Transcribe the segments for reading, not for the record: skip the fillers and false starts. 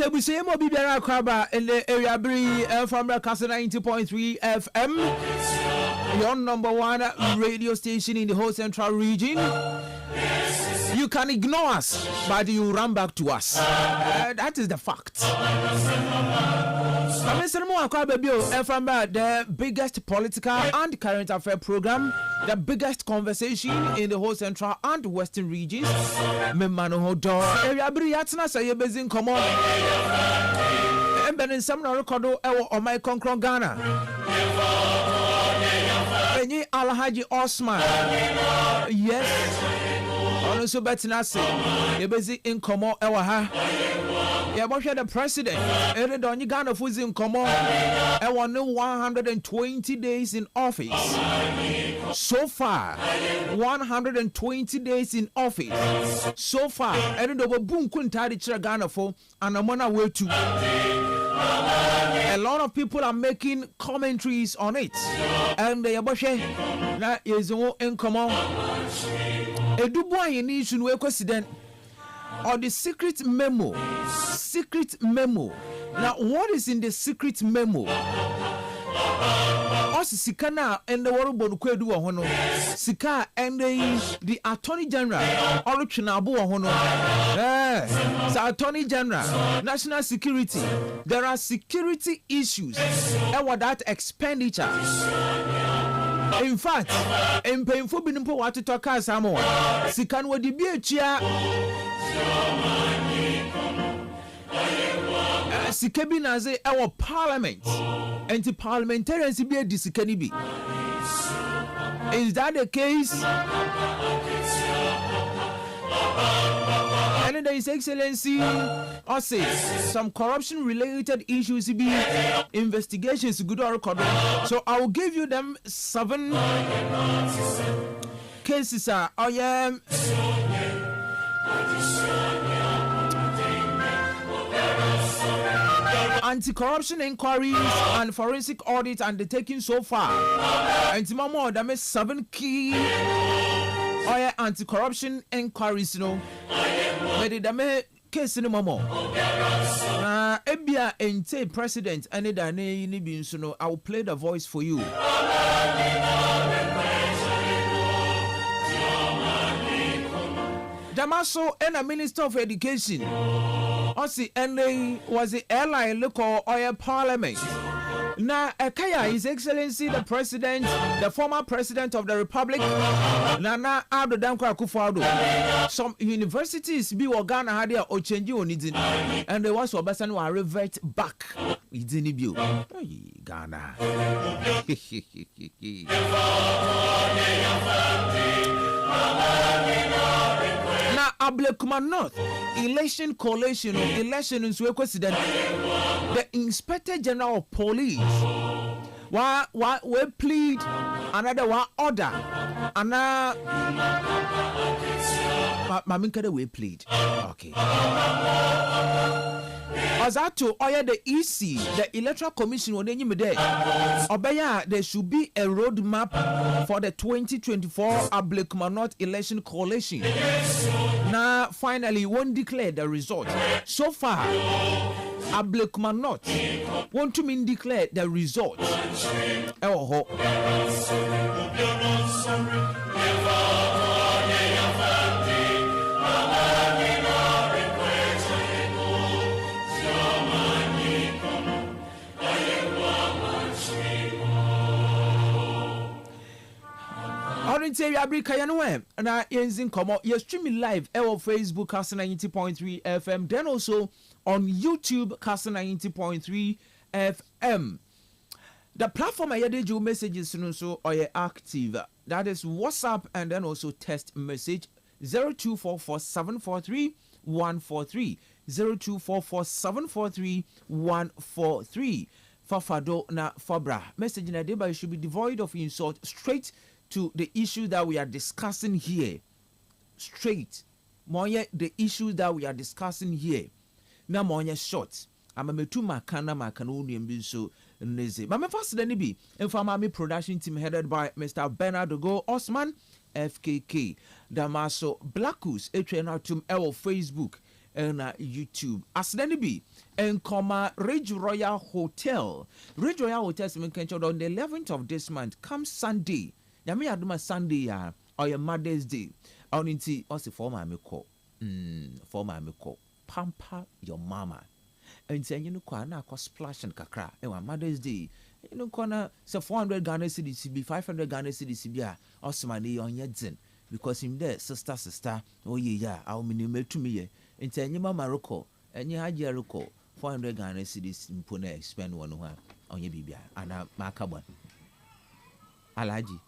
say we say mo bibiara kwaba in the area bri from Kastle 90.3 FM, your number one radio station in the whole central region. You can ignore us, but you run back to us. That is the fact. From the biggest political and current affair program, the biggest conversation in the whole central and western regions. Ghana. Alhaji Osman. Yes. Also betina say you busy in Komo ewa yeah, but the president Eredonyi Ghana fuzi in Komo ewa no 120 days in office. So far 120 days in office. So far Eredo boom kuntadi chira Ghana for and amona way to a lot of people are making commentaries on it and the yaboshe na yezo in Komo Eduboy in issue we president or the secret memo. Secret memo. Now, what is in the secret memo? Us Sikana and the world Bonkwedu Hono. Sika and the Attorney General or Chinabu Hono. So Attorney General, National Security. There are security issues and what that expenditure. In fact, in painful binimpo what to talk as Samoa. Sikan would be a chia. Sikabinaze our parliament. And the parliamentarians be a disikanibi. Is that the case? And there is Excellency, I say some corruption related issues be investigations good or record. So I will give you them 7 cases. I am anti-corruption inquiries and forensic audit undertaken so far. And Mamo, there are 7 key anti-corruption inquiries, you know. But the case in Mamo. Ebia ente president and the I will play the voice for you. Damaso and a Minister of Education. Osi and was the airline local oil parliament. Now, Ekaya, His Excellency the President, the former President of the Republic, Nana Abdo Dankwa Akufo-Addo. Some universities be Ghana had their change on it, and they was Obasan will revert back. It's in the Ghana. Now, Ablekuma North election coalition election in President, the Inspector General of Police we plead another one order another we plead okay. As that to the EC, the Electoral Commission, there should be a roadmap for the 2024 Ablekuma North election coalition. Now, finally, won't declare the result. So far, Ablekuma North want to mean declare the result. You're streaming live on Facebook Kastle 90.3 FM, then also on YouTube Kastle 90.3 FM. The platform I did your messages so are active. That is WhatsApp and then also text message 0244-743-143 0244-743-143. Fafado na Fabra. Message in a day should be devoid of insult, straight to the issue that we are discussing here. Straight. Moye, the issue that we are discussing here. Na moye short. I'm a metu makana union so neze. Mama first then be Infamami production team headed by Mr. Bernard Go Osman FKK. Damaso Blackus Etrainer to our Facebook. ɛna YouTube asɛdɛ bi nkɔma Ridge Royal Hotel sɛ menkenkyɛ on the 11th of this month come Sunday nyame yɛadoma Sunday a ɔyɛ Mother's Day ɔno nti ɔse fɔ maame kɔ pamper your mama nti ɛnyɛ no kɔ a na akɔ splash kakra ɛwɔ Mother's Day ɛnyɛ no kɔ na sɛ 400 Ghana cedis bi 500 Ghana cedis bi a ɔsoma ne ɔnyɛ dzen because him there sister oye ya awo mini metumi ye nti ɛnyɛ mama rekɔ ɛnyɛ hagye rekɔ 400 Ghana cedis mpo na spend one ho a ɔnyɛ bibia ana maka bon alaji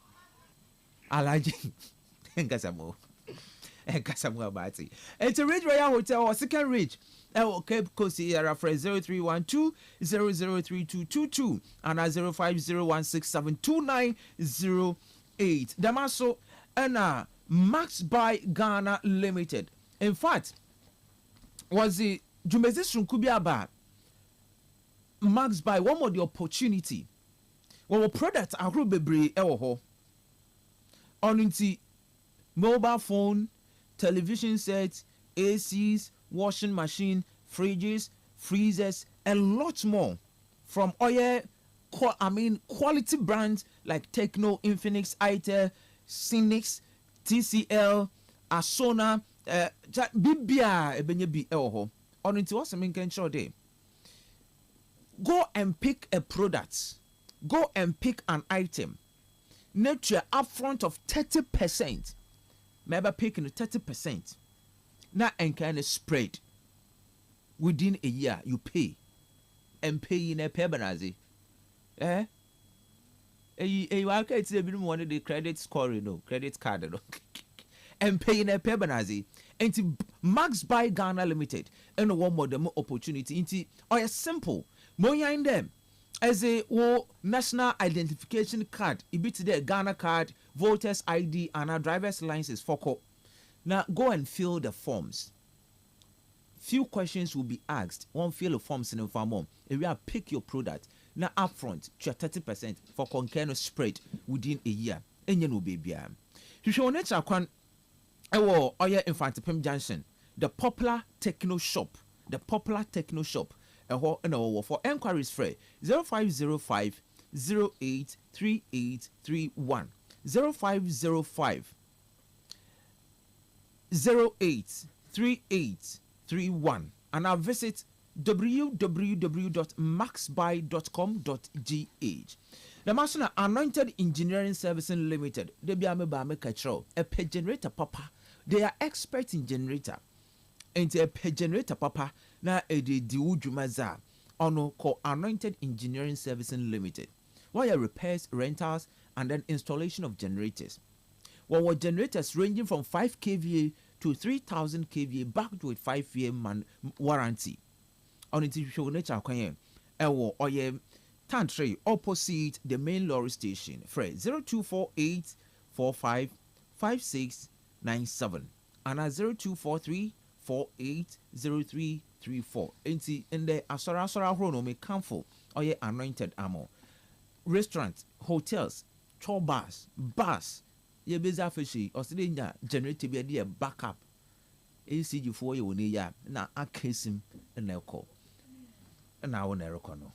nkasamo abati it's a Ridge Royal Hotel or Second Ridge Cape Coast Sierra Fresh 0312003222 and 0501672908 Damaso and Max by Ghana Limited. In fact, was the Jumezi Sunkubiaba Max by one more the opportunity. Well, product are bebre ewo on into mobile phone, television sets, ACs, washing machine, fridges, freezers, and lots more from quality brands like Techno, Infinix, Itel, Cynix, TCL, Asona, Bibia, Ebenye bi ewo on into what some can show day. Go and pick a product. Go and pick an item. Nature upfront of 30%. Maybe picking 30%. Now and kind of spread. Within a year, you pay. And pay in a permanency. You are getting one of the credit score, credit card, and pay in a permanency. And Max by Ghana Limited. And one more the more opportunity. Into or simple. More in them. As a national identification card, it be today Ghana card, voters ID, and our driver's license for. Now go and fill the forms. Few questions will be asked. One fill the forms in the form. If you pick your product now upfront, to 30% for concurrent spread within a year. And you know, baby, you show nature can. Oya Infantipim Junction, the popular techno shop. For enquiries free 0505 083831 0505 083831 and I'll visit www.maxbuy.com.gh. The Master Anointed Engineering Services Limited, they be a generator papa. They are experts in generator. And a generator papa na edi diujumaza ono called Anointed Engineering Services Limited. Wire repairs, rentals, and then installation of generators. What generators ranging from 5 kVA to 3,000 kVA backed with 5-year warranty. On it show nature kwen ewo oye tantry opposite the main lorry station. Fred 0248 45 5697 and 0243 480334. Enti in the asora hro no me camfo oye anointed ammo. Restaurants, hotels, tour bars, ye beza fishi or sidinya generator be a backup. ACG for you ya na akesim and elko. And now on Erocono.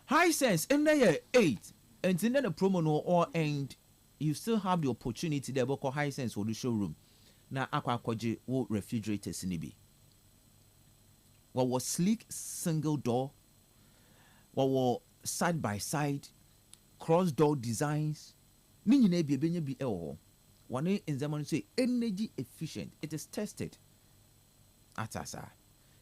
High sense in the year 8 and in the promo no or end you still have the opportunity there boko high sense for the showroom. Na akwa kwaje wo refrigerators ni bi. What was sleek single door, what was side by side, cross door designs. Ni nyina bi ebenye bi ewo. One in zaman say energy efficient. It is tested. Atasa.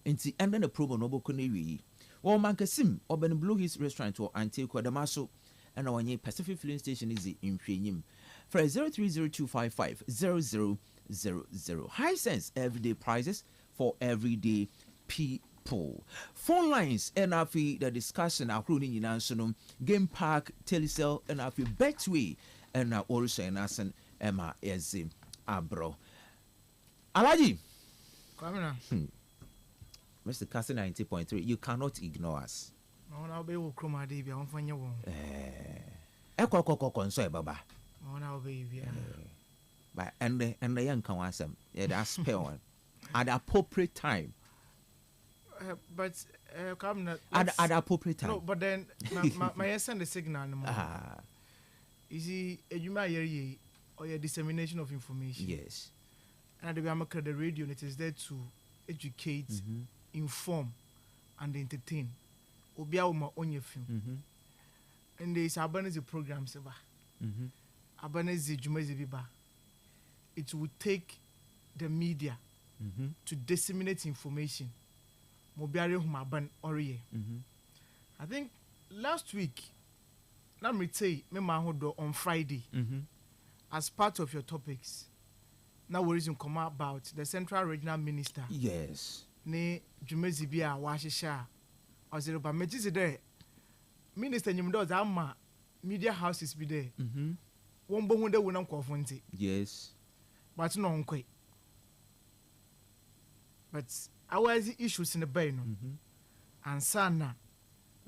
Inti and then the promo no boko na wi. Wo mankasim oben Blue Hills restaurant or Antiqua Damaso and our Pacific filling station is in Hwenyim. For 0302550000. High sense everyday prices for everyday people. Phone lines NRF the discussion akru ni nyina Game Park, Telecel NRF Betway and Orisa and Asen Emma Ezim Abro. Alaji. Mr. Kastle 90.3, you cannot ignore us. I'll be with Chroma Davia on for your womb. Echo console, Baba. I'll be By and the young can answer. Yeah, that's spell one. at the appropriate time. But come at the appropriate time. No, but then my send the signal no more. You see, or your dissemination of information. Yes. And the radio, it is there to educate, inform, and entertain. Obia uma onye film. And there is Abanese programs ever. Abanese Jumezi Biba. It will take the media to disseminate information. Mobiare humaban oriye. I think last week, let me say, on Friday, as part of your topics, now we're going to come about the Central Regional Minister. Yes. Ne Jumezi Bia Washisha. I said, but Majis there. Minister Nyimdo Zama media houses be there. One bonde won't confront it. Yes. But no unquay. But our issues in the bay, no. And sana,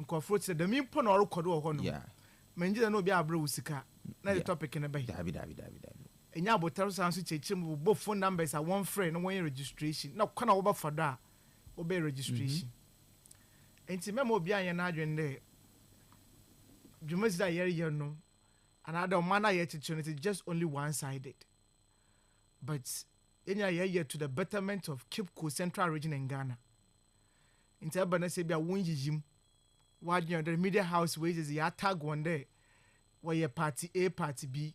confront the mean pon or kodo hono. Yeah. Menja no be a brusika. Not the topic in the bay. David. And ya but tell sounds which both phone numbers are one friend, no one registration. No, can over for that. Obey registration. And to memo be an adrian there. Jumeza year no. And I don't manner yet to just only one-sided. But in a year to the betterment of Cape Coast Central Region in Ghana. In Tabanasebia Wunjim, what you know, the media house wages the tag one day, where your party A, party B.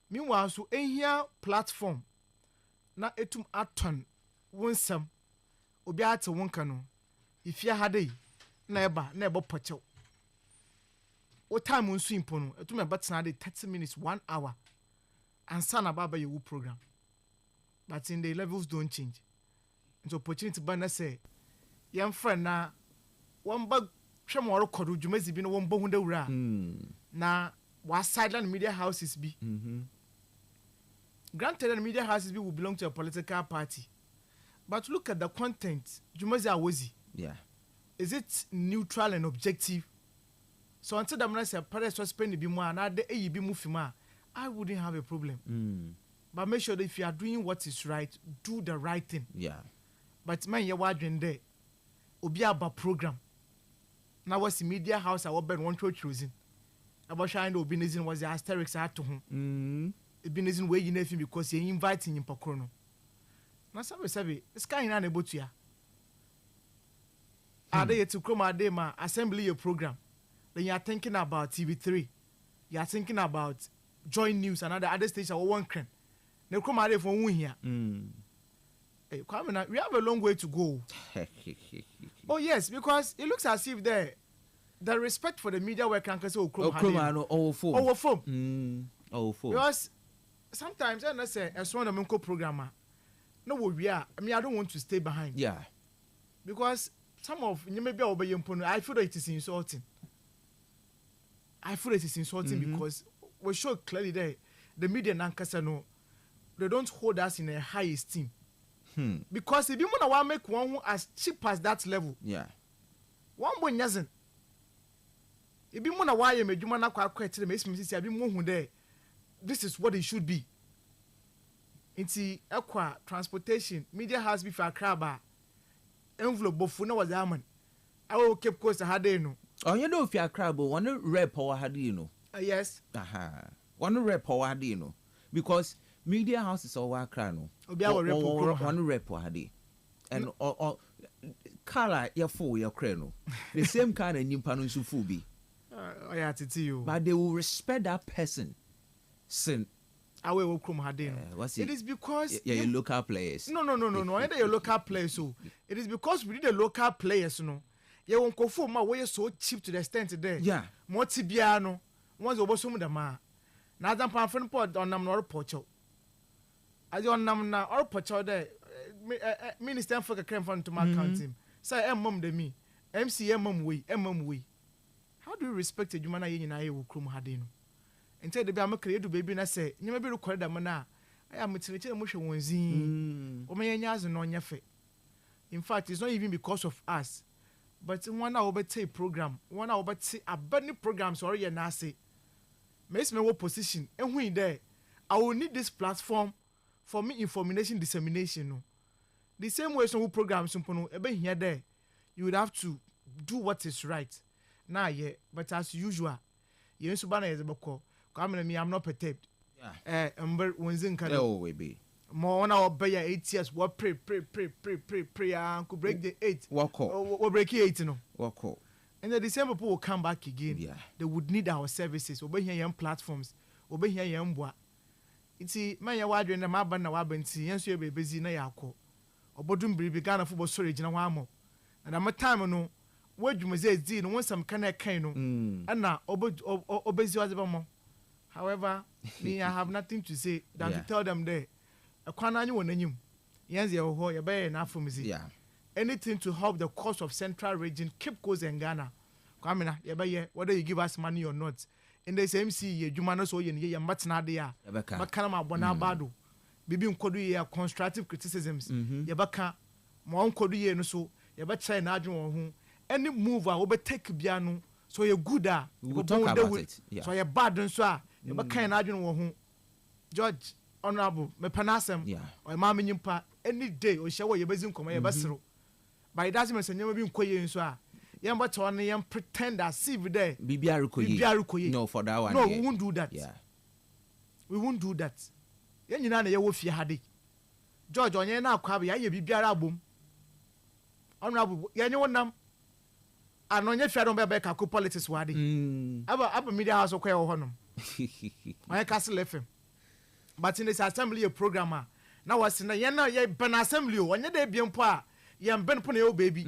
Meanwhile, so in here platform, na etum aton, winsome, obiata wonkano, if you had a never pocho. What time on swim pono? To me, but now 30 minutes, 1 hour, and son about your program. But in the levels don't change. And so opportunity banner say, young friend na one bug shamoro kodu jumezi bino one bonde ura. Na was sideline media houses be. Granted, the media houses be will belong to a political party. But look at the content. Jumezi awozi. Yeah. Is it neutral and objective? So until the man says parents was spending be more and add the be moving, I wouldn't have a problem. But make sure that if you are doing what is right, do the right thing. Yeah. But man, you're watching there. Obiaba program. Now what's the media house I will be one to choosing. About shine the Obinizin was the asterisk at to home. Obinizin way you know him because you're inviting him for chrono. Now some say it's kind of unable to ya. Are they to come a day ma assembly your program? Then you are thinking about TV3. You are thinking about Joy News and other stations or one crane. They come out from one here. Hey, come on, we have a long way to go. Oh yes, because it looks as if the respect for the media work can say overflow. Because sometimes I say as one of them co-programmer. No, we are. I mean, I don't want to stay behind. Yeah. Because some of you may be obey I feel that it is insulting. Because we show clearly there the media nankasa no, they don't hold us in a high esteem. Because if you want to make one who as cheap as that level, yeah, one boy doesn't. If you want to why you make you want to quite there, this is what it should be. Into aqua transportation, media has before a crab envelope before no was a I will keep course a had no. Oh, you know if you are crab, one rep or had you know. Yes. One rep or had you know. Because media houses or crano. One rep or had and or color your fool your crano. The same kind of new panus fubi. I had to tell you. But they will respect that person. Sin. I will come hadin. It is because your local players. No. I your local players. So it is because we need the local players, no. You won't go for my way so cheap to the extent today. Yeah. Motibiano. Once over some of the ma. Now I'm pan friend pot on them or pocho. I don't know now or pocho there. Minister for the crime fund to my county. Say mum de me. MCM we. How do you respect a human in I will come hadino? And tell the Bama created baby and I say, you may be required that man. I am a little emotion one zine. Or may I on your face. In fact, it's not even because of us. But 1 hour take program, 1 hour take a bunny programs or your nasi. Makes me what position, and when there, I will need this platform for me information dissemination. No, The same way some programs no ebe here there, you would have to do what is right. Nah, yeah, but as usual, you nso ba na yezebeko. I'm not perturbed. Yeah. Wenzin kind of we be. More now obey 8 years. What pray, and break the 8. What break 8 no. Walk. And the December people will come back again. Yeah. They would need our services. Obey here young platforms. Obey here young boy. It's my ward and the map and the wabensi. Yes, you'll be busy na yako. Obodum began a football storage in a wamo. And I'm a time no. What you must say is no one some kind of cano. And now obey you. However, me, I have nothing to say than to tell them there. A quanani one in you. Yes, you're enough for me. Yeah. Anything to help the cause of Central Region, Cape Coast and Ghana. Kamina, whether you give us money or not. In the same sea, you manos or ye matna dea. Makanama bonabado. Bibi unkodu constructive criticisms. Yabaka, mon kodu no so, yabacha and adjo. Any move I will take biano, so you're good. We'll talk about it. Yeah. So you're bad and so. Kind of George Honorable me panasem or mama nyimpa any day or show your bezin come your basro. By it doesn't mean you be nkoye so a yamba to one yam pretend as if there bibiarukoye. No, for that one. No, we won't do that. Yeah. We won't do that. Yen nyina na ye wo fie hade. George onye na akwa be ye bibiara abom. Honorable ye nye wonam anonye fia don be ka ko politics wade. Aba media house ko ye wo honom. My Kastle FM. But in this assembly a programmer. Now was in the yana ye ban assembly when you de bien poa yam ben pone o baby.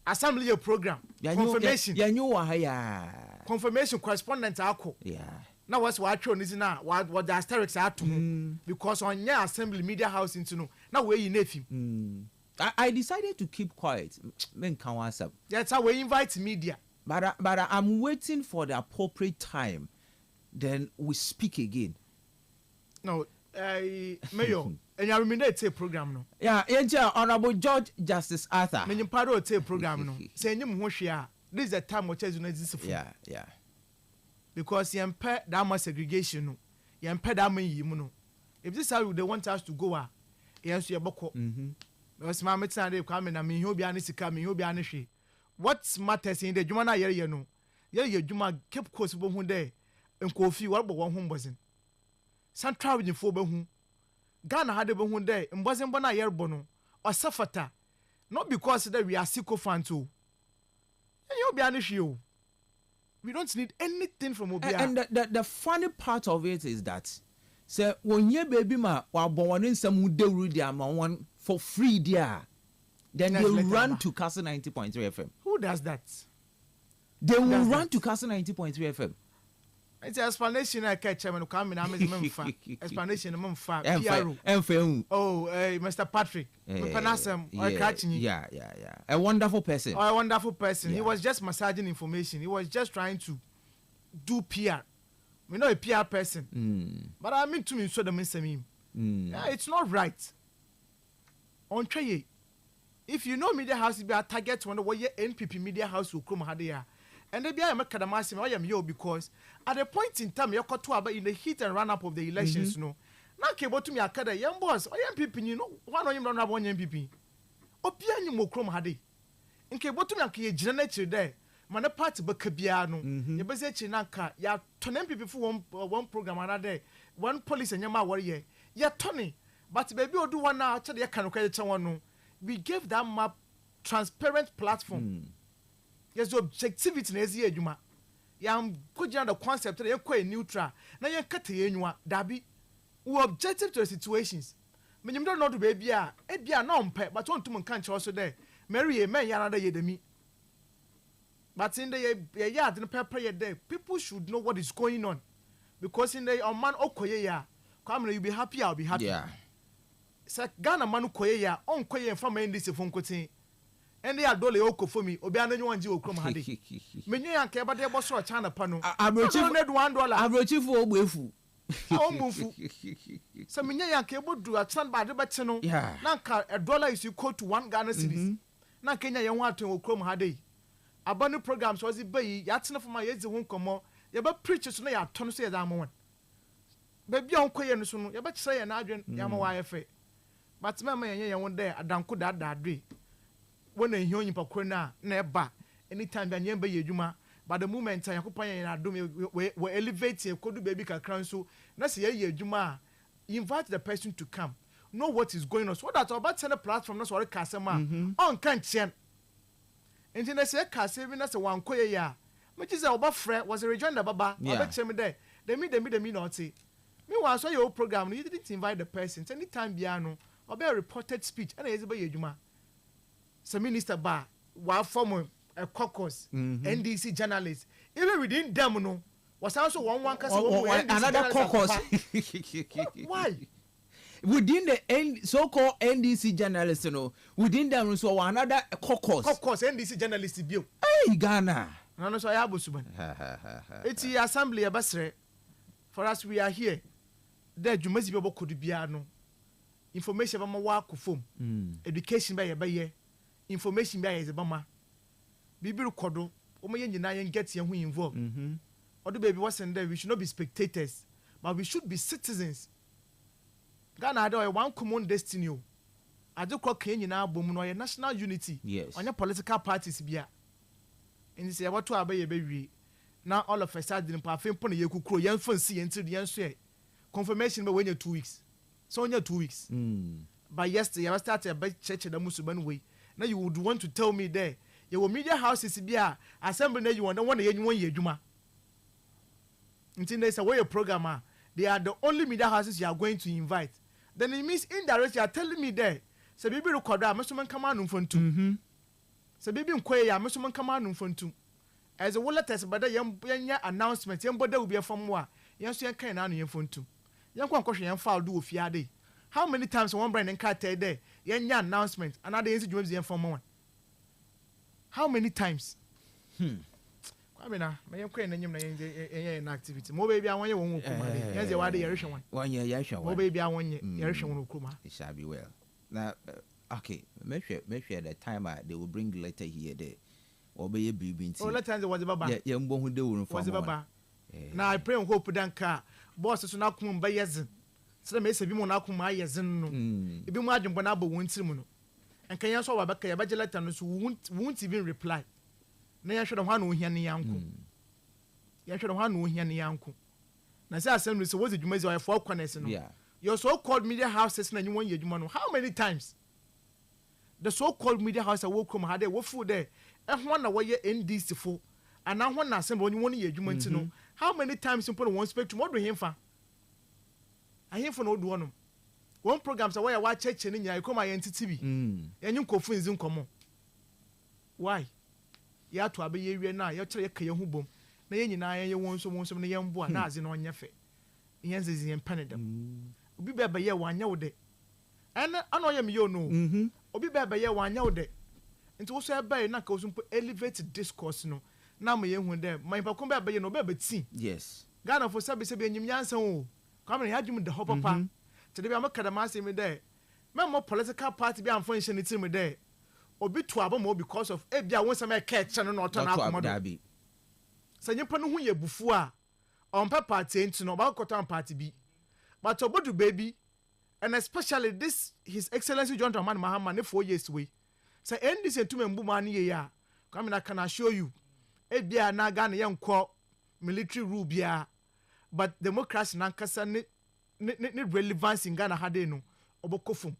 Assembly a program. Confirmation. Ya nyu wa ya. Confirmation correspondent ako. Yeah. Now what's what you is now what the asterisk are to because on your assembly media house into no. Now where you nephew. I decided to keep quiet. Men can WhatsApp. That's how we invite media. But I'm waiting for the appropriate time. Then we speak again. No, Mayor, and you remember a program no. Yeah, Honorable Judge Justice Arthur. When you part of a program no, saying you this is the time which is this. Yeah. Because you impair that much segregation no, you impair that many no. If this is how they want us to go, yes, you're boko. Because my meeting they come and me who be an isika, me who be an issue. What matters in the Jumana area no? Yeah, Juma kept course one day. And Kofi, what but one home wasn't. Some traveling for Behun. Ghana had a Behun day and wasn't Bona Yerbono or Safata. Not because that we are sycophant too. And you'll be an issue. We don't need anything from Obia. And the funny part of it is that, so when your baby ma while born in some would do their one for free, dear, then they will run to Kastle 90.3 FM. Who does that? They will run to Kastle 90.3 FM. It's an explanation I catch him and come in. I'm a explanation among five. Oh, Mr. Patrick. Yeah. A wonderful person. Oh, a wonderful person. Yeah. He was just massaging information. He was just trying to do PR. We know a PR person. But I mean to me, so the missing him. It's not right. On Trey, if you know media house, be a target one where your NPP media house will come here. And they be a macadamasi, I am yo because at a point in time, you're caught to about in the heat and run up of the elections, no. Now came to me a cada young boss, or young people, you know, one of you don't have one MPP. Or piano more chrome hadi. In came to me a generator there. Mana party but Cabiano, your bezet Nanka, ya ton MPP for one program another day, one police and Yama warrior. Ya Tony, but baby will do one now after the can one. We gave that map transparent platform. Yes, objectivity na ezi edwuma. Yam kujina the concept that you're quite neutral. Na you cut yenwa dabi. We objective to the situations. Me you don't know to baby a no mpe but want to mun kan also there. Mary men ya na ye demi. But in the yard in pepper ye there, people should know what is going on. Because in the man okoye ya, come you be happy, I'll be happy. Yeah. Sa Ghana man koye ya, on koye from this phone kotin. And they are dole oko for me. Obiano you want you come hadi. Me nyi anke ba de bo so China pa no. $100. Abrochi fu ogbefu. Omufu. So me nyi anke bo do a chan ba de ba che no. Na nka $1 is equal to 1 Ghana cedis. Na Kenya ye ho aton okrom hadi. Abanu programs was it bayi ya tena for my yezi ho komo. Ye ba preach so na ya ton so ye da mo. Ba bia onkoye no so no ye ba kire ye na adwen ya ma wa ye fe. but mama yɛnyɛ one day adanko dadadwe when a human pokona never anytime that yɛn bɛyɛ adwuma but the moment I yakopɔn yɛn adom we elevate a kodu baby kakran so na sɛ yɛyɛ adwuma invite the person to come know what is going on so that about send a platform na so ɔre ka asɛm a ɔnka nkyɛn nti na sɛ ka asɛm bi na sɛ wankɔ yɛ a which is our friend was a rejoinder baba ɔbɛkyɛ me dɛ demi na ɔte me was so your program you didn't invite the person anytime bia no ɔbɛ reported speech ɛna yɛsɛ bɛyɛ adwuma sɛ minister ba wa form a caucus NDC journalist even within them no was also one case another caucus why within the so-called NDC journalists within them so another caucus NDC journalist bio hey Ghana no so ya bosuban it's the assembly abasre for us we are here the dwumasi bebo kodu bia no information ba ma wa akofom education ba ye information ba ye ba ma bibiru kodo o ma ye nyina ye get ye ho involved odo baby was in there we should not be spectators but we should be citizens. Ghana had one common destiny o adekọ kan nyina abom no ye national unity on your political parties bia and say what to abaye be wi now all of a sudden pa afem pon ye kukuro ye fancy ye nti ye nso e confirmation be when 2 weeks so only 2 weeks but yesterday I started a church da musuban way now you would want to tell me there your media houses bia assembly na you want ye nyu ye adwuma nti they say where your program they are the only media houses you are going to invite then it means indirectly you are telling me there say bibi record am so man come anu fontum say bibi nkoye ya me so man come anu fontum as a letters but yenya announcement yen boda obi afom wa yen so yen kan na anu yen fontum yen kwa nkwohwe yen file do ofiade how many times one brand nka tell there yenya announcement another yen si dwom yen fom one how many times Kwamina me yen kwen nanyim na yen activity mo baby awon ye won okuma de yen ze wade yerehwe wan ye yerehwe mo baby awon ye yerehwe won okuma it shall be well now okay make sure the time they will bring letter here there obeye bibi nti letter was baba ye mbo hu de won from was baba na I pray and hope danka boss so na kum ba yezin se me se bi mo na kum ayezin no e bi mo adwembo na abo won tirim no enka yen so wa baka ye ba letter no so won't even reply na ya hwede ho na ohia ne yanko ya hwede ho na ohia ne yanko na say assembly so was adwumazi o for connect no your so called media houses na nyewon yedwuma no how many times the so called media house that welcome had wo fu there ho na wo ye NDC fo ana ho na assembly nyewon yedwuma nti no how many times you put one spectrum what do him fa ahemfo na odu ono one programs that wa church ni nya ikoma identity bi yenyi nkofu nzi nkomo why ya to abaye wie na ya kire ka ye hu bom na ye nyina ye won so na ye mbo na aze na onye fe yen zezi yen panedam obi be ba ye wanya wo de ana anoye me yo no obi be ba ye wanya wo de nti wo so e ba na ka wo so elevate discourse no na me ye hu de my pa ko be ba ye no be ba ti yes Ghana for sabe enyim nyansan o kwame ya dwum de ho papa te de be amakada ma se me de me mo political party be amfo nhyɛ ne ti me de obi to abamo because of ebia won some ka che no to na akomodo se nyimpa no hu ye bufu a on party enti no ba koto party bi but obodu baby and especially this his excellency John Dramani Mahama ne 4 years way say NDC entumembu ma ne ye ya come na can show you ebia na Ghana ye nko military rule bia but democracy na nkasa ne relevance in Ghana hade no obokofum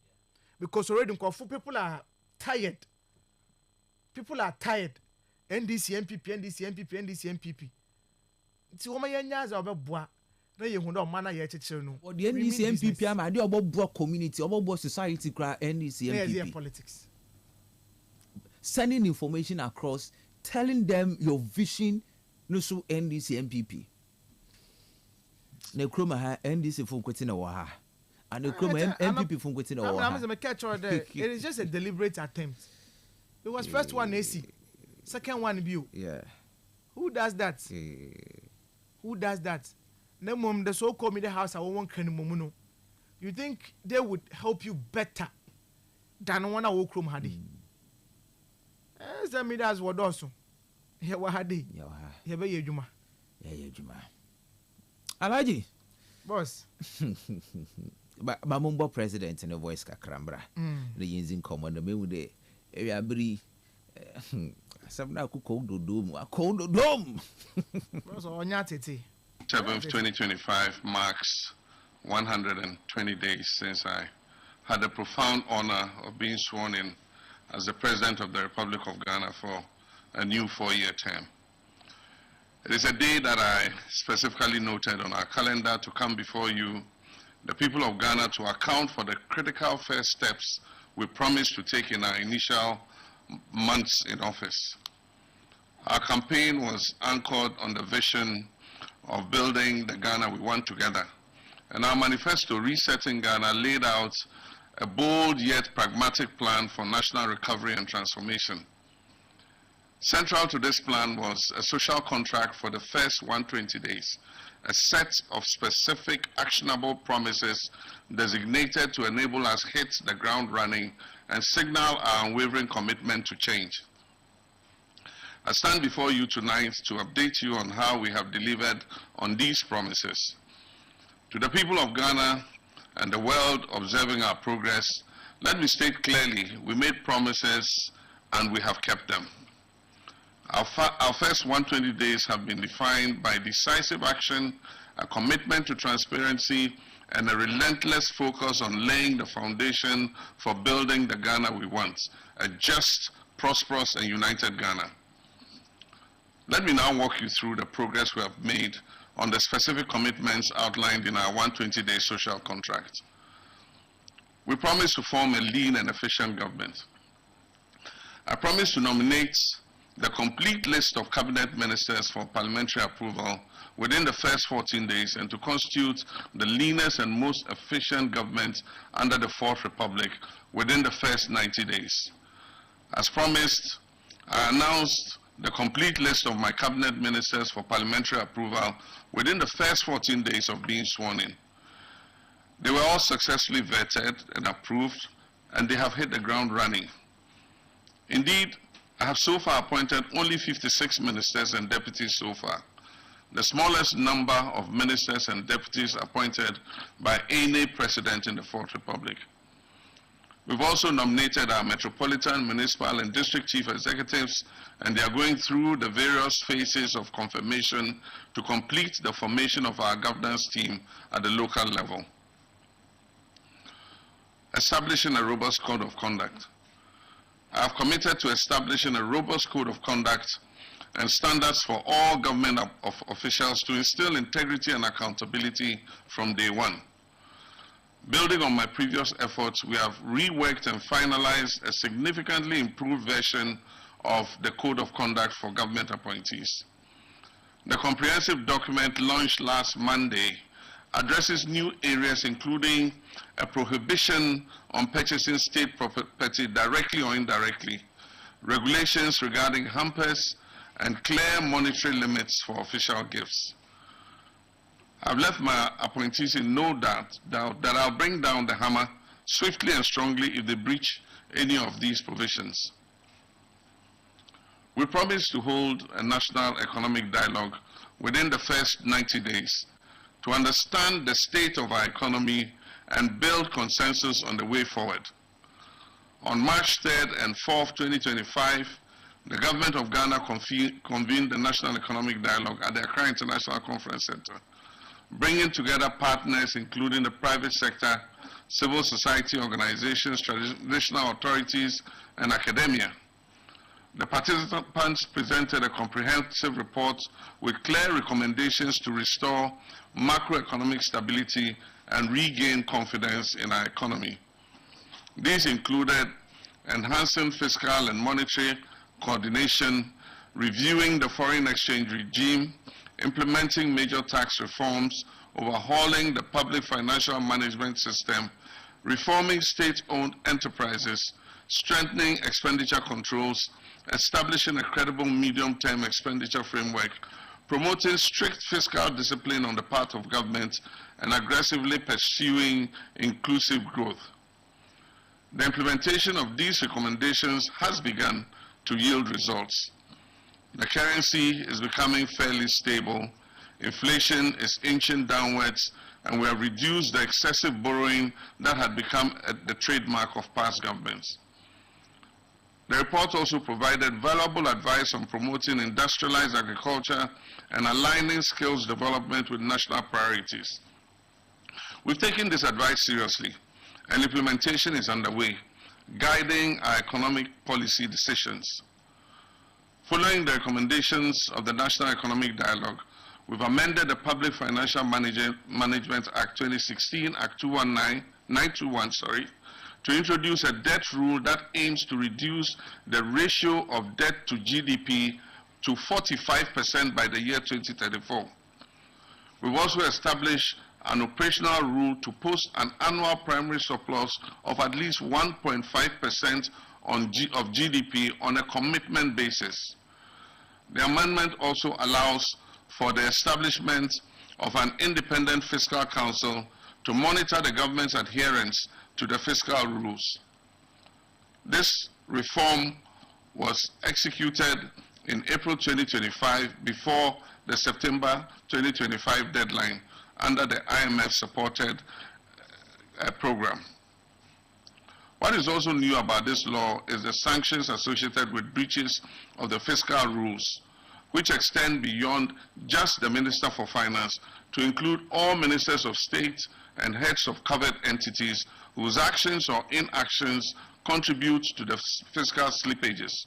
because already people are tired. People are tired. NDC MPP. Ti wo ma yenya za obeboa na ye hu na o mana ye chechire no. The NDC MPP am ade obeboa community, obeboa society cry NDC MPP. Politics. Sending information across, telling them your vision no so NDC MPP. Ne kroma ha NDC fun kweti na wo ha. And the MPP from Gutina. It is just a deliberate attempt. It was first one AC, second one view. Yeah. Who does that? Who does that? The so-called media house I won't can you think they would help you better than one I walk room had? As the media as what also. Here what had he? Here be ye Juma. Yeah, Juma. Alaji. Boss. Mamumbo president in a voice kakrambra. The using common the me de area bri some now cold dome. 7th, 2025 marks 120 days since I had the profound honor of being sworn in as the President of the Republic of Ghana for a new 4-year term. It is a day that I specifically noted on our calendar to come before you, the people of Ghana, to account for the critical first steps we promised to take in our initial months in office. Our campaign was anchored on the vision of building the Ghana we want together. And our manifesto, Resetting Ghana, laid out a bold yet pragmatic plan for national recovery and transformation. Central to this plan was a social contract for the first 120 days, a set of specific actionable promises designated to enable us hit the ground running and signal our unwavering commitment to change. I stand before you tonight to update you on how we have delivered on these promises. To the people of Ghana and the world observing our progress, let me state clearly, we made promises and we have kept them. Our first 120 days have been defined by decisive action, a commitment to transparency, and a relentless focus on laying the foundation for building the Ghana we want, a just, prosperous, and united Ghana. Let me now walk you through the progress we have made on the specific commitments outlined in our 120-day social contract. We promised to form a lean and efficient government. I promised to nominate the complete list of cabinet ministers for parliamentary approval within the first 14 days and to constitute the leanest and most efficient government under the Fourth Republic within the first 90 days. As promised, I announced the complete list of my cabinet ministers for parliamentary approval within the first 14 days of being sworn in. They were all successfully vetted and approved, and they have hit the ground running. Indeed, I have so far appointed only 56 ministers and deputies so far, the smallest number of ministers and deputies appointed by any president in the Fourth Republic. We've also nominated our metropolitan, municipal, and district chief executives, and they are going through the various phases of confirmation to complete the formation of our governance team at the local level. Establishing a robust code of conduct. I have committed to establishing a robust code of conduct and standards for all government officials to instill integrity and accountability from day one. Building on my previous efforts, we have reworked and finalized a significantly improved version of the Code of Conduct for government appointees. The comprehensive document launched last Monday addresses new areas including a prohibition on purchasing state property directly or indirectly, regulations regarding hampers, and clear monetary limits for official gifts. I've left my appointees in no doubt that I'll bring down the hammer swiftly and strongly if they breach any of these provisions. We promise to hold a national economic dialogue within the first 90 days to understand the state of our economy and build consensus on the way forward. On March 3rd and 4th, 2025, the government of Ghana convened the National Economic Dialogue at the Accra International Conference Center, bringing together partners including the private sector, civil society organizations, traditional authorities, and academia. The participants presented a comprehensive report with clear recommendations to restore macroeconomic stability and regain confidence in our economy. These included enhancing fiscal and monetary coordination, reviewing the foreign exchange regime, implementing major tax reforms, overhauling the public financial management system, reforming state-owned enterprises, strengthening expenditure controls, establishing a credible medium-term expenditure framework, promoting strict fiscal discipline on the part of government, and aggressively pursuing inclusive growth. The implementation of these recommendations has begun to yield results. The currency is becoming fairly stable, inflation is inching downwards, and we have reduced the excessive borrowing that had become the trademark of past governments. The report also provided valuable advice on promoting industrialized agriculture and aligning skills development with national priorities. We've taken this advice seriously, and implementation is underway, guiding our economic policy decisions. Following the recommendations of the National Economic Dialogue, we've amended the Public Financial Management Act 2016, Act 921, to introduce a debt rule that aims to reduce the ratio of debt to GDP to 45% by the year 2034. We've also established an operational rule to post an annual primary surplus of at least 1.5% of GDP on a commitment basis. The amendment also allows for the establishment of an independent fiscal council to monitor the government's adherence to the fiscal rules. This reform was executed in April 2025 before the September 2025 deadline under the IMF-supported program. What is also new about this law is the sanctions associated with breaches of the fiscal rules, which extend beyond just the Minister for Finance to include all ministers of state and heads of covered entities whose actions or inactions contribute to the fiscal slippages.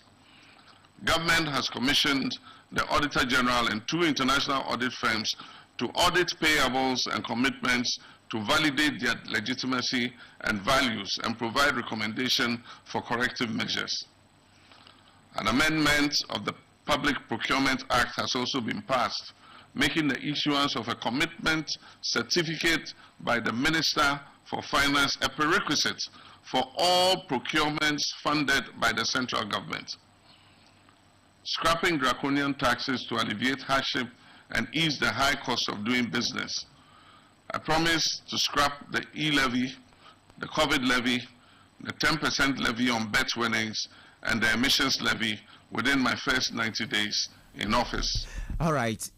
Government has commissioned the Auditor General and 2 international audit firms to audit payables and commitments to validate their legitimacy and values and provide recommendation for corrective measures. An amendment of the Public Procurement Act has also been passed, making the issuance of a commitment certificate by the Minister for Finance a prerequisite for all procurements funded by the central government. Scrapping draconian taxes to alleviate hardship and ease the high cost of doing business. I promise to scrap the e-levy, the COVID levy, the 10% levy on bet winnings, and the emissions levy within my first 90 days in office. All right.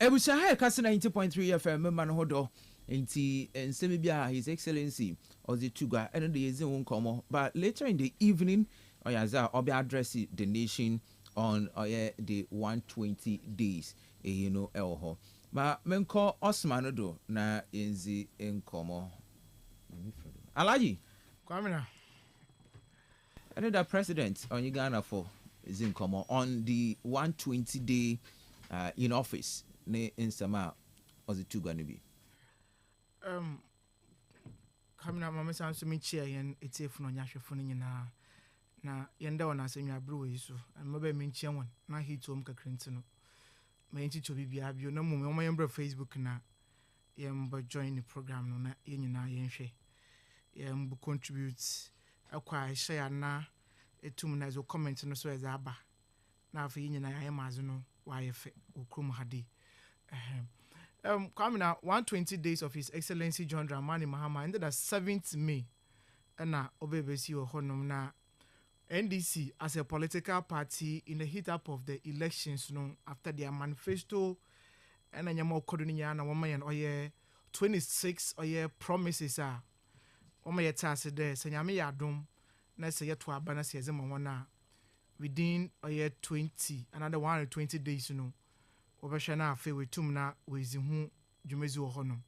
Ebusa hai Kastle 90.3 FM man hodo enti nsemi bia His Excellency Ozi Tugwa and the yezin won but later in the evening oyaza obi address the nation on the 120 days elho ma menko Osman do na enzi nkomo Alaji Kwamina and the president on Ghana for Zinkomo on the 120 day in office ne insama Ozi Tugwa nibi Kamina mama sanso mi chia yen etiefu no nyahwefo no nyina na yenda wona asenwa bro yiso mabe mi nchia won na hitom kakrenti no ma enti to bibia bio na mo me yembra Facebook na yemba join the program no na yenyina yenhwe yembu contribute akwa share na etum na zo comment no so eza aba na afa yenyina yemazo no wa yefe okrom hade Kwamina 120 days of His Excellency John Dramani Mahama ended at 7th May na obebesi ohonom na NDC as a political party in the heat up of the elections after their manifesto and anyamo koduniya na woman oye 26 oye promises woman yetase there senyame yadom na se yeto aba na se ezema wona within oye 20 another 120 days obehwe na afa wetum na wezi hu dwumezi wo hono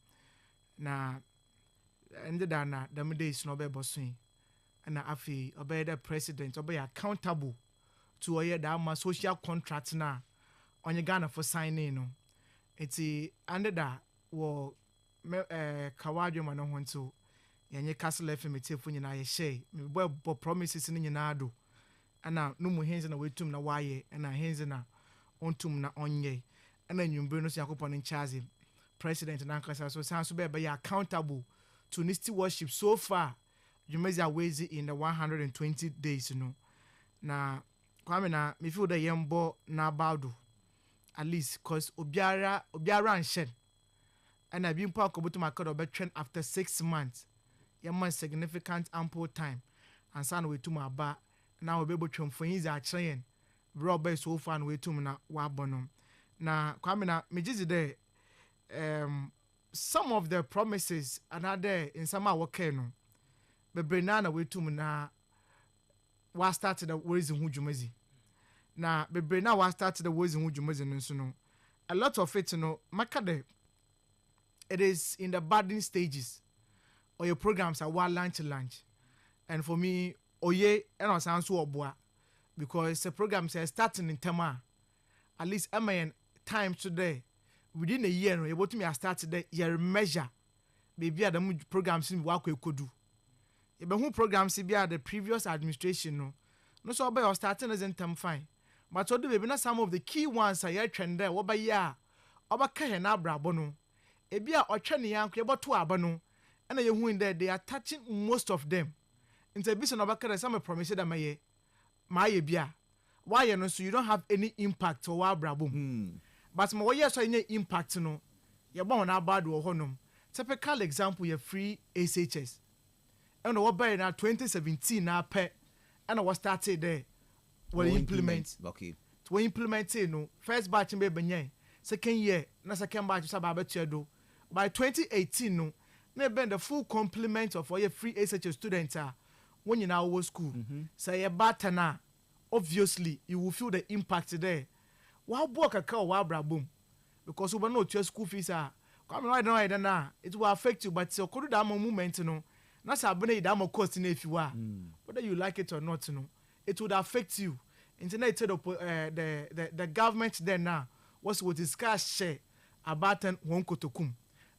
na ended na them days no be bosun na afi obey the president obey accountable to oye da ma social contract na onye Ghana for signing no eti ended wo kawadwe ma no honto yenye Kastle FM tefu nyina ye share me bo promises ni nyina do ana no mu henze na wetum na waye na henze na ontum na onye and then you bring us Yakopon in charge, President and Uncle so sounds to be accountable to Nisty worship so far. You may are ways in the 120 days, Now, Kwamina, me feel the yembo na badu at least cause Obiara and Shen. And I've been parked to my code of trend after 6 months. Yaman significant ample time. And son way to my bar. Now we'll be able to for his train. Robert so far way to na wabonum. Na Kwamina mejizi de some of the promises another in some our no bebre na we tum na wa start the ways in dwumazi na bebre na wa start the ways in dwumazi no so no a lot of it no makade it is in the budding stages or your programs are wa launch and for me oye and on sound so oboa because the program says starting in tema at least time today within a year no able to me start today year measure maybe at the programs in work we could do e be who programs be at the previous administration no so by starting as in term fine but so do be na some of the key ones are here trend there what by year oba ka he na brabo no e bia otwe ne yanko e boto aba no and you who in there they are touching most of them into a business oba ka some promise that my bia why no so you don't have any impact or brabo but my way so any impact no you born na bad wo honom typical example you free SHS and what by na 2017 na pe and what started there will implement okay to implement no first batch be benyen second year na second batch so ba do by 2018 no na been the full complement of all your free SHS students when you now school say you batter na obviously you will feel the impact there. Wow, book a cow, wow, brabum. Because we know your school fees are coming right now, it will affect you, but so could that moment, no. That's a benefit that cost if you are, whether you like it or not, no. It would affect you. Internet the government there now was with discuss share about won't go to come.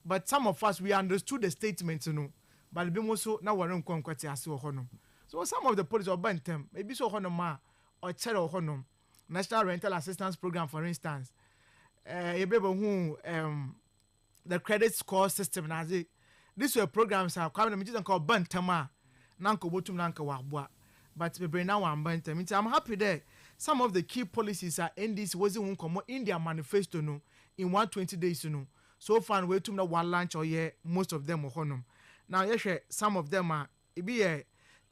But some of us we understood the statement, no. But be also now we're on quite as honor. So some of the police are bent them, maybe so honor or cheddar honor. National Rental Assistance Program, for instance, who the credit score system. These were programs are coming to called Bantama, Nanko Botum Nanka Wabwa, but we bring now one Bantam. I'm happy there. Some of the key policies are in this wasn't come in their manifesto no in 120 days no. So far, we to one lunch or year, most of them are honum. Now, yes, some of them are it be a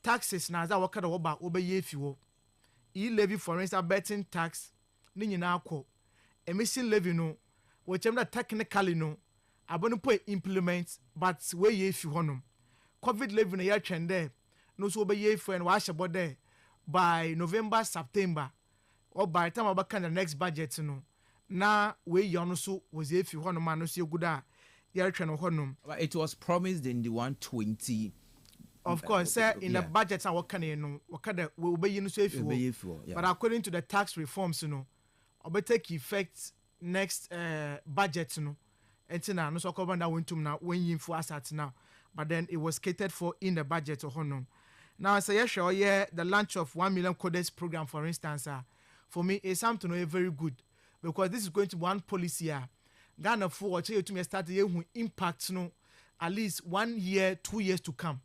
taxes now that work about obey if you levy for instance betting tax ni nyina akọ emission levy no which am technically no abonu po implement but we ye fi honom covid levy no ya trend there no so be ye for and wa hyebo there by November September or by the time about the next budget no na we ye no so was ye fi honom no so good a ya trend honom. It was promised in the 120. Of course, sir, in the budget, I work no, will be in safe. But according to the tax reforms, you know, will take effect next budget, you know. And now, no so cover that went to now when you for us at now. But then it was catered for in the budget of honor. Now, say yes, sure, yeah, the launch of 1 million codes program, for instance, for me, is something very good because this is going to be one policy. Ghana for to me start the year impact, no, at least 1 year, 2 years to come.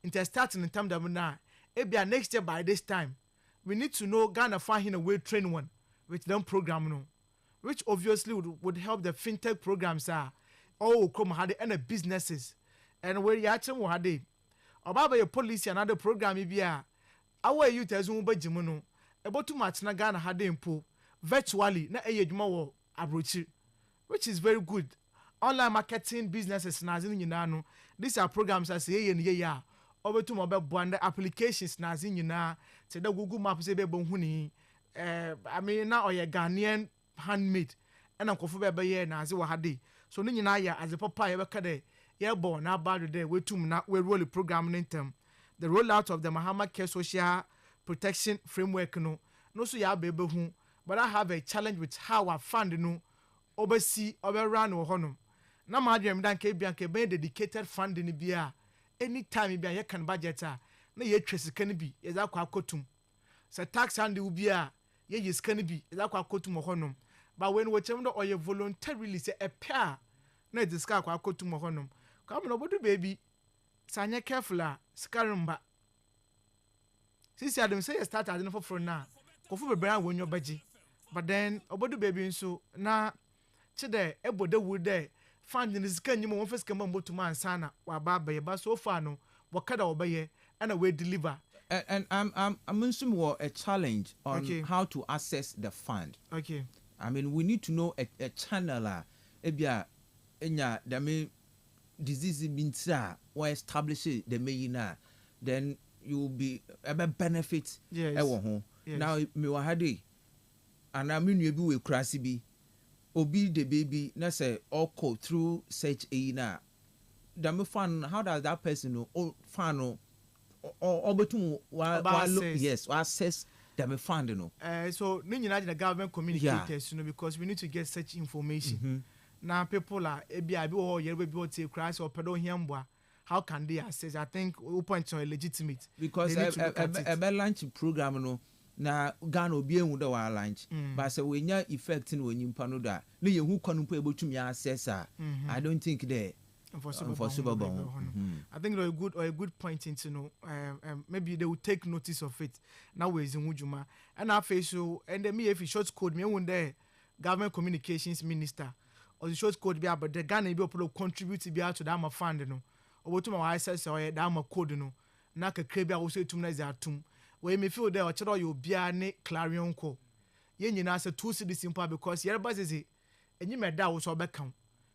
Into starting in time that we now, maybe next year by this time, we need to know Ghana find a way train one with them program no, which obviously would help the fintech programs all come had and the businesses and where you actually had they about your policy and other program maybe our youth as one by Jimono about too much na Ghana had impo virtually na ejuma abrochi, which is very good. Online marketing businesses na no, these are programs as yeah. Over to mobile brand applications na zinyina say the Google Maps be bonhuni I mean now or Ghanaian handmade and ankofo be ye na ze wahade so no nyina ya as a papa ye be kade ye born na bad there we tum na we roll program in term the rollout of the Mahama Care Social Protection Framework no so ya be hu but I have a challenge with how I fund no oversee over run or honum na ma adwem dan ke bia ke be dedicated funding bia anytime be a can budget na ye twa sika ne bi ye za kwa akotum se tax and will be ye sika ne bi ye za kwa akotum honom but when we chem do oye voluntarily say a pair na discuss kwa akotum honom come no bodu baby sanya careful skarumba sisi adam say you start adin for na kofu be bran wonyo baji but then obodu baby nso na chide ebode wude fund is can you mo first come to man sana wa baba ba so far no wakada obaye and we deliver and I'm assuming a challenge on how to access the fund. Okay. I mean we need to know a channel ebia enya dame disease means or establish the main then you will be a benefit. Yes. Yes. Now me wa hade and I mean you be we krasi bi obi the baby na say all through search na the fan how does that person know fan or betum yes access the fan no so ni nyina the government communicators you know because we need to get such information now people are ebi or yerbe bi o take crisis or pedo hiamboa. How can they access? I think we point to a legitimate because a lunch program no na Ghana obi ehun da wa lunch but say we nya effect in onyimpa no da na ye hu kwanu pa ebotumi access I don't think there for super bon. I think a good point into know maybe they will take notice of it now we is in Ujuma and our face so and then me if short code me one there government communications minister or the short code be about the Ghana be contribute to be out to that fund no obotuma wa access or that code no na kakra bia wo so etum na za atum we me feel there o chero yo bia ne clarion ko ye nyina say 2 cedis simple because yereba say enyi meda wo so obekam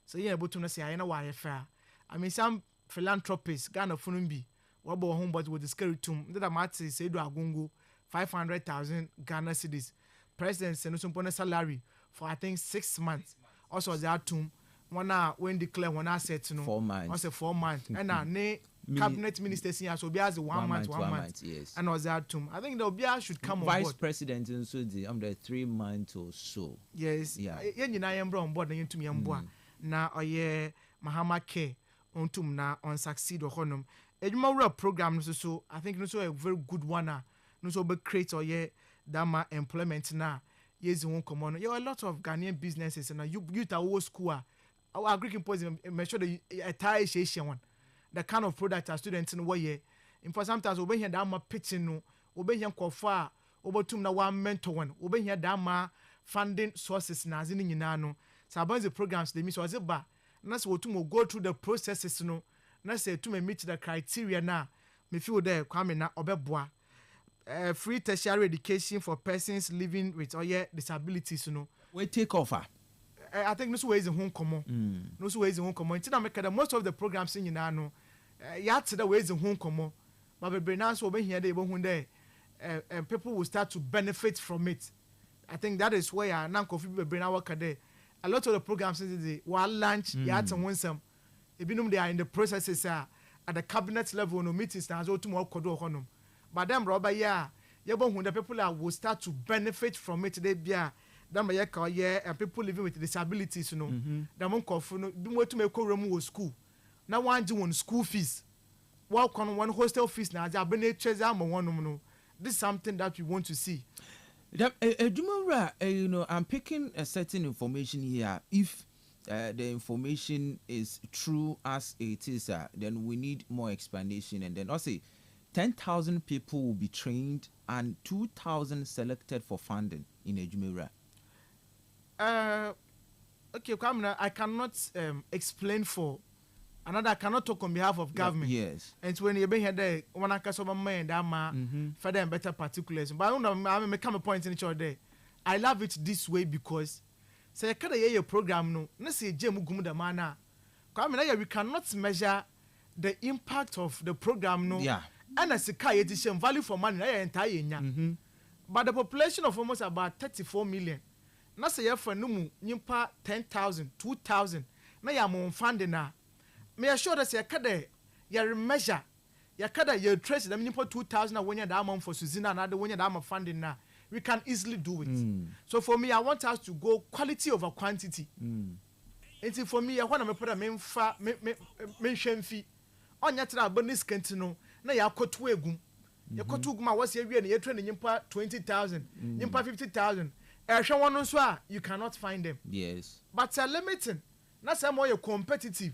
so ye obotum na say aye na wa ye fa I mean some philanthropists Ghana funum bi wo bo home but with the skeleton that mate say do agungu 500,000 Ghana cedis president say no so salary for I think 6 months also the atum one when declare one asset no 4 months. I say 4 months. And ne cabinet minister here so be as 1 month. Yes. And was that too. I think the Obia should come on board. Vice President and so the 3 months or so. Yes. Yeah. Yen nyina yembra on board na yentum yemboa. Na oye Mahama Care ontum na on succeed honom. Ejuma program so I think no so a very good one no so be create oye dama employment na yes won come on. You a lot of Ghanaian businesses and you are school our agriculture policy make sure the entire one the kind of product our students in what year in for sometimes we hear that ma pitching no we hear kofa obotum na one mentor one we hear that ma funding sources na zini nyina no so about the programs they miss was it ba na so otum go through the processes no na say to meet the criteria na me feel there kwame na obeboa free tertiary education for persons living with disabilities no we take offer. I think no way is home common. No way is home common. Until make most of the programs in no ya to the ways in home common. But we bring us over here they won't there and people will start to benefit from it. I think that is where now coffee bring our there. A lot of the programs in the while lunch ya to win some. They are in the processes at the cabinet level no meetings now so tomorrow kodo honum. But them rubber the people will start to benefit from it they be and people living with disabilities, you know. The monk of no to make room school. Now one do school fees. Walk on one hostel fees now. This is something that we want to see. You know, I'm picking a certain information here. If the information is true as it is, then we need more explanation. And then also 10,000 people will be trained and 2,000 selected for funding in Ejumera. Okay, Kwamina, I cannot explain for another. I cannot talk on behalf of government. Yes. And when you be here, there when I catch my mind, I'm further and better particulars. But I don't know. I make a point in each other. I love it this way because say kada your program no. Na say jemu gumu da mana. Kwamina, we cannot measure the impact of the program no. Yeah. And as a car value for money, na entire But the population of almost about 34 million. Na say ya for no nyimpa 10,000 2,000 na ya mo funding na me assure that say kada ya measure ya kada ya trace them nyimpa 2,000 na wonya da amount for Suzina na the wonya da amount funding na we can easily do it. So for me I want us to go quality over quantity. It's for me I want to put a memfa me hwemfi onya tra bonus kentino na ya koto egum ya koto egum a wose awie na ya train nyimpa 20,000 nyimpa 50,000 you cannot find them. Yes. But limiting. Not some more competitive.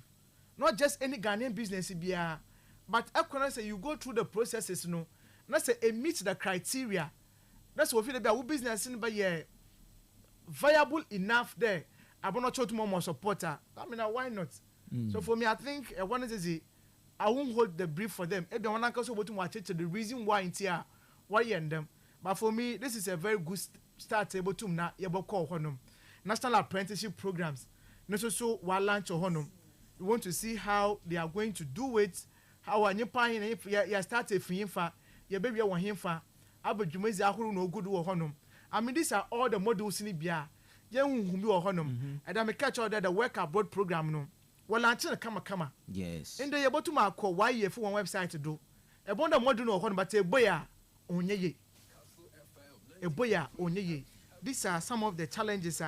Not just any Ghanaian business BR. But I say you go through the processes, no. Not say it meets the criteria. That's what feel about business in by viable enough there. I want to show to more supporter. I mean, why not? So for me, I think one is the I won't hold the brief for them. Everyone also want to watch it to the reason why in here, why and them. But for me, this is a very good start able to na yebo call honum national apprenticeship programs no so wa launch honum We want to see how they are going to do it. How anyipa hin ya start a finfa, ya baby wa hinfa, abadwumezi ahoro no good wo honom. I mean, these are all the models in Ibia. Young who be or honum, and I'm a catch out the work abroad program. No, well, I'm kama. Yes. And they about to mark why you for one website to do. A bond of modern or honor, but a boya on ye. A boya on ye. These are some of the challenges.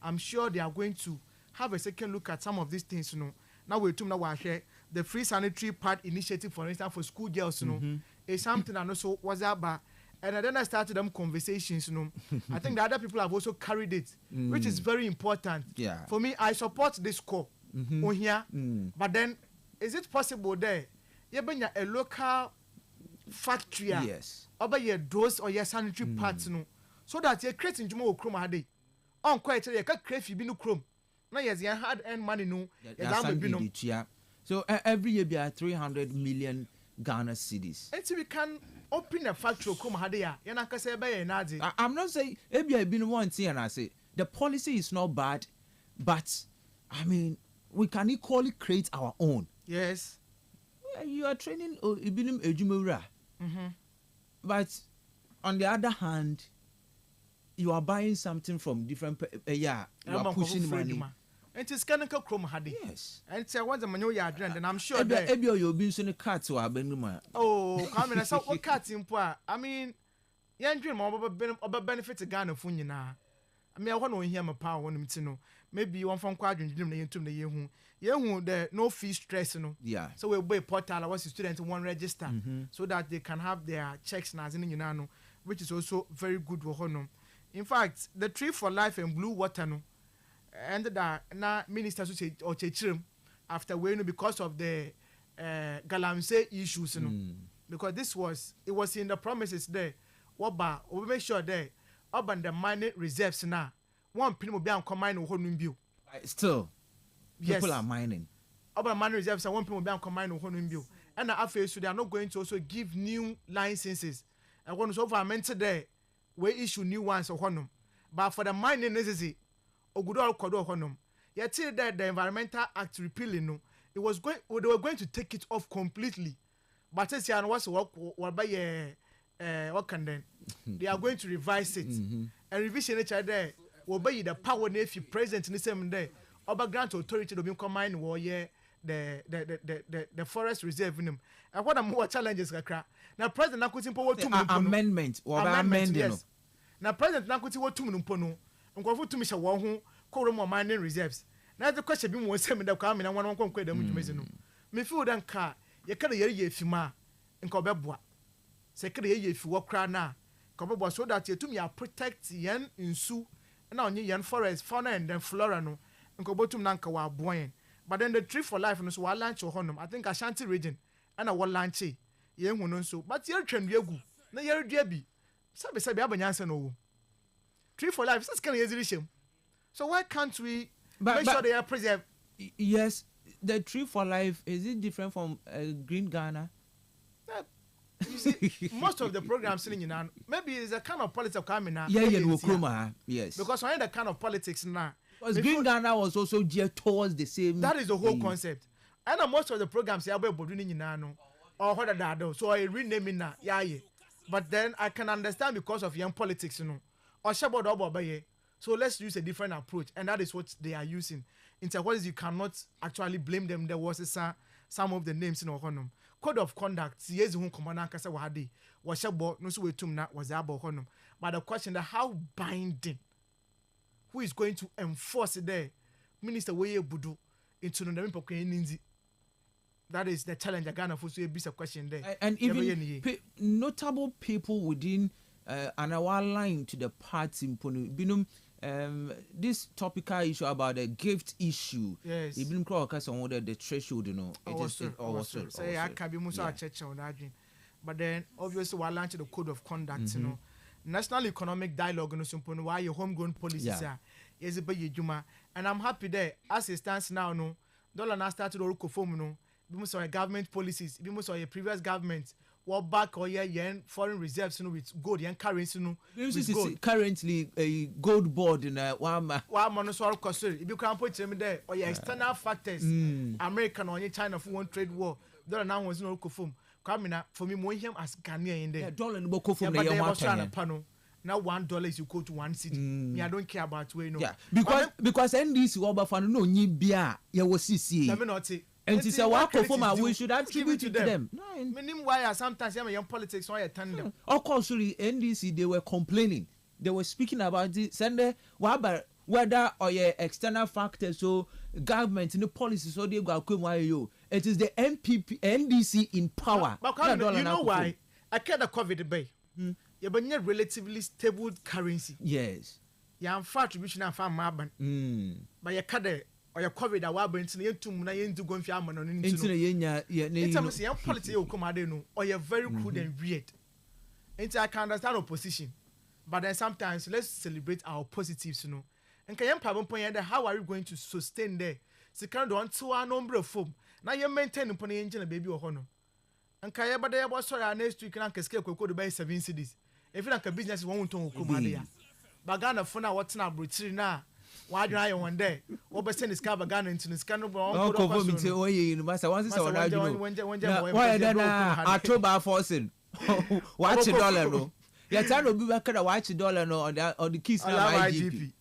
I'm sure they are going to have a second look at some of these things. You know, now we're to now share the free sanitary pad initiative, for instance, for school girls. You know, is something I also was about. And then I started them conversations, you know. I think the other people have also carried it, which is very important. Yeah. For me, I support this call on here. But then, is it possible there? You bring a local factory, yes, over your dose or your sanitary pads, no, so that you're creating Jumo Chrome a day. On quite a create you be no chrome. Now, yes, you hard earned money, no. So every year, there are 300 million Ghana cedis. And so we can open a factory come hadia. I'm not saying maybe I've been one thing and I say the policy is not bad, but I mean we can equally create our own. Yes. You are training Ibinim Ejumura. But on the other hand, you are buying something from different you are pushing money. And it's kind of chrome haddy. Yes. And it's one the manual yard, and I'm sure that Ebio you'll be soon a cat to our Benuma. Oh, come in, I saw what cats in poor. I mean, young dream of benefit to Ghana Funina. I mean, I want to hear my power on him to know. Maybe you want from quadrant dream into the year who there no fee stress, you know. Yeah. So we'll be portal, I was a student in one register so that they can have their checks now in Yunano, which is also very good for Honum. In fact, the Tree for Life and Blue Water, no. And that na minister or chechrim after when because of the galamsey issues, you know, because it was in the promises there. What we make sure there urban the mining reserves now. One pin will be on combine or honum view. Still, people are mining. Urban mining reserves and one pin will be on combine or honum view. And after so they are not going to also give new licenses. And one is over mentioned there we issue new ones or honum. But for the mining necessary. Ogudo Kodo Honum. Yet till that the Environmental Act repealing no, they were going to take it off completely. But as you was what by what can then they are going to revise it. And revision each other will be the power if you present in the same day. Oba grant authority to be combined war the forest reserve in them. And what are more challenges now President Nakuti power to amendment or amendment. Yes. Now President Nakuti what to Mpono. Nkɔfo tumi hyɛ wɔn ho kɔrɔ mo mining reserves na the question bi mo sɛ me da kwa me na wɔn nkɔ da mu dwumezi no me feel dan ka ye ka ye ye fima nkɔ bɛboa sɛ ka ye ye fi wɔ kra na nkɔ bɛboa so that yetumi ya protect yen nsu na onye yen forest fauna and then flora no nkɔ botum na nka wa aboen but then the Tree for Life no so wa launch honum I think Ashanti region na wa launch ye hu no nso but ye twam egu na ye redua bi sabe abanyansa no wo Tree for Life, that's kind of easy. So why can't we make sure they are preserved? Yes, the Tree for Life, is it different from Green Ghana? You see, most of the programs in now, maybe it's a kind of politics coming now. Yes. Because I the kind of politics now. Because Green Ghana was also geared towards the same. That is the whole concept. I know most of the programs are about doing in now, or what that so I renaming now, But then I can understand because of young politics, you know. Or so let's use a different approach, and that is what they are using. Interwars, you cannot actually blame them. There was some of the names in Ohonum. Code of conduct, yes, who commander Kasa Wadi, was Shabo, no so tumna was Abo Honum. But the question that how binding, who is going to enforce it there? Minister Weye Budu into the Ninzi. That is the challenge Ghana for so a question there. And even notable people within and our line to the party binum this topical issue about the gift issue. Yes. Even cross on the threshold, you know. Say I can be musa church on that. But then obviously we launch the code of conduct, you know. National economic dialogue no simple why your homegrown policies are is a big juma. And I'm happy there as it stands now, no. Dollar now started to form no. Bimus or government policies, bimus or previous government what back or yen foreign reserves with gold yen currency no. With gold. Currently a gold board in a one monoswar cost. If you can put them there or external factors, American or China for one trade war, there now was no kufum. Coming up for me, more him as Ghanaian in there. Dollar and Boko from the panel. Now $1 is equal to 1 city. Me, I don't care about way no. Yeah, because NDC over for no ni bia ya was CC. Let me not say. And to say what perform we should attribute it to them. Meaning why sometimes young politics why attend them. Of course, really NDC they were complaining. They were speaking about it. Send whether or your external factors, so government in the policies, so they go you. It is the NDC in power. But you know why? I care the COVID bay. You have a relatively stable currency. Yes. You have far attribution and farm marban. But you cut or your COVID that were into the two Munayan to go and find on into the young politics you come out or you're very good and weird. And I can understand opposition. But then sometimes let's celebrate our positives, you know. And can you problem point how are you going to sustain there? So can do until a number of foam. Now you maintain upon the engine a baby or honor. And can you but there was sorry next week and escape could buy 7 cities. If you like a business won't to come but Ghana for now what's now British now. Why do I one day? What percent is covered Ghana into the scandal? Why then October forcing? Watch a dollar no. You're trying to be back at a watch dollar no or the keys now IGP.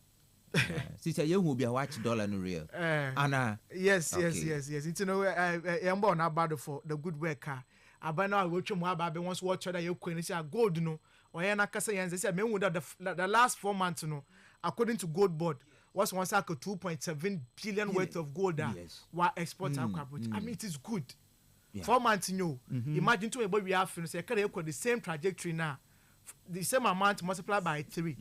Sister, you will be a watch dollar no real. Anna. Yes. It's I'm born about for the good worker. I by now I will more about once watch that you can say gold no or Yanakasa and they said, men would the last 4 months no, according to Gold Board, was once like 2.7 billion worth of gold that were exports I mean, it is good. 4 months, imagine to a boy we have to say, the same trajectory now, the same amount multiplied by 3.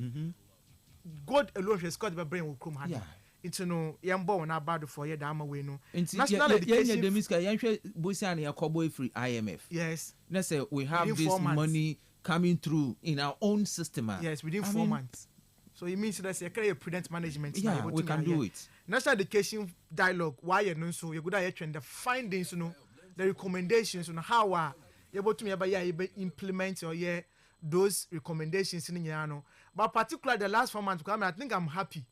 God alone has got the brain will come hard. It's no young boy and about for your dama way no. National education, the Miska Yansha Busani a cowboy free IMF. Yes. Let's say we have this money coming through in our own system. Yes, within 4 months. So it means that you create prudent management. Yeah, we can do it. National education dialogue. Why you know so you good at the findings, you know, the recommendations on how you able to implement or those recommendations in the but particularly the last 4 months, I think I'm happy.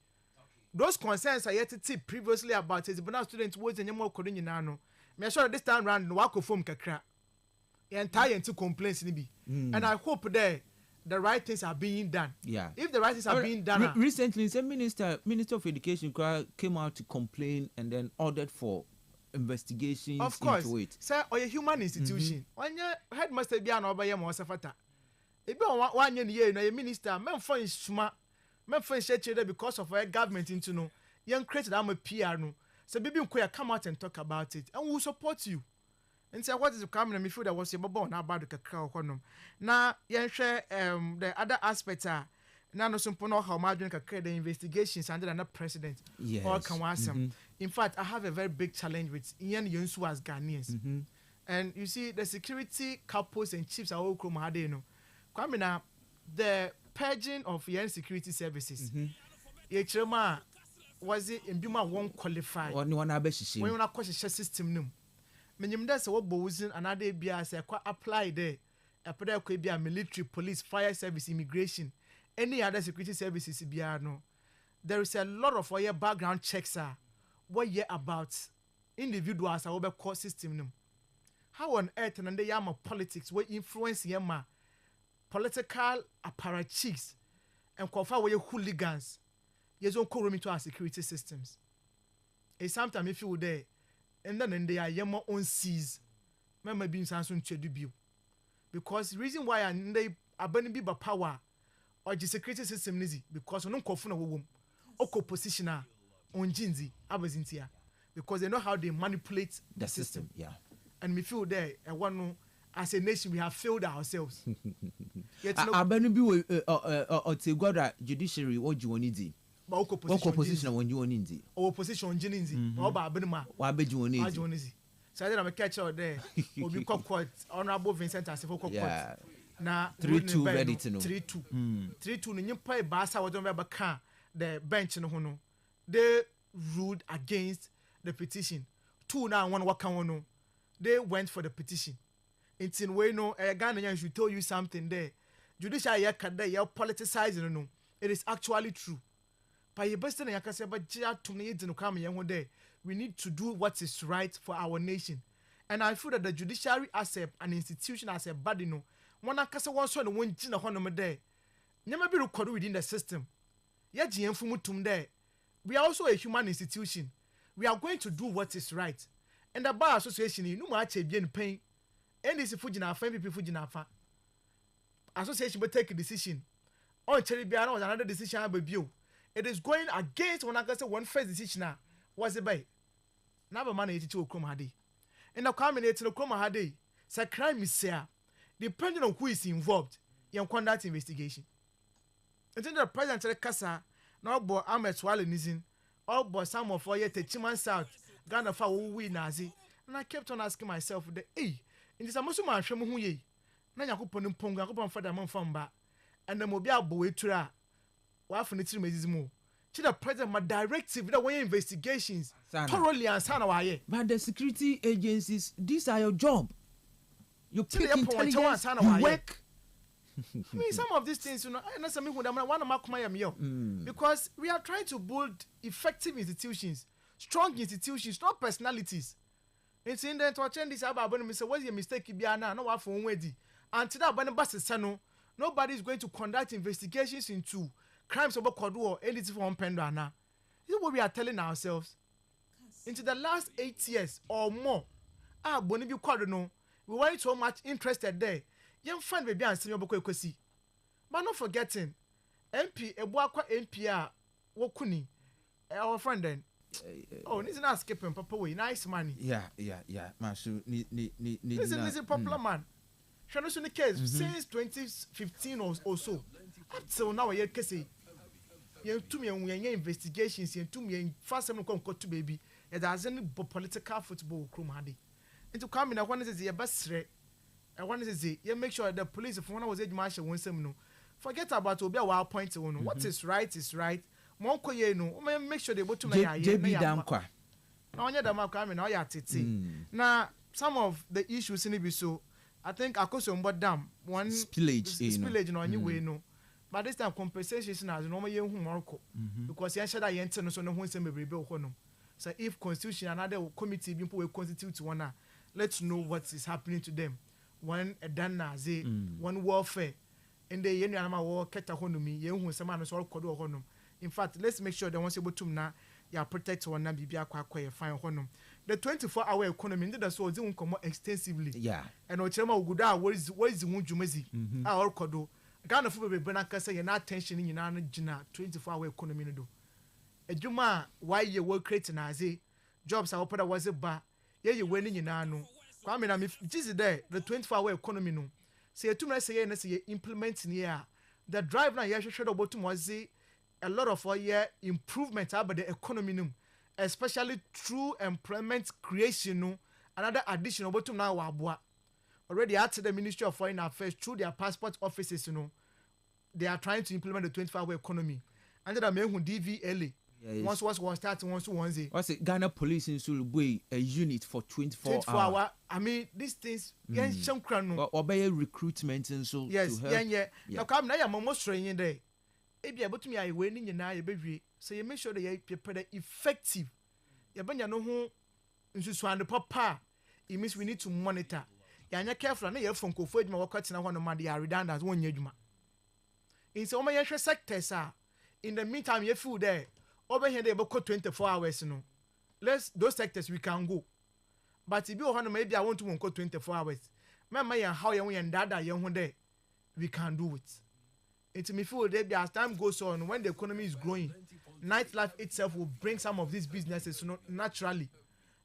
Those concerns I yet to tip previously about it, but now students was any more coding no. Me sure this time round no wako form kakra. Entire into complaints be. And I hope there the right things are being done. Yeah. If the right things are being done. Recently, the Minister of Education came out to complain and then ordered for investigations of course, into it. Sir, or a human institution. When your headmaster be an obayam or safata. If you want 1 year, no minister, men for smart, men for because of our government into no young created I'm a PR no. So baby come out and talk about it and we'll support you. And say what is the coming and me feel that was a bubble now about the crowd. Now share the other aspects are now no simple know how much the investigations under another president or can was in fact I have a very big challenge with Ian Yonsu as Ghanaians. And you see the security couples and chiefs are all no. Coming now the purging of Ian security services. Yechema was it in Buma won't qualify when you want to question system no. Menyim da se wo bowuzin another bia se kwa apply there apeda kwa bia military, police, fire service, immigration, any other security services bia no. There is a lot of your background checks what you about individuals are over core system no. How on earth and the yama politics what influence yama political apparatchiks and confer where hooligans yes on co into our security systems. And sometimes if you were there and then they are your own seas, remember being Samsung Chedu because the reason why they are burning be power or the security system is because no kofuna wom oko positioner on jinzi abazintia because they know how they manipulate the system. Yeah. And we feel there and one as a nation we have failed ourselves. Abani bi o te gwada judiciary what you need. Oko position when you need it. Or position jininzi. Or ba benima. Wa be you need. So I didn't catch out there. Obi court honorable Vincent Asifo court. Na 3-2 ready to know. 3-2. 3-2 ni nyimpa baasa wo don be ka the bench no ho no. They ruled against the petition. 2 now 1 waka no. They went for the petition. It's in way no Ghana should tell you something there. Judicial yakada you politicizing no. It is actually true. But you best na yakase ba jia to me no come yan there. We need to do what is right for our nation. And I feel that the judiciary as an institution, as a body, no, one akasa one so no one jina hono there. Never be recorded within the system. Yet GM there. We are also a human institution. We are going to do what is right. And the bar association, no matter bien pain. And this Fujina fan people Fujina fan. Association will take a decision. On Cherry Biano another decision about you. It is going against when I say one first decision now. Was it by? Never managed to come hadi. And now coming to come hadi. Say crime is there. Depending on who is involved, you conduct investigation. And then the president of the Casa, now boy Ahmed Swallenizin, all but some of 4 years, Chiman South, Ghana for we Nazi. And I kept on asking myself, hey, in this Amusuma Shamu ye, Nanyakupon Ponga, Kupon for the Monfamba, and the Mobile Boy Tura, Wafan it is more. To the president, my directive, the way investigations thoroughly and sana. But the security agencies, these are your job. You pick intelligence, you work. I mean, some of these things, you know, because we are trying to build effective institutions, strong institutions, not personalities. It's in there to attend this about when we say, what's your mistake? No one for ready. Until that, when the nobody is going to conduct investigations into crimes about Kodu or anything from Pendana. This is what we are telling ourselves. Into the last 8 years or more, Bonibi Kodono, we weren't so much interested there. Young friend baby and senior boko kwesi. But not forgetting, MP Ebuakwa NPR Wokuni, our friend then. Oh, this is not skipping papa way. Nice money. Yeah. Masu this is a popular man. Shanosu the case since 2015 or so. Up till now, you can say, you to me and investigations, you to me fast and come to baby. It doesn't political football crew hadi. And to come in, I want to say your best threat. I want to say, you make sure the police, if one was age marshal, won't say no. Forget about to be a wild point to know what is right is right. Monko ye no, make sure they go to my JB Dankwa. Now, you're the Malcolm and I titi. Now, some of the issues in it so, I think I could say dam one spillage no anyway no. But this time compensation as normal year Morocco because you should I enter no so no one say me rebuild honum. So if constitution another committee being put constitute one, let's know what is happening to them. One a done nazi, one warfare, and the yen animal war keta honumi, yen who some man is all kodo honum. In fact, let's make sure that once able to na ya protect one and be a fine honum. The 24-hour economy did so they won't come more extensively. Yeah. And Ochema Uguda, what is the Wunjumezi? Our kodo. Ghana for be Benaka say you're not tension in your 24-hour economy. A Juma, why you work creating as jobs are open was a bar. Yeah, you're winning in Nano. I mean, if this is there, the 24-hour economy no. Say 2 months a year, implementing here. The drive now, you should about to was a lot of 4 year improvement about the economy no. Especially through employment creation no. Another addition about to now wabwa. Already at the Ministry of Foreign Affairs through their passport offices, you know, they are trying to implement the 24-hour economy. And then I mean DVLA. Yeah, once was starting once. What's it? Ghana Police in Sulubwe a unit for 24 hours. I mean, these things. Obey recruitment and so. Yes, yeah. Now come now, I'm almost training there. If you're able to me, I winning you now, baby. So you make sure that you're effective. You're going to know who is the papa. It means we need to monitor. You're not careful. You're from Kofoid, my workers now. One of they are redundant. One year, in some of your sectors, in the meantime, you're full there. Over here, they will 24 hours. You know, those sectors we can go. But if you want maybe I want to go 24 hours. Remember how you and dada young day, we can do it. It's me feel that as time goes on, when the economy is growing, nightlife itself will bring some of these businesses naturally.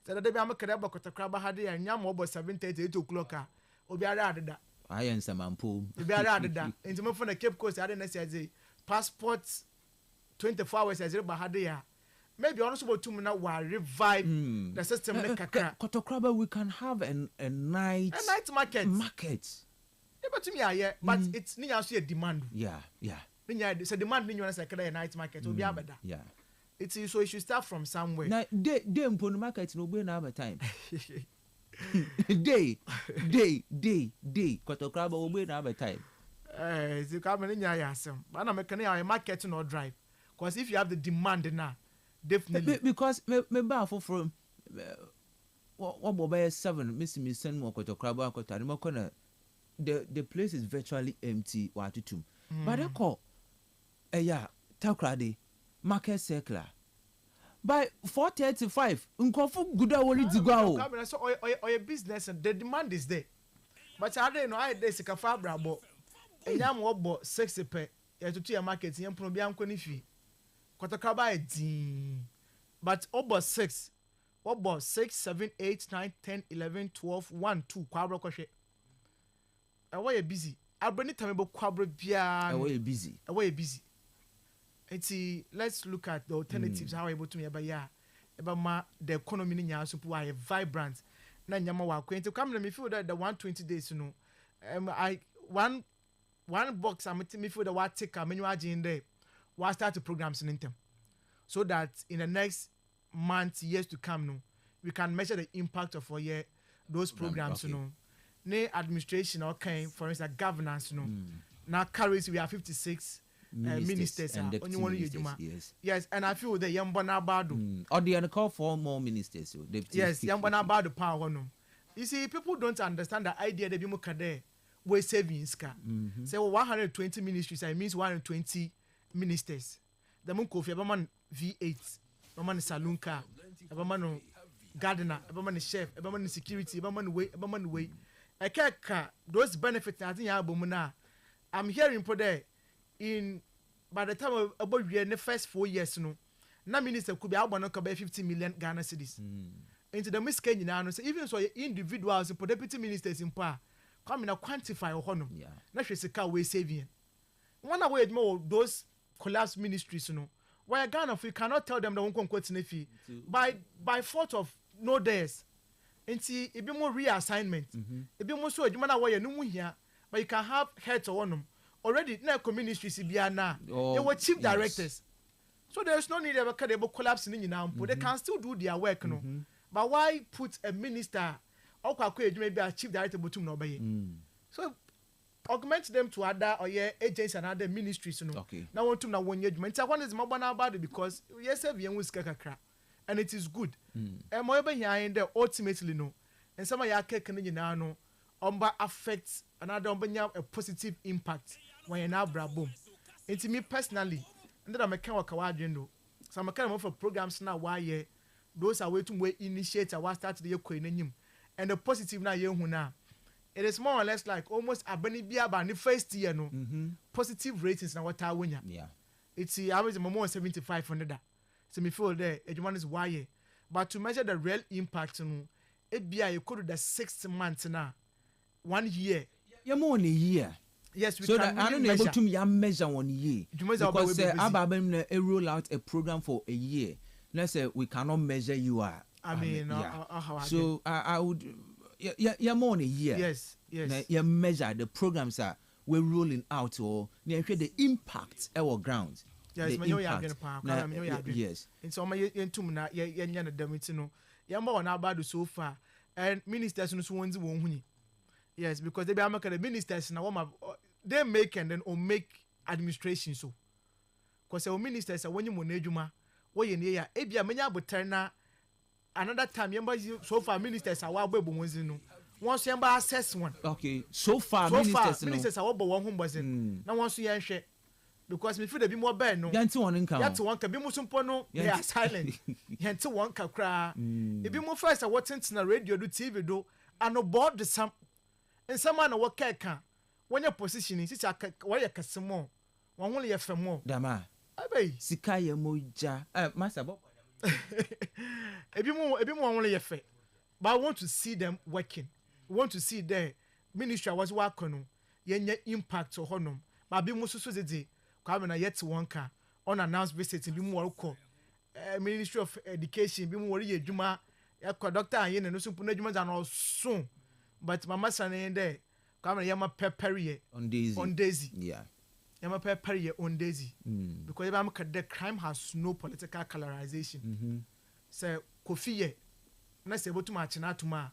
So that they be a crab or crab had and yam over 7:30, 8 o'clock. Obi ada. I am some ample. Obi ada. Into me from the Cape Coast, I didn't say passports 24 hours as a bahadea. Maybe also about 2 minutes will revive the system. Kotokraba, we can have a night market. But to me, but it's near a demand. Yeah. It's a demand in your night market will be better. Yeah. It's so you should start from somewhere. Now, they put the market no be another time. Day. Kotokraba obe na be time. You come in here, but I'm a market no drive. Because if you have the demand now, definitely. Because me ba for what boba 7 me send mo Kotokraba kotani mo kona the place is virtually empty watutum. But they call yeah, Takrade market circular. By 4:35, unkofu guda woli digwa. So or your business and the demand is there. But I don't know I dey sika fa brabo. Enyam obo 60 pe. Ya tutu ya market yem pro bia nkoni fi. Kotokraba e but obo 6, 7, 8, 9, 10, 11, 12, 1, 2 kwabro kohwe. Away busy. Abani tamebo kwabro bia. Away busy. Let's look at the alternatives. How able to me about the economy in your super vibrant. Na nyama wa kwenti come me feel that the 120 days you know. I one box I'm me feel the what take a menu in there. What start the programs in them, so that in the next months, years to come, no, we can measure the impact of those programs. Okay. You know, ne administration okay, for instance, governance. You know, now carries we have 56. Ministers and only one ministers, yes, and I feel that Yambana Badu. Or they call for more ministers. So yes, Yambana Badu power. You see, people don't understand the idea that Bimukade we savings car. Say 120 ministries, I means 120 ministers. The Munko Fabaman V8, Baman saloon car, Baman gardener, Baman chef, Baman security, Baman way. I can't those benefits. I think I'm hearing for there. By the time about in the first 4 years, no, na minister could be out one 50 million Ghana cedis. Into the miscarriage now, so even so individuals and deputy ministers in power come in a quantify or honor. Yeah, not just a car way saving. One away more those collapsed ministries, you know. Why Ghana if we cannot tell them that one quote in fee by fault of no days. And see it be more reassignment. It be more so you man away no here, but you can have heads or one. Already, now ministry CBA they were chief directors, so there's no need ever collapsing in now. But they can still do their work, no. But why put a minister or maybe a chief director between no by? So augment them to other or agents and other ministries, no. Okay. Now want to know one year. One is mabana about it because yes, everyone was kakra, and it is good. And more here in there ultimately no, and some of your cake now no, affects another a positive impact. When you're now boom. Into me personally, and then I'm a kind of kawadrindo. So I'm a kind of programs now why those are way to initiate what start the year and the positive now now. It is more or less like almost a benny beer by the first year no positive ratings now what I win. Yeah. It's the average more 7500. So me feel there one is why. But to measure the real impact no, it be you could do the 6 months now. 1 year. You're more than a year. Yes, we so can that I don't able to measure 1 year because Abba roll out a program for a year. Let's say we cannot measure you are. I mean, so I would you're more than a year. Yes. You measure the programs are we're rolling out or the impact our ground. Yes, the impact. Yes. And so my into na no. Yamba on about so far and ministers no ones won. Yes, because they be making the ministers now they make and then or make administration so. Because our ministers are when you monejuma, what you near ebia many abuterna another time yamba so far ministers are wabo ones no. Once yamba assess one. Okay, so far ministers are wabo one home was in. Now once you share because me feel they be more bad no. Yanti one income. Yanti one can be musumpo no. They are silent. Yanti one can cry. If you more first are watching na radio do TV do and no board the some. And someone work can when your position is why you can some more. One only have more. Dama. Abe. Sikaya moja. Master Bob. A bit more only affair. But I want to see them working. I want to see their ministry was working. Yenye impact or honor. But be more so the come na yet one car unannounced visit in more call. Ministry of Education be more juma. Doctor and no super juma and all soon. But mama son in there, come and yama peppery on Daisy. Yeah. Yama peppery on Daisy. Because the crime has no political colorization. So Kofi, na se botu ma china tuma.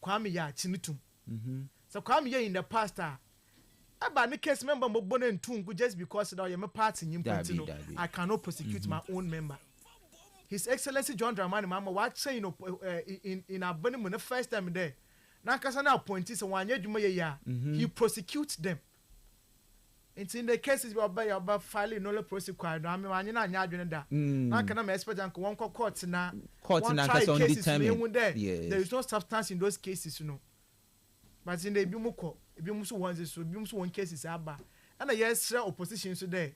Kwame ya chinitum. So Kwame ya in the past about the case member Mobone and Tungu just because I am a party in I cannot prosecute my own member. His Excellency John Dramani Mama what say in our Benjamin the first time there. Now Kasana appointees and 1 year he prosecutes them. It's in the cases where by filing no prosecute. I mean, I now can I expect Uncle one court now. Court and cases there is no substance in those cases, you know. But in the Bimuko, Bimusu one cases are bad. And a yes, opposition today.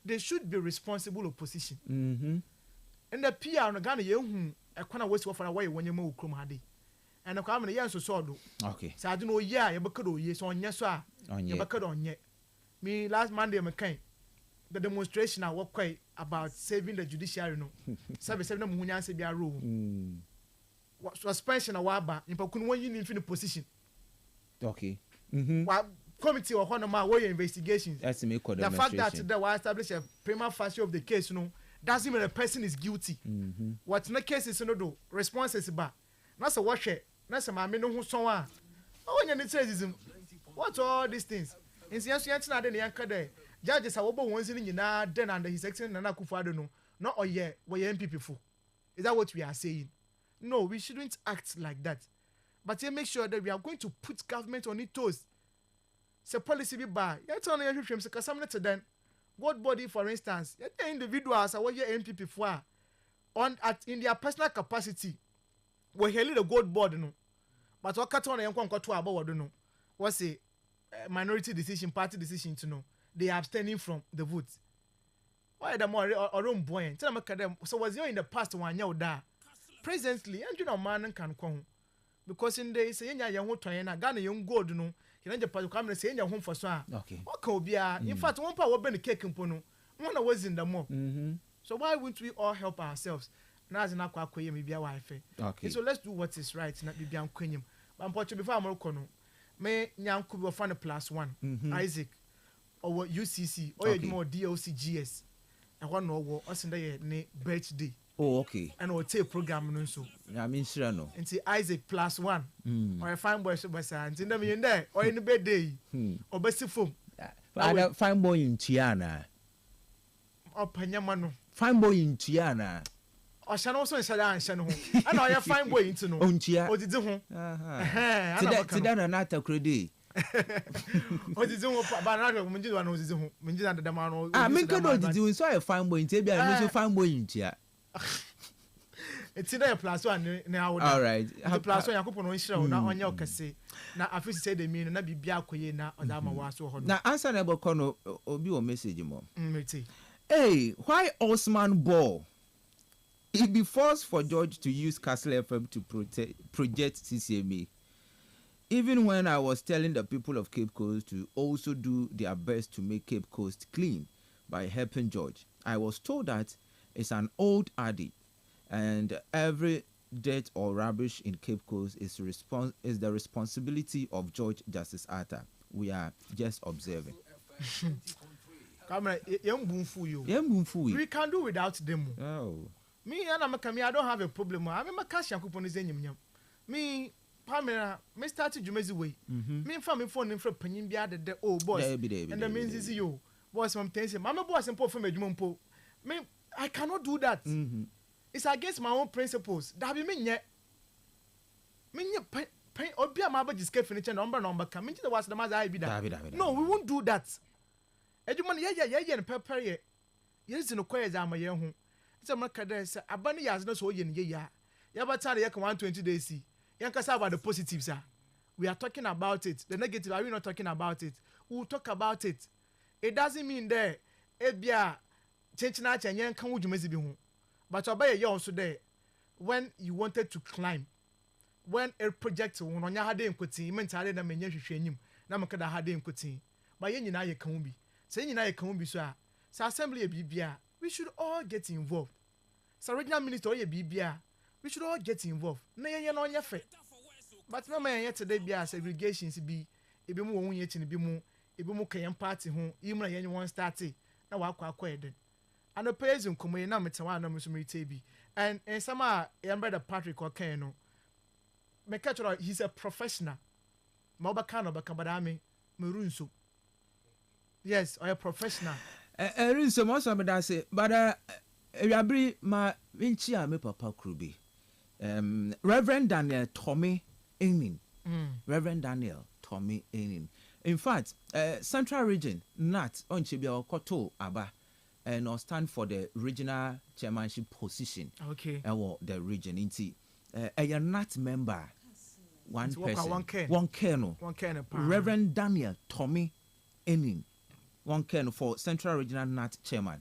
They should be responsible opposition. And the PR on the Ghana, you a corner was for away when you move Krumadi. And the common yes, so do. Okay. So I don't know, yeah, you could yes on yes, sir. On ye, on ye. Me last Monday, McCain. The demonstration I walk quite about saving the judiciary, no. 7 Munyan Sabia rule. Suspension a waba, in Pakun one in infinite position. Okay. Well, committee or one of my way investigations. That's the fact that they will establish a prima facie of the case, you know, doesn't mean a person is guilty. What's in the case is no do response is bad. That's a wash it. That's a man who saw. Oh, and it says, what's all these things? In the not any anchor there. Judges are over once in now, then under his excellent and Akufado, no, not a year, we MPP for. Is that what we are saying? No, we shouldn't act like that. But you make sure that we are going to put government on its toes. So policy be bad. You're telling your films because I'm not to them. What body, for instance, you're individuals are what your MPP for in their personal capacity. We held the gold board, no. But what cut on a young to about no. What's a minority decision, party decision to know? They are abstaining from the votes. Why the more or own boy? Tell them. So was you in the past 1 year da? Presently, and you know man can come. Because in the say young Tayana, Ghana young gold, no, you know, the come and say your home for so. Okay. What could be in fact, one power been a cake compono, one was in the more. So why wouldn't we all help ourselves? Now, as an aqua, maybe a wife. Okay. So let's do what is right, not be beyond queen. But unfortunately, before I'm going may Nyan could be find a +1, Isaac, or UCC, or more DOCGS, and one more, us in the birthday. Oh, okay. And we'll take program no so. I mean, sure no. And see Isaac +1. Or a fine boy so by and in the there or in the birthday. Or best phone. I fine boy in Tiana. Or Panyamano. Fine boy in Tiana. Or shall also in Sadan Shano. And I have fine boy into no. Untia. Or did the home? Today, not a credit. What is it? Banana, Munjin was his home. Munjin the man. I make a note to do so a fine boy in Tibia and also fine boy in Tia. It's in a +1 now. All right. The +1 you put on show now on your case. Now I feel say the mean and be biakoye na odama waso. Now answer about kono obi o message mo. Hey, why Osman Ball? It be forced for George to use Kastle FM to project CCMA. Even when I was telling the people of Cape Coast to also do their best to make Cape Coast clean by helping George, I was told that it's an old adage, and every dirt or rubbish in Cape Coast is the responsibility of George Justice Arthur. We are just observing. We can do without them. Oh. Me and I don't have a problem. I'm a cash and coupon is in me. Pamela, me started Jumezi way. Me family phone in front penny be added the old boss. And the means is you. Boss, I'm telling you, Mamma boss and poor from a jumpo. Me, I cannot do that. It's against my own principles. That be me yet. Me pain or be a mabba discard furniture number coming to the was the mother I be that. No, we won't do that. Edumon, yeah, and pepper ye. Yes, in the quays I'm a young home. It's a macadam, a bunny has no so yen ye. Yabatari 120 days. Yankasa about the positives, sir. We are talking about it. The negative, are we not talking about it? We'll talk about it. It doesn't mean there. Ebia change nature and yank would you miss be home. But obey you also there. When you wanted to climb, when a project on your had in Kuti, meant I didn't mean you should him. Namakada had in Kuti. But yen and I can be. Saying I can be, sir. So assembly a BBA. We should all get involved. So regional minister or a BBA. We should all get involved. Nay, on your face. But no man yet today be segregations be a bit more yet in a bit more Kayan party home, even anyone started. Now I quite then. And the players in Kumayana Metawana Musumi Tabi. And some are young brother Patrick or Kano. me catch he's a professional. Mobakano bakabadami merunso. Yes, I a professional. Rinso most of that say, but Rabri ma Vinci me papa Krubi. Reverend Daniel Tommy Enin. Reverend Daniel Tommy Enin. In fact, Central Region NAT on Chibia Koto Aba and or stand for the regional chairmanship position. Okay. The region inti a NAT member. One it's person. One colonel. Reverend Daniel Tommy Enin. One colonel for Central Regional NAT chairman.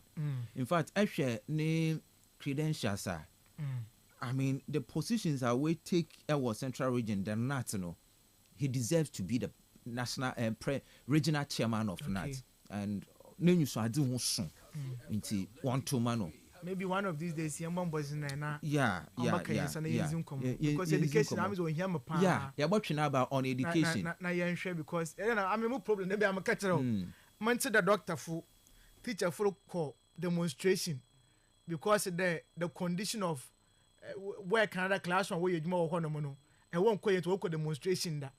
In fact, I share name credentials are. I mean, the positions I will take our Central Region, the NAT, he deserves to be the national regional chairman of NAT. And then you saw do soon into 1-2 man. Maybe one of these days, young boys in there. Yeah. Because education, I'm going to yeah, what you know about on education? Now you're sure because I mean, no problem. Maybe I'm a catcher. Man said the doctor for teacher for call demonstration because the condition of where Canada classroom where you more honomono and won't quit to work demonstration that.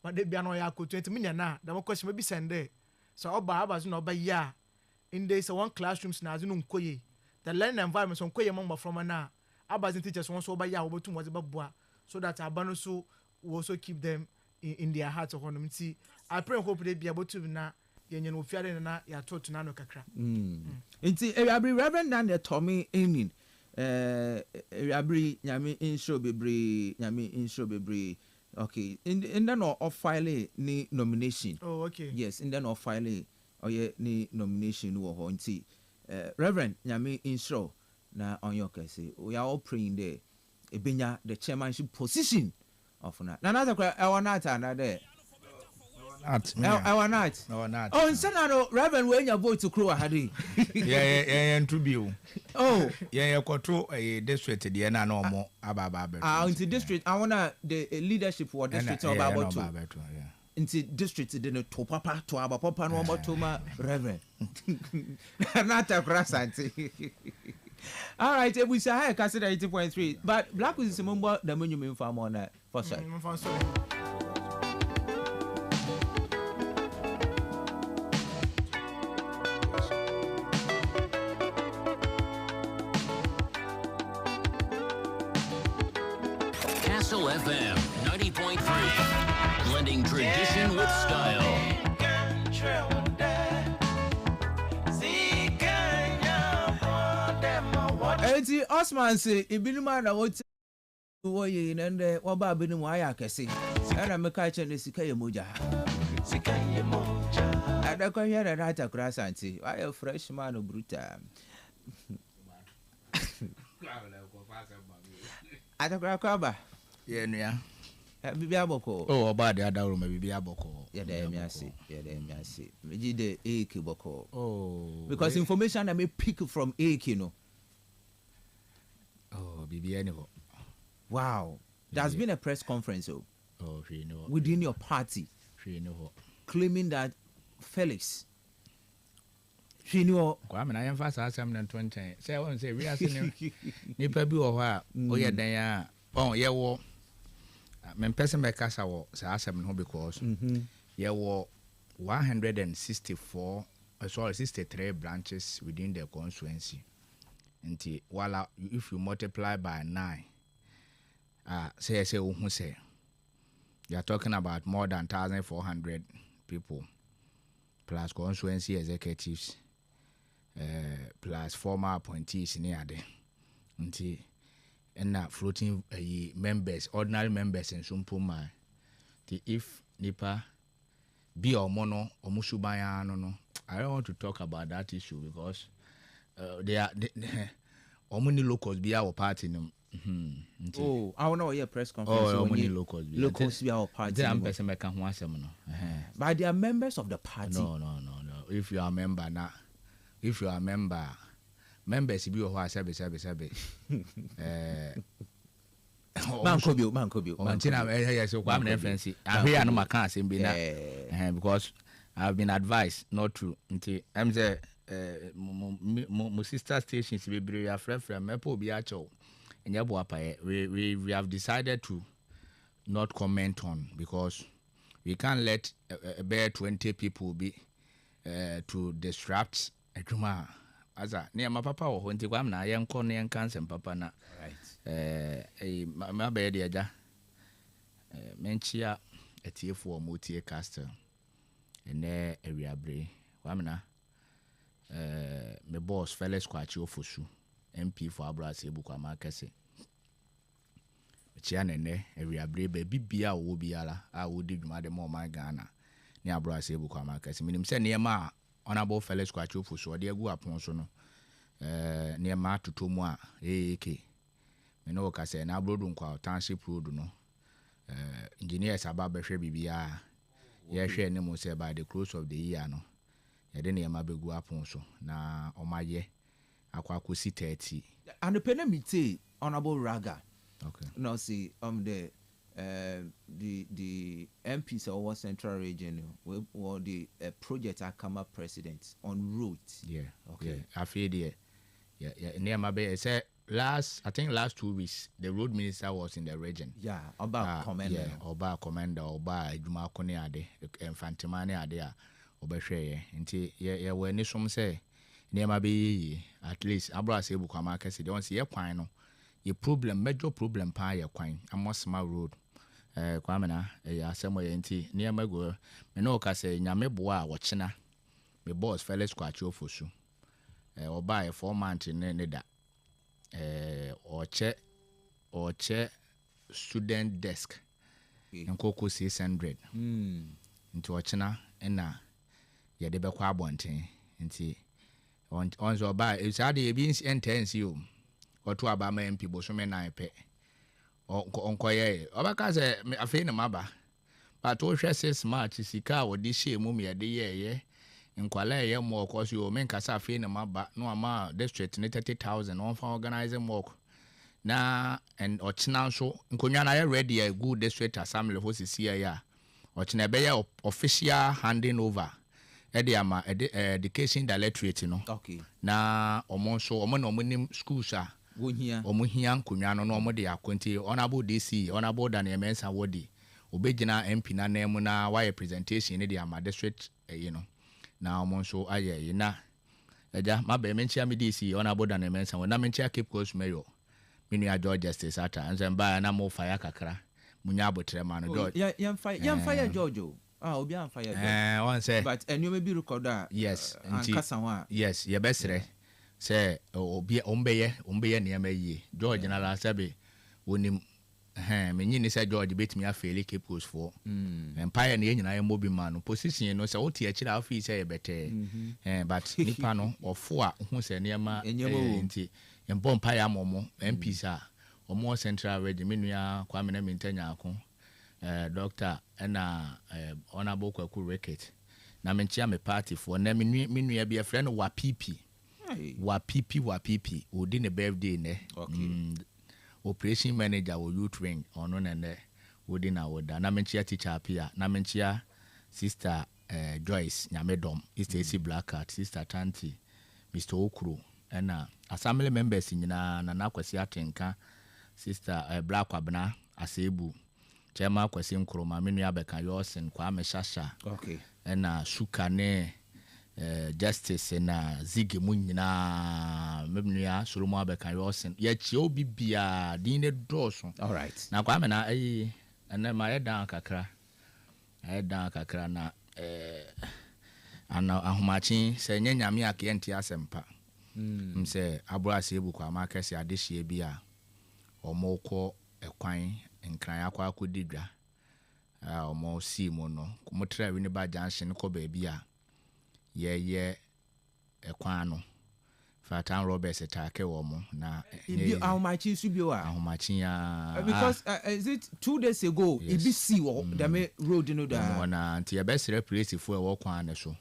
But they be an oya ko 20 million na the question maybe send there. So oba abas no ba ya in there so one classrooms na azunu nkoye. The learning environment so nkoye mamba from na abas teachers won so ba ya obotum was ba so that abano so will also keep them in their hearts of honomy. I pray and hope they be able to na yenye no fiare na ya taught na no kakra. Nti Reverend Daniel Tommy Enin Rabri nyame insho bebre okay in the no of file ni nomination. Oh okay. Yes, in the no file ni nomination wo ho nti Reverend nyame insho na on your case we are all praying there ebenya the chairmanship position of na another I want not there. Our night. Oh, instead of Reverend, when you vote to Crew Hadi. Yeah, to be. Oh, yeah, control a district, the Ena no more about. Into district, I want the leadership for district about two. Into district, then to papa to our papa no more to my Reverend. Not a grass auntie. All right, we say hi, Kastle 90.3. But Black is a member the monument farm on that for sure. Kastle FM 90.3, blending tradition with style. Enti Osman say ibinuma na wote wo yi nende wo ba binu wa ya kese ana me ka che ne sika ye moja ada ko yere na ta krasa anti wa ye freshman brutal ada ko ba ye nua bibi aboko oh oba de ada ro ma bibi aboko ye da mi ase me ji de AK boko oh because information that me pick from AK oh bibi anyho wow there's been a press conference within your party claiming that Felix kwa me na yemfa sa asem na 20 say won say we ase ni pa bi wo ho a o ye dan a oh ye wo me person be kasa wo sa asem no because ye wo 63 branches within the constituency. Nti wala if you multiply by 9 say who say you are talking about more than 1,400 people plus constituency executives plus former appointees near there. Nti and floating members, ordinary members in Sumpuma. If nipa be or mono or musubaya no, I don't want to talk about that issue because they are many locals be our party. Oh, I don't know your press conference. Oh, many locals be our party. They are person make one seminar. But they are members of the party. No. If you are a member now, members be who are sabe. Mankobio. Yes, so I'm referencing. I hear no makan say be na because I've been advised not to. I'm say my sister stations be free me po bi acho. We have decided to not comment on, because we can't let about 20 people be to disrupt adwuma asa ne ma papa wo nti kwam na yenko ne yenkan papa na right ma be de aja menchia etiefo mo tie Kastle ene awiabre kwam na me boss Felix Kwachi Ofosu MP for Abrase Bukwa Makese chia nene awiabre ba bibia wo biara a wo di dwuma de mo man Ghana ne Abrase Bukwa Makese minim se ne ma Honorable Felix Kwachi Ofosu ode agu apon so no ne ma totomu a eke me no ka se na brodu nkwa township road no engineers aba behwe bibia ye hwe ne mo se by the close of the year no ye de ne ma begu apon so na omaye akwa kosi 30 and the penalty Honorable Raga. okay No, see, the MPs of our central region or the project are come up president on roads. yeah Okay. I feel there yeah near my bay say last 2 weeks the road minister was in the region. Yeah, about commander. Yeah, oba commander oba adwuma ko ne ade infantima ne ade a obehwe nti ye we ni som say near my bay at least Abrase Bukwa Makese dey on say ye kwan no ye problem major problem pa ye kwan Amosima road kwamena asemo ye nti near my go me no ka say nyame boa a wochena me boss Felix Kwachi Ofosu oba e 4 months ne da oche student desk nkoko 600 nti ochena na ye de bekwa abonten nti onzo oba e sade e bi intense o oto aba ma MP bosome 9 pe onkoye obaka se afei ne maba but o hwe 6 March sika wo di hye mu me de ye nkwala ye mo kosi o men kasa afei ne maba no ama district ne 30,000 on fa organize mo na and ochina so nkonwa na ye ready a good district assembly for sisi ya ochina be ye official handing over ama education directorate no Okay. na omo so omo na omo nim schools a omo hia nkonwa no omo de akonti honorable DC honorable Daniel Mensa wodi obegina MP na nemu na why presentation ne de ama district na omo so aye na eja mabe menchia me DC honorable Daniel Mensa na menchia Cape Coast mayor Minua George Justice ata anze mba na mo fire kakra munya abotre ma no George Yam fire George obi am fire George one say but enyo me bi record yes ankasa wa yes ye besre say obi ombeye ne ma yie George na la sabe wonim menyi ni say George betimi afeli Cape Coast for empire na nyina ye mobi ma no position no say oti akira afi say ye bete but nipa no ofo a hu say ne ma nti embo empire amomo MPs a omo central region menua Kwame na Mintanya ako doctor na honorable Kwaku Reket na menchia me party for na menua bi a friend wa PP odi ne birthday ne okay operation manager wo youth wing ono ne odi na woda na menchia teacher apia na menchia sister Joyce Nyamedom East Black Card sister Tanti Mr. Okro na assembly members nyina na nakwasi atenka sister Black Abna Asebu Chema kwasi nkroma menu abeka Yosen kwa ameshasha okay na suka ne justice na zige mu nyina menu ya Solomon abeka Yosen ya chi obi bia din ne doso all right na kwa me na na ma yedan kakra na ana ahomachi se nyanyame akenti asempa mse Abrase Bukwa Makese adehie bia omoko ekwan nkran akwa akodidwa omo si mo no motra wi ne ba junction ko ba bia ye ekwan no Fatan Roberts atake wo mo na ahomachi su bio a ahomachi ya because is it 2 days ago yes. Ibi si wo the road no da na nti ye besere place fu e wo kwan ne so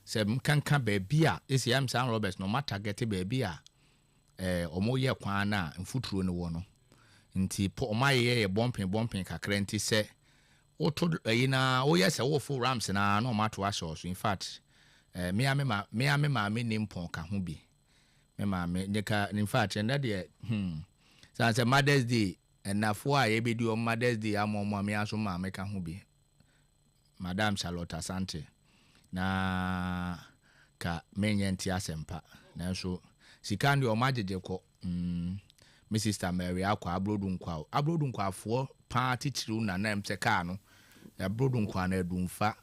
se mkanka ba bia esi am San Roberts no ma target ba bia omo ye kwan na mfuturo ne wo no nti po omaye ye bumping kakra nti se oto na o yesa wo full rams na no mato asho so in fact me nimpon ka ho bi me nika in fact and that say Mother's Day and na for a be do Mother's Day am on me aso ma meka ho bi Madam Charlotte Asante na ka menye nti asempa nanso sika ndi o majeje ko me sister Mary akwa abrodu nkwa afo pa titiru na na mse ka no abrodu nkwa na adumfa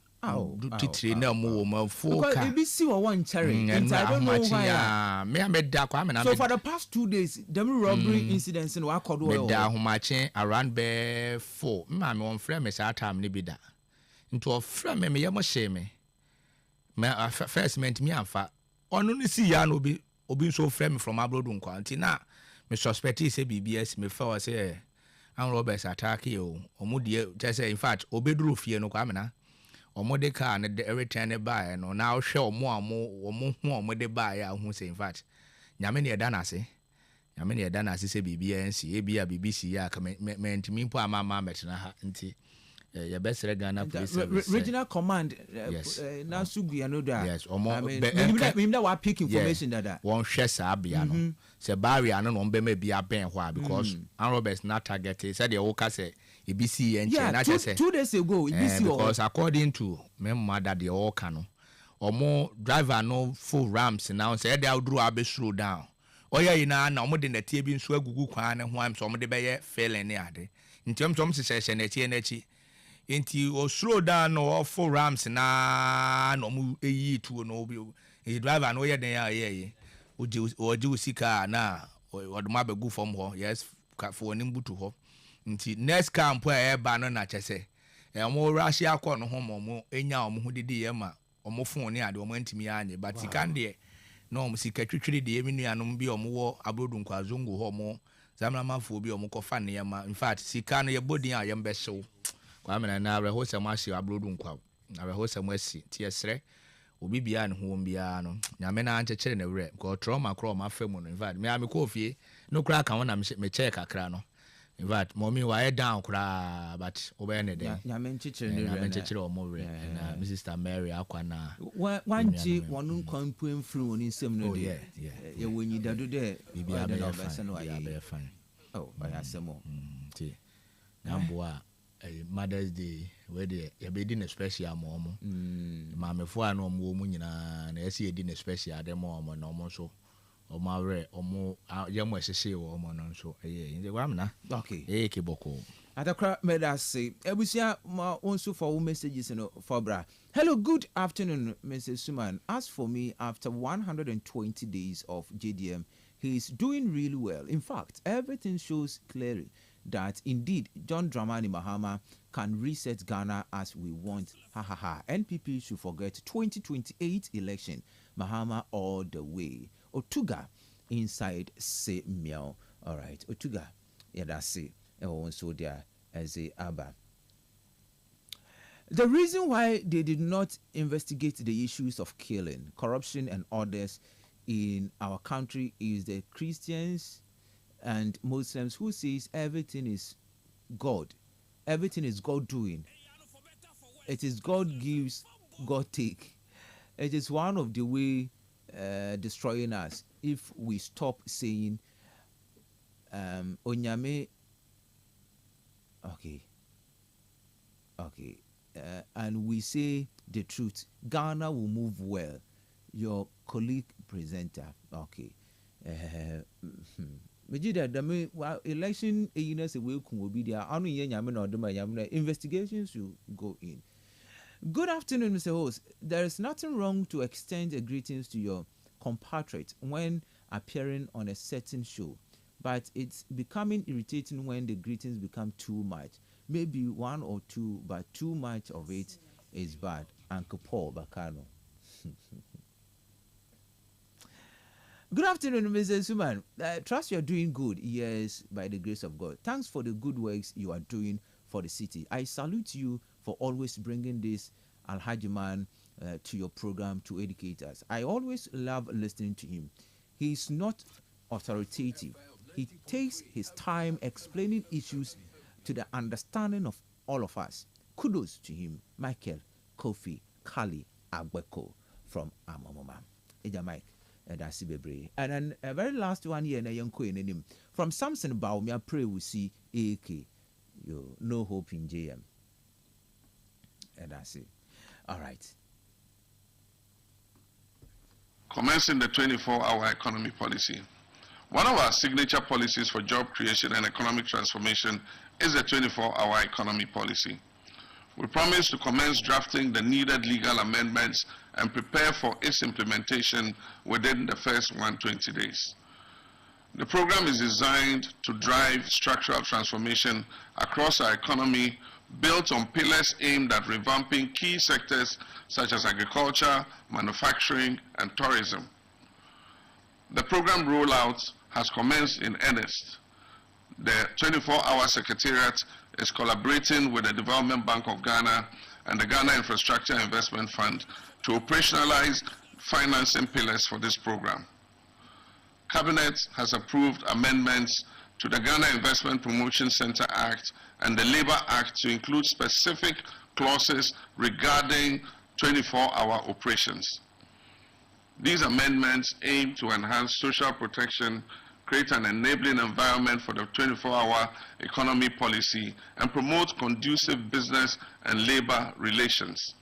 titiri na mu wo mafo ka because it see one cherry and I don't know why me da kwa me na so for the past 2 days them robbery incidents in wa kodo me da homache around be 4 ma me on frame me sa time ni bi da nto of frame me yemo she me first meant me amfa onu ni si ya no obi so frame from abroad nkwa nti na me suspect say BBS me fa say an robbers attack you omudie just say in fact obeduru fie no kwa me na omode car ne the return buy no na hwe omo hu omode buy ya hu say in fact nyame ne eda na se say BBS ebia BBC ya ka me ntimi mpo ama metena ha nti your best Ghana police service regional command na sugua no da yes omo me that wa pick information that one share sabia no se barrier no be ma bia ben ho because an robbers not targeted said the worker say EBC and na say 2 days ago EBC because according to my mother the worker no omo driver no full ramps now say they outdrew abe slow down oya ina na omo de na tie bi nso agugu kwan ne ho am so omo de be ye failing ne ade ntiom se na tie na chi enti o slow down no full ramps na no mu eyi tu no bi e driver no ye den ya ye oji usika na oduma begu from ho yes for ni mbutu ho nti next camp e ba no na chese mo rush akọ no ho mo enya omo ho didi ye ma omo phone ni ade omo antimi anye but sikande no omo sika twitwiri de emi nuanom bi omo wo abrodu nkwa zongo ho mo zamramafo bi omo kofa ne ye ma in fact sika no ye bodin a ye mbehyew kwa mena na abre ho se mo ahye abrodu nkwa abre ho se mo asi ti esre obi bia ne ho bia no nyame na anchechere na wure ko trauma fam no in fact me am ko fie no kra ka wona me check akra no in fact mommy wa down kra but obey ne dey nyame nchechere o mo wure na Mrs Mary akwa na wanchi wonu kwampuen fru woni nsem no dey ye wonyi dado dey bibia be fine oh I asemo ti namboa Mother's Day where the be din special mom mamefo a no mo mu nyina na ese di na special dem mo no mo so o ma re o mo ye mo ehye wo mo no so nze wa mna okay ke boko atakra meda say ebusia ma onso for wo messages no for bra. Hello, good afternoon Mrs. Suman. As for me, after 120 days of JDM, he is doing really well. In fact, everything shows clearly that indeed John Dramani Mahama can reset Ghana as we want. Ha ha ha. NPP should forget 2028 election. Mahama all the way. Otuga inside say meow. All right, Otuga. Yeah, that's it. And so there as a Abba. The reason why they did not investigate the issues of killing, corruption, and others in our country is the Christians and Muslims who says everything is God doing. It is God gives, God take. It is one of the way destroying us if we stop saying Onyame. Okay. And we say the truth. Ghana will move well. Your colleague presenter. Okay. Election will be there. Investigations should go in. Good afternoon, Mr. Host. There is nothing wrong to extend a greetings to your compatriot when appearing on a certain show, but it's becoming irritating when the greetings become too much. Maybe one or two, but too much of it is bad. Uncle Paul Bacano. Good afternoon, Mrs. Suman. Trust you're doing good. Yes, by the grace of God. Thanks for the good works you are doing for the city. I salute you for always bringing this Alhaji man to your program to educate us. I always love listening to him. He's not authoritative. He takes his time explaining issues to the understanding of all of us. Kudos to him. Michael Kofi Kali Agbeko from Amamoma. Eja Mike. That's bebre. And then a very last one here na yanko enim. From Samson Baum, I pray we see AK. You no hope in JM. And that's it. All right. Commencing the 24-hour economy policy. One of our signature policies for job creation and economic transformation is the 24-hour economy policy. We promise to commence drafting the needed legal amendments and prepare for its implementation within the first 120 days. The program is designed to drive structural transformation across our economy, built on pillars aimed at revamping key sectors such as agriculture, manufacturing, and tourism. The program rollout has commenced in earnest. The 24-hour Secretariat is collaborating with the Development Bank of Ghana and the Ghana Infrastructure Investment Fund to operationalize financing pillars for this program. Cabinet has approved amendments to the Ghana Investment Promotion Center Act and the Labour Act to include specific clauses regarding 24-hour operations. These amendments aim to enhance social protection, create an enabling environment for the 24-hour economy policy, and promote conducive business and labor relations.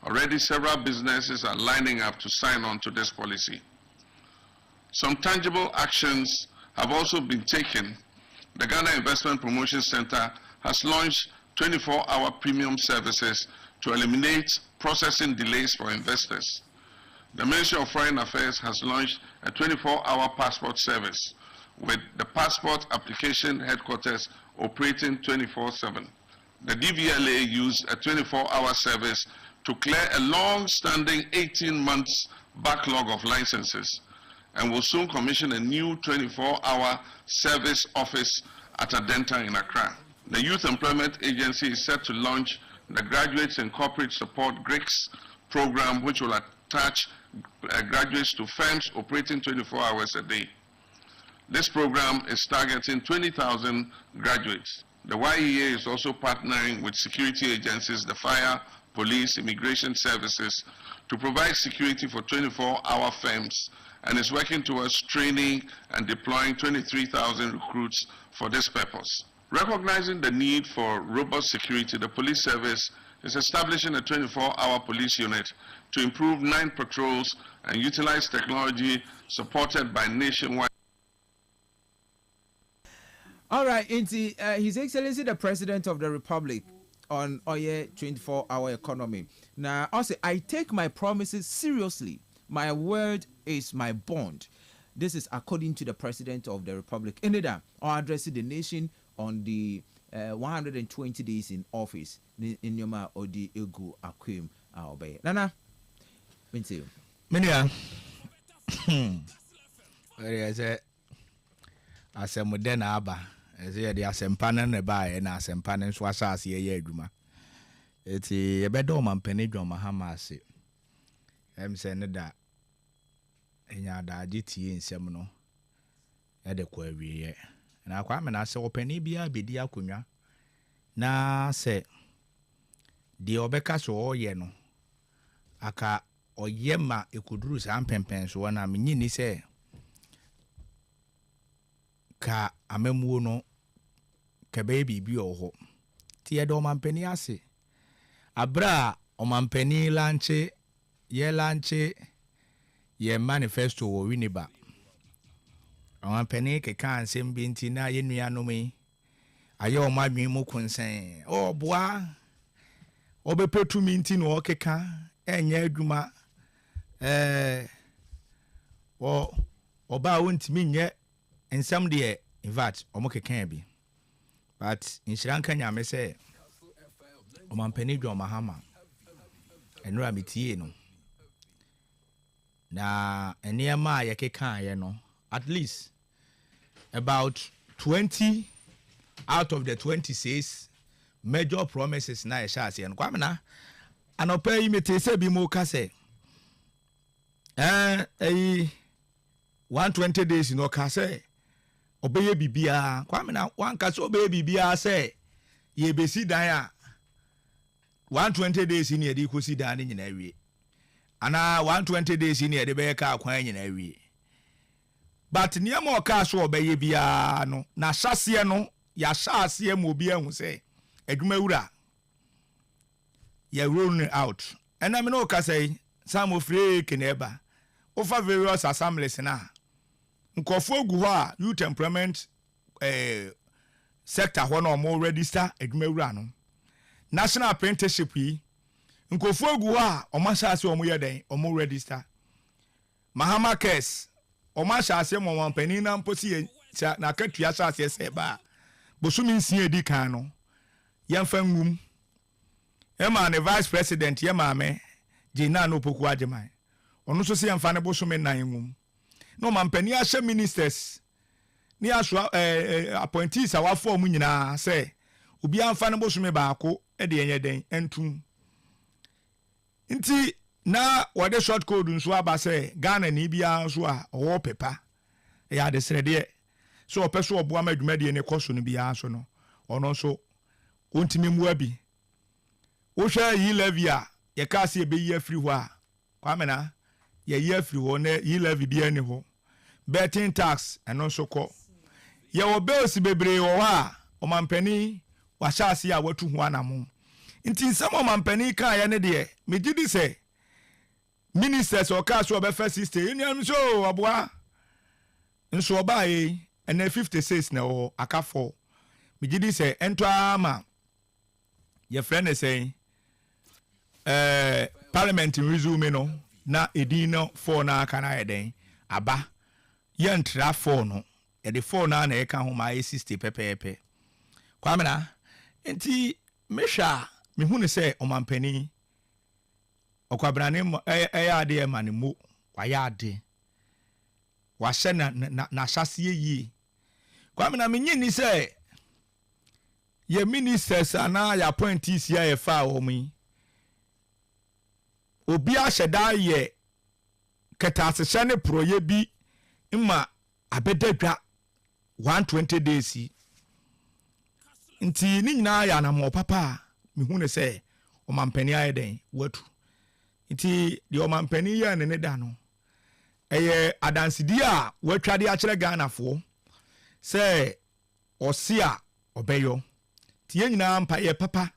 Already several businesses are lining up to sign on to this policy. Some tangible actions have also been taken. The Ghana Investment Promotion Center has launched 24-hour premium services to eliminate processing delays for investors. The Ministry of Foreign Affairs has launched a 24-hour passport service with the passport application headquarters operating 24/7. The DVLA used a 24-hour service to clear a long-standing 18 months backlog of licenses and will soon commission a new 24-hour service office at Adenta in Accra. The Youth Employment Agency is set to launch the Graduates in Corporate Support GRICS program, which will attach graduates to firms operating 24 hours a day. This program is targeting 20,000 graduates. The YEA is also partnering with security agencies, the fire, police, immigration services, to provide security for 24-hour firms, and is working towards training and deploying 23,000 recruits for this purpose. Recognizing the need for robust security, the police service is establishing a 24-hour police unit to improve 9 patrols and utilize technology supported by nationwide. All right, His Excellency the President of the Republic on Oye 24-hour economy. Now, also, I take my promises seriously. My word is my bond. This is according to the President of the Republic. Inida, or addressing the nation on the 120 days in office. In Yoma Odi Egu Akwim Aobe. Nana, Minty. Minia. As a modern Abba, as the Asempanan by and Asempanan Swasas ye Duma. It's a bedroom penidrum Mahamasi. Saying that in your GT in Semino at the query. And I quite mean I saw Penibia be dear Cunha. Na say the Obeka so yeno aka oyema ekuduru sa ampempen so na menyi say ka amemu no ka baby bi oho ti edo mampeni ase abra omampeni lanche ye manifesto wo winiba omampeni ke kan sembi nti na ye nuanom yi aye o madwen mu konsen o boa obepetu mi nti no okeka enye adwuma oba wontimi nye ensam de in fact omokeka bi but inshiranka nyame se omampani dwo mahama enura mitie no na eniema yekeka ye no at least about 20 out of the 26 major promises na shas yen kwamna anopa yi mete se bi mo ka se 120 days no ka se obeye bibia kwamna wan ka se obeye bibia se ye besi dan a 120 days ni edi kosi dan ni nyina wie ana 120 days in here de be ka kwan nyina wie but niam o ka so obeye bia no na hyase no ya hyase mo bia hu se adwuma wura ya rolling out and I mean no ka say some of free keneba over various assemblies na nkofo gu ho a youth employment sector ho no mo register adwuma wura no national apprenticeship yi nkofo gu ho a o ma hyase o mo yeden o mo register mahama case o ma hyase mo wan pani na mposi na katua hyase se ba bosumi nsia edi kan no yemfa ngum ema ne vice president yema me jina no poku ajeman ono so se yemfa ne bosumi nan ngum no man pani ahye ministers ni aso appointees awa form nyina se obi amfa ne bosumi baako e de yenye den entum nti na wade short code nso aba se Ghana ni bia so a owo pepa ya de srede so opeso obo amadwumade ne koso no bia so no ono so ontimi mu abi wo hwa yi levy a ye ka se be yi afri ho a kwamena ye yi afri ho na yi levy bia ni ho betting tax eno so ko ye wo bills bebre wo ha o mampani wa hyase a watu ho anamo nti nsam o mampani kan ye ne de me gidi se ministers o ka so be first sister eniam so aboa nso oba yi and 56 na o akafo me gidi se ento ama your friend is saying parliament resume no na edino for na kana eden aba ye ntra for no e de for na e ka ho ma 60 pepepe kwamena enti mesha me hu ne se omampani okwabrane ya de ma ne mo wa ya de wa hye na hyase yi kwamena me nyi ni se ye ministers ana ya appointees ya e fa o mi obi a hyeda ye ketasehye ne proye bi ma abedadwa 120 days nti ni nyina ya na mo papa me hu ne se o mampani ayeden watu nti de o mampani ya ne da no eye adansidi a watwade a kire Ghana fo se osia obeyo tie nyina mpa ye papa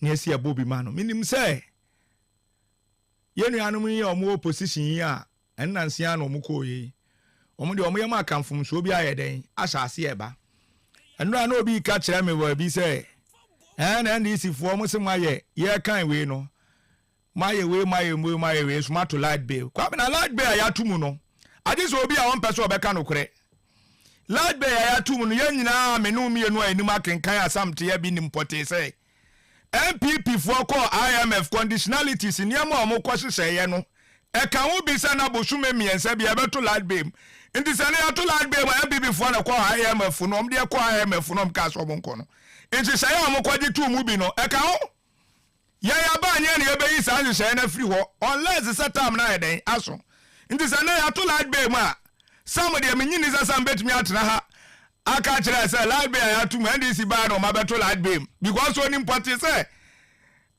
na esi abobi ma no minim se ye nuanom yi omo opposition yi a ennansia na omo koyi omo de omo ye ma kamfum so obi ayeden asase eba enura na obi ka kire me wa bi se na ndisi fo omo se maye ye kan we no maye we so mato light bill kwa na light bill ya tumu no ade so obi a won pese obeka no kure light bill ya tumu no ye nyina menu mienu anim akenkan asamte ya bi nimpote se MPP for call IMF conditionalities ni am omo kwhyehyɛ ye no e kan wo bi se na bosume miensa bi abeto light bill nti se na to light bill MPP for na call IMF no om de call IMF no ka so bonko no nti se ya omo kwaji tu mu bi no e kan wo ya ba nya ne ye be yi sa hyehyɛ na free ho unless set time na eden aso nti se na ya to light bill ma some de menyi ni sasa betumi atena ha aka kire say light bill ya to NDC ba no ma beto light bill because oni important say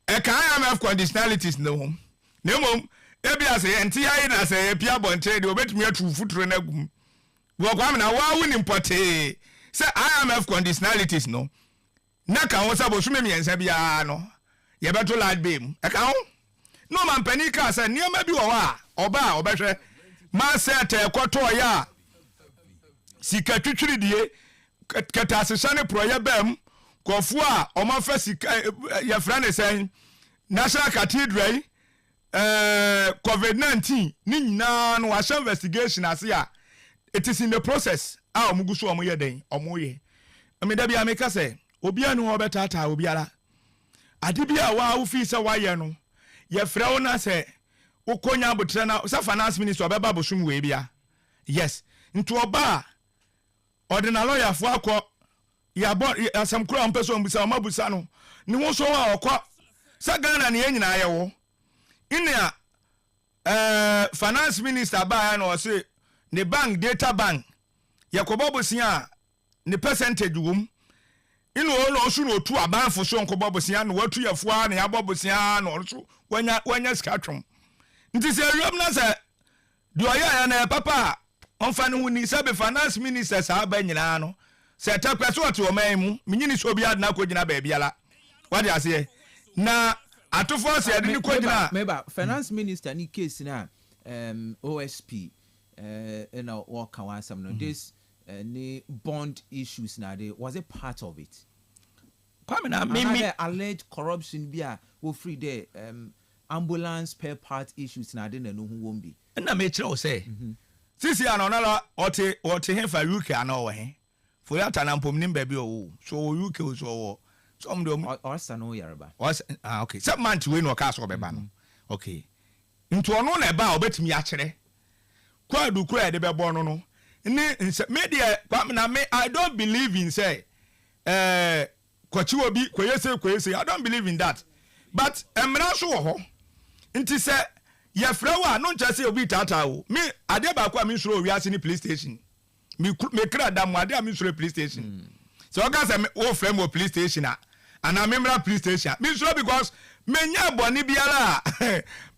e kan IMF conditionalities no hom na mom e bia say enti ya na say e pia bontre de obetumi atu futuro na gum wo kwa na wa woni important say IMF conditionalities no na kan wo sabo so memiensa bia no ye beto light bill e kan ho no man panika say niam bi wo wa oba obehwe ma set ekoto ya sika twitwiri die ketasehane proye bam kofu a o ma fa sika ye frane say National Cathedral COVID-19 ni nyina no wa investigation ase a it is in the process a omuguso omo ye den omo ye ameda bia me ka say obi anu obetata obi ara ade bia wa wo fi say wa ye no ye frɛ wo na say ukonya botre na sa finance minister obeba bosum we bia yes nto oba ordinary lawyer fo akọ ya bo asam kura mpeso mbusa mabusa no ni wo so wa okọ sa Ghana ne nyina ye wo inia finance minister ba ya no say ne bank data bank yakobo bosia ne percentage wum inu no so no tu abanfo so nkobo bosia no watu yafo a ne yabobosia no so wanya skatwom nti se yom na se do ya na papa onfa no huni se be finance minister sa ba nyina no se takwa so to o man mu menyini so bi adna ko gina ba biala what dey say na atofo se ade ni ko gina meba finance minister ni case na OSP in our work some no this ni bond issues na they was a part of it. Kwame na me alleged corruption bia wo free there ambulance spare part issues na dey na no hu won bi na me kire o say sisi ana onala ote he fa UK ana o he for ya tanampom nim ba bi o so UK o so some do or sano yaraba okay some month we no ka so be ba no okay nto ono na ba obetimi a kire kwadu kura de be bo no no ni me de Kwame na me I don't believe in say kwachi obi kweyese I don't believe in that but emra so wo ho nti se ye frawa no ncha se obi tata wo me ade ba kwa me suro wi ase ni police station me kra da mo ade a me suro police station so oga se wo frame wo police station and I remember police station me suro because me nya boni biara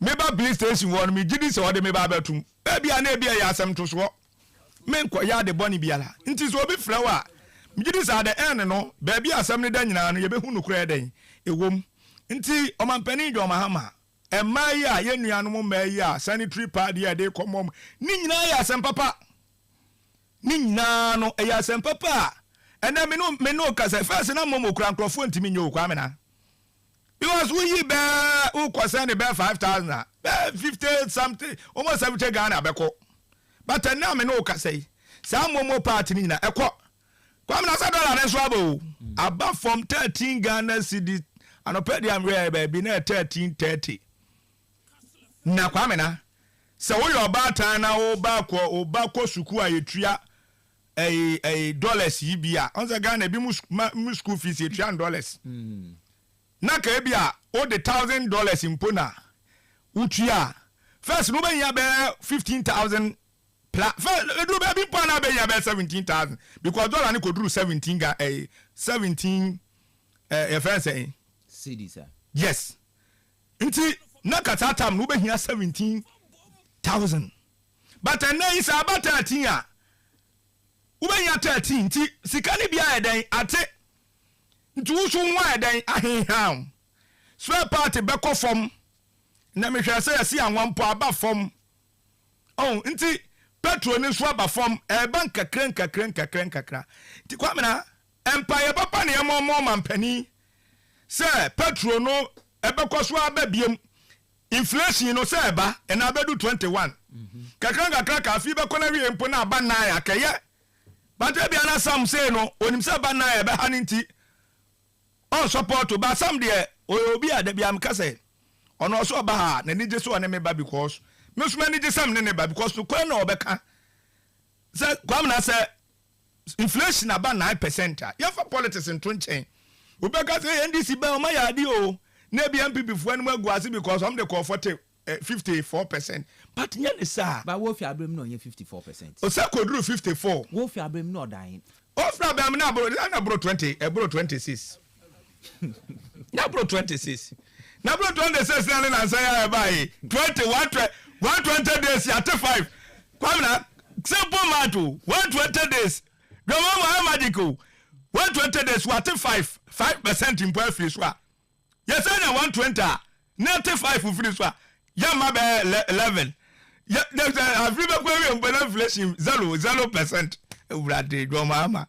me ba police station won me gidi se wo de me ba betum e bia na e bia ya asem to so me nko ya de boni biara nti so obi frawa me gidi sa de en no ba bia asem ne da nyina no ye be hu no kra den ewom nti o man pani jo mahama emaya ye nuanom maya sanitary pad ye de komom ni nyina ya asem papa ni nyina no ya asem papa ena me no kasa first na momo kura nkrofo ntimi nyo Kwame na because we be who concern be 5,000 be 50 something almost 70 Ghana beko but na me no kasa sa momo part ni nyina ekọ Kwame na $1 na so aba from 13 Ghana cedi anopedi am rare baby na 1330 na Kwame na se wo yo ba tan na wo ba ko suku ayetua dollars yibia onza Ghana bi mu school fees yetua dollars na ka bia o the $1,000 impona utua first no ben ya be 15,000 first do be pona be ya be 17,000 because dollar ni ko duru 17 first say cedi sir yes nti na kata tam no be hia 17,000 but na isa about 13 a wo be hia 13 nti sika ni bia eden ate nti wo so nwa eden ahenham spare part be ko fom na me hwe say yesi anwampo aba fom oh nti petrol ni so aba fom e bank kakran nti Kwame na empire papa ne mo mampani say petrol no ebe ko so aba biem inflation no say eba e na bedu 21 kakran ka fi be ko na wi empo na aba na ya keye but e bia na sam say no onim say aba na ya be haninti on support ba sam de obi ade bia mka say ono so ba ha na ni je so ne me ba because me so mani je sam ne ba because to kwa na obeka say Kwame na say inflation about 9%. You for politics in Tunchen. We better say NDC be my idea o. Na BNP before no go as because I'm the call for 54%. But nyane sir. But wo fi abrem no 54%. O say ko duru 54. Wo fi abrem no dying. O fi abrem na bro 20, bro 26. Na bro 26. Na bro 26 na say ya buy 120 days ya 5. Kwame na simple matter 120 days. Go mama magical 120 days what 5% in per free swa. Yes I 120 95 free swa. Ya ma be 11. Ya there's a free be inflation 0%. Urade go mama.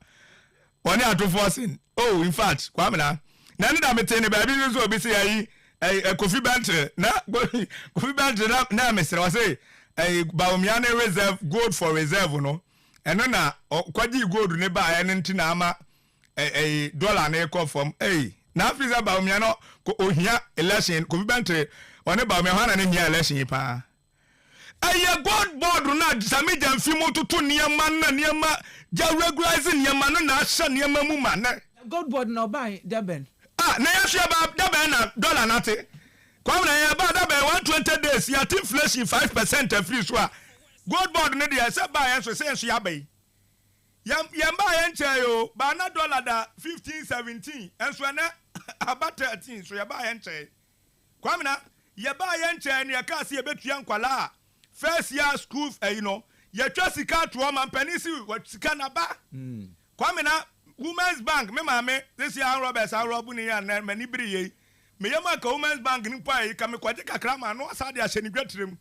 Oni ato forcing. Oh in fact Kwame na nda me tene ba bi so obi say ayi Kofi Bantre na Kofi Bantre na mesre wa say Baumiane reserve gold for reserve no eno na kwaji gold ne ba ya nti na ama dollar na e from na Africa Baumiano ko ohia election Kofi Bantre one Baumiano na ne hia election pa gold board na sami jamfimo tutu niema na niema ja regularize niema no na asha niema mu ma na gold board na buy Deben na yesu ba Deben na dollar na te Kwame na ya ba Deben 120 days ya inflation 5% free so gold board ne dey say ba yesu say yesu ya bai ya ba yen che yo ba na dollar da 15 17 enso na about 13 so ya ba yen che Kwame na ye ba ye nche ne ka se ye betua nkwala first year school you know ye twa sika to ma mpani si sika na ba kwame na Women's Bank me mama this year Roberts and Robuni and many bri me yama ka Women's Bank ni pa ka me kwaje kakra ma no asa de ahye ni dwatrem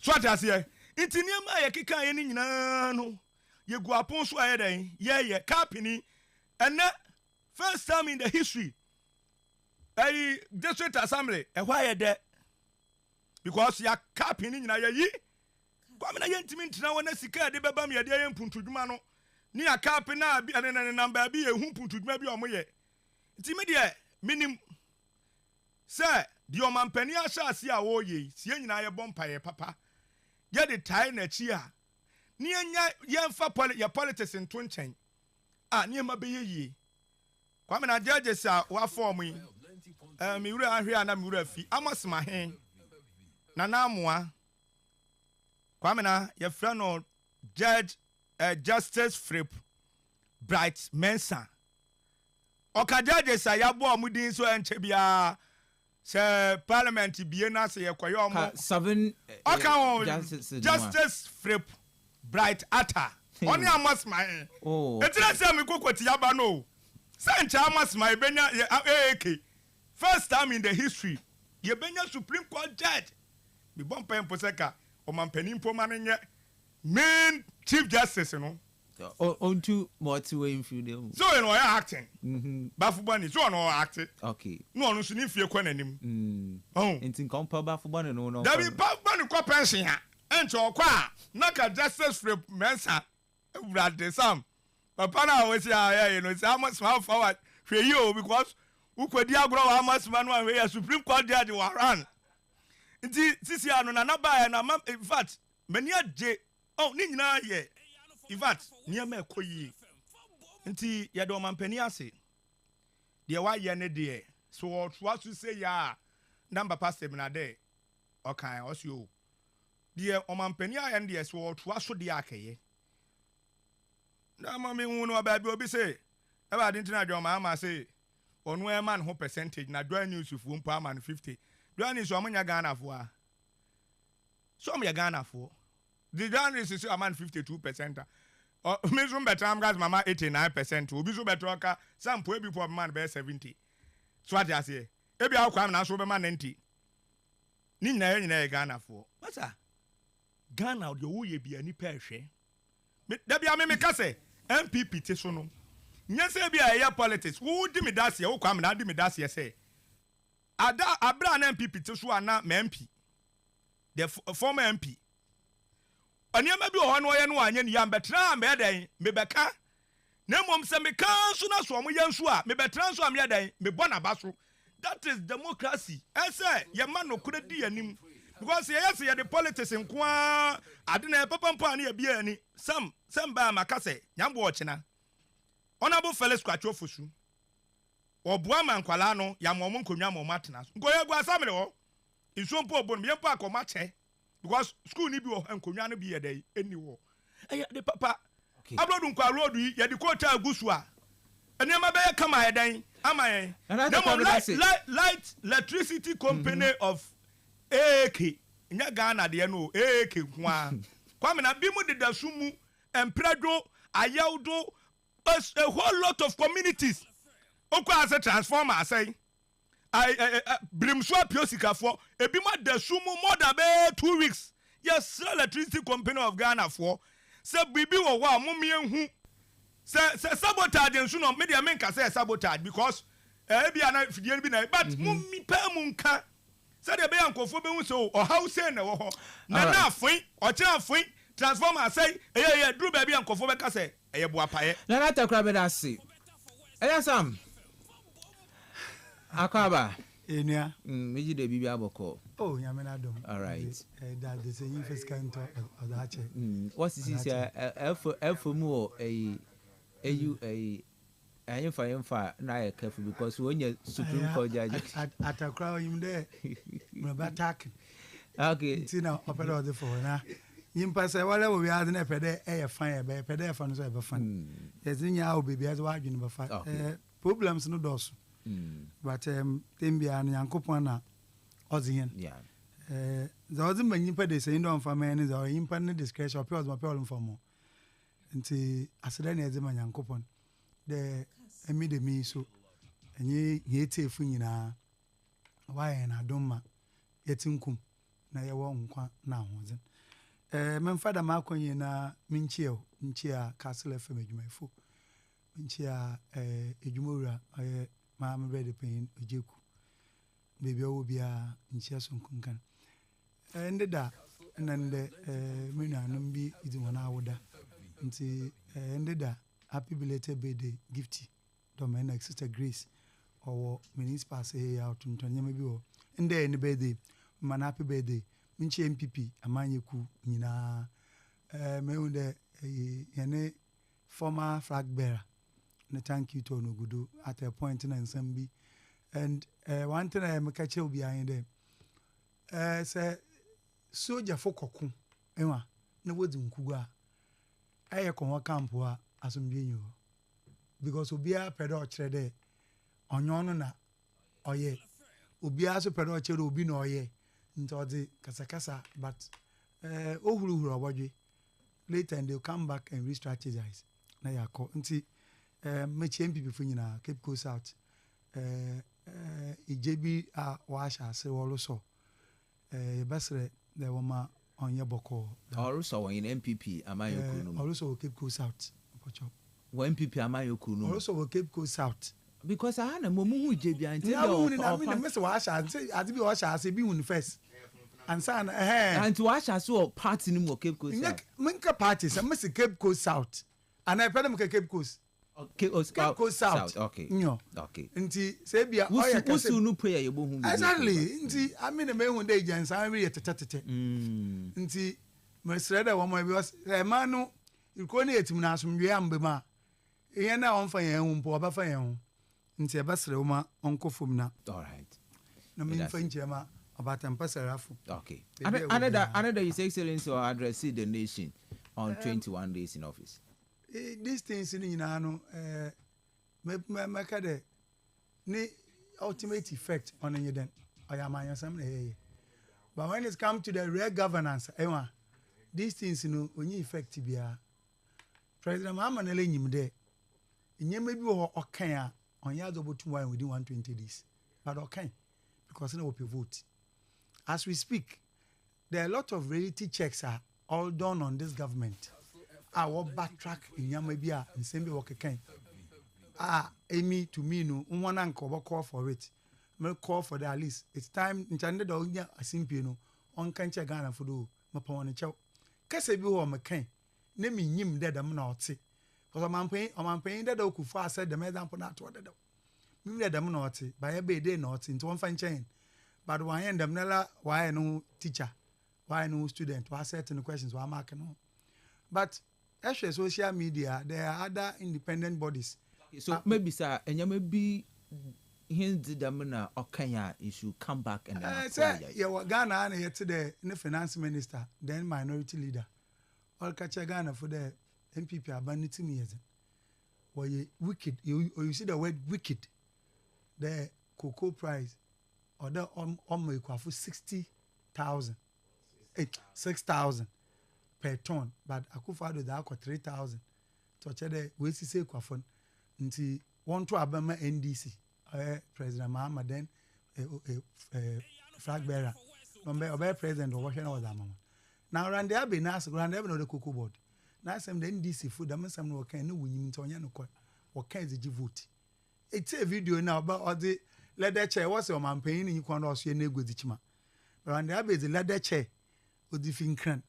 so ate ye intiniam a ye keka ye ni nyina no ye gu apon so aye den ye company and first time in the history district assembly why ye there because ya company nyina ye yi kwame na ye ntimi ntina wona sika de beba me ye de ye mpuntudwuma no ni akape na bi na number bi ehu puntudwuma bi omoye nti me de minim say di omampani ahase a wo ye sie nyina ye bompaye papa ye de tai na chi a ni enya ye mfa politics nto nchen a ni ma be ye kwame na judges a wa form yi mi wura ahwe na mi wura fi amasma hen na namoa kwame na ye fra no judge Justice Fripp Bright Mensa okajaje sa yabo omudin so enche bia se parliament bie na se yekoye omo 7 Justice Fripp Bright Atta oni amasma etira se me kokoti yaba no se enche amasma ebenya AK first time in the history ye benya Supreme Court judge bi bompa emposeka o mampani mpoma nye main Chief Justice, you know. On two more to in few. So you know acting. Bafubani, so no acting. Okay. No, no, so if you're quenim. Oh, it's in compa Bafubani, no. There be Bafubani co pension. And to qua, Naka Justice for Mensa. Brad the Sam. Papa always say, you know, it's how much more forward for you because who could diagro how much man one way a Supreme Court judge will run. This year, no, and in fact, many a J. Oh, ni nyina ye. In fact, near me koyi. Nti ye do mampani ase. De wa ye ne de. So what to say ya number pastor me na de. Okay, osio. De o mampani aye de so what so de akeye. Na ma me hu no ba bi obi say. E ba de ntina de o ma say. Onu e man ho percentage na do news fu mpa man 50. Do news o manya Ghana fo a. So me Ghana fo. The January is a man 52%. Or Miss better guys, mama 89%. Will be so better. Some poor people man bear 70. So what I say, maybe I'll come now, so be man 90. Nina Ghana for. What's that? Ghana, the way be any perish. There be a mimicase. MPP Tessono. Yes, be a politics. Who did me that year? Who come and did me that year? Say, Abra MPP Tessuana, MP. The former MP. Onyema bi ohon wo ye no anye ne yam betra me dan me beka na mom se me kan so na so mo ye nso a me betra so am ye dan me bo na ba so. That is democracy. Ese ye ma no kura di anim because ye the politics nko ade na papa mpa na ye bia ani sam ba maka se nyambo ochina honorable Felix Kwachofosu oboa mankwala no ya mo nkonwa mo matena nko ye gwa samre ho nso mpo obo me mpa akoma che because school ni bi wo nkonwa no bi ye dey eni wo the papa abroad nkwa road yi ye the quota agusu a enema be kama ye dan ama ye light electricity company of AK nya Ghana de no AK kwa kwame na bi mu de dasumu empredo ayawdo a whole lot of communities okwa as a transformer say brimswa piosika for ebi ma dasumu more than 2 weeks yes electricity company of Ghana for say bibi wo wa mumie hu say sabotage nso no me de men ka say sabotage because ebi ana fidie bi na but mummi pa munka say de be yankofo be hu so o house na wo ho na afin o che afin transformer say duru ba bi yankofo be ka say boa pae na na takra be da se Sam Akaba Enia meji de bibi aboko. Oh nyame na dom. All right. That the same first kind of the hache. What is this mu ayemfa na ya careful because when you Supreme Court judge atakra him there me attack. Okay. See now opera the for na yimpa say wala we are na pede e fine be pede e fine so e fine. Yes nya o baby as wa adwene be fa. Problems no dos. But tembia na yankopon na ɔdze Yeah. the ɔdze ma nyimpa de sɛ ndɔ mfa man is or nyimpa ne discretion ɔpɛ ɔdze ma pɛ ɔlmfa mo nti aseda na ɛdze ma nyankopɔn dɛ ɛmi de mi so ɛnyɛ yɛtiefu nyinaa wayɛ na adom ma yɛte nkum na yɛwɔ nkwa na ahoɔdzen memfa da maakɔ nyinaa menkyia Kastle FM adwumayɛfo menkyia adwumawura ɔyɛ maame bɛde panyin ɔgyeku baabi ɔwɔ biara nkyia so nkonkan ɛnde da ɛna ndɛ me nuanom bi di wɔn awoda nti ɛnde da happy belated birthday gifty dɔmɛ sister Grace ɔwɔ municipal sɛ yɛ atontɔn nneɛma bi wɔ ndɛ ne birthday man happy birthday minchi MPP amanyeku nyinaa mehu dɛ yɛne former flag bearer ne thank you to Onogudo at a point na nsɛm bi and one thing I meka kyerɛ obi ayi dɛ sɛ soja fo kɔko ɛwa na wodi nkugu a ɛyɛ kɔnwɔ camp a asomdwe nyi hɔ because obiara pɛ dɛ ɔkyerɛ dɛ ɔnyɔ no na ɔyɛ obiara so pɛ dɛ ɔkyerɛ dɛ obi na ɔyɛ nti ɔde kasakasa but ohuruhuru ɔbɔdwe later and they'll come back and re-strategize na yɛakɔ nti mekyia MPP fo nyinaa Cape Coast South igye bi a wɔahyɛ ase wɔlo sɔ yɛbɛserɛ dɛ wɔma ɔnyɛ bɔkɔɔ ɔresɔ wɔn MPP amanyoku no mu ɔlo sɔ wɔ Cape Coast South mpɔkyɛw wɔ MPP amanyoku no mu ɔlo sɔ wɔ Cape Coast South because aha na mo mu hu gye bi anti na wo ni na me mese wɔahyɛ ase ade bi wɔahyɛ ase bi hun first ansa na anti wɔahyɛ ase wɔ party no mu wɔ Cape Coast South menka party sɛ mese Cape Coast South ana pɛ dem ka Cape Coast Cape Coast South okay nyo okay nti sɛ bia ɔyɛ kase wusu no prayer yɛbɔ hu exactly nti ami na mehu dɛ gyansan wi yɛ tetetete nti mesrɛ dɛ wɔn bi ɛma no ikɔ ne yetim na asomdwe ambema yɛn na ɔmfa yɛn ho mpo ɔbɛfa yɛn ho nti ɛbɛsrɛ wo ma ɔnkɔ fam na all right na memfa nkyerɛma ɔbatampa sarafo okay another His Excellency will address the nation on 21 days in office. These things in nyinaa meka dɛ ne ultimate effect on any den ɔyamanyasam na ɛyɛ but when it come to the real governance these things only effect biara President Mahama na le nyim dɛ nyɛma bi wɔ hɔ ɔkan a ɔnyɛ adɔbɔtum wa within 120 days but ɔkan because na wɔpɛ vote as we speak there are a lot of reality checks are all done on this government. Our backtrack in Yamabia and same work can. Amy to me no one uncle call for it. May call for the at least. It's time intended or a simple on cancha Ghana for do Mapon chow. Casabi or McCain. Name me him dead I'm not see. Because I'm paying that oku far said the madam put out to the door. Me that I'm not see by a day not into one fine chain. But why end them nella why no teacher? Why no student? Why certain questions why marking no? But actually, social media, there are other independent bodies. So maybe, sir, and you may be hinted that Okanya, you should come back and apologize. Yeah, what Ghana and yesterday, the finance minister, then minority leader, all catch Ghana for the MPP abandoned me. Well, you wicked, you see the word wicked, the cocoa price, or the on for 60,000, 6,000. Per ton, but Akufo-Addo da akɔ 3,000 to kyerɛ we si say kwafon nti wɔn to abama NDC President Mahama then flag bearer ɔbɛ president ɔwɔhwɛ na ɔda ama na Randy Abe na asɛ Randy Abe na ɔde cocoa board na asɛm the NDC fo dɛm nsɛm na wɔkan na wɔnyim nti ɔnyɛ no kɔ wɔkan dze vote it's a video na ɔde leather chair wɔsɛ ɔmampanyin ni kwan na ɔso na ego dichima Randy Abe the leather chair odi finkran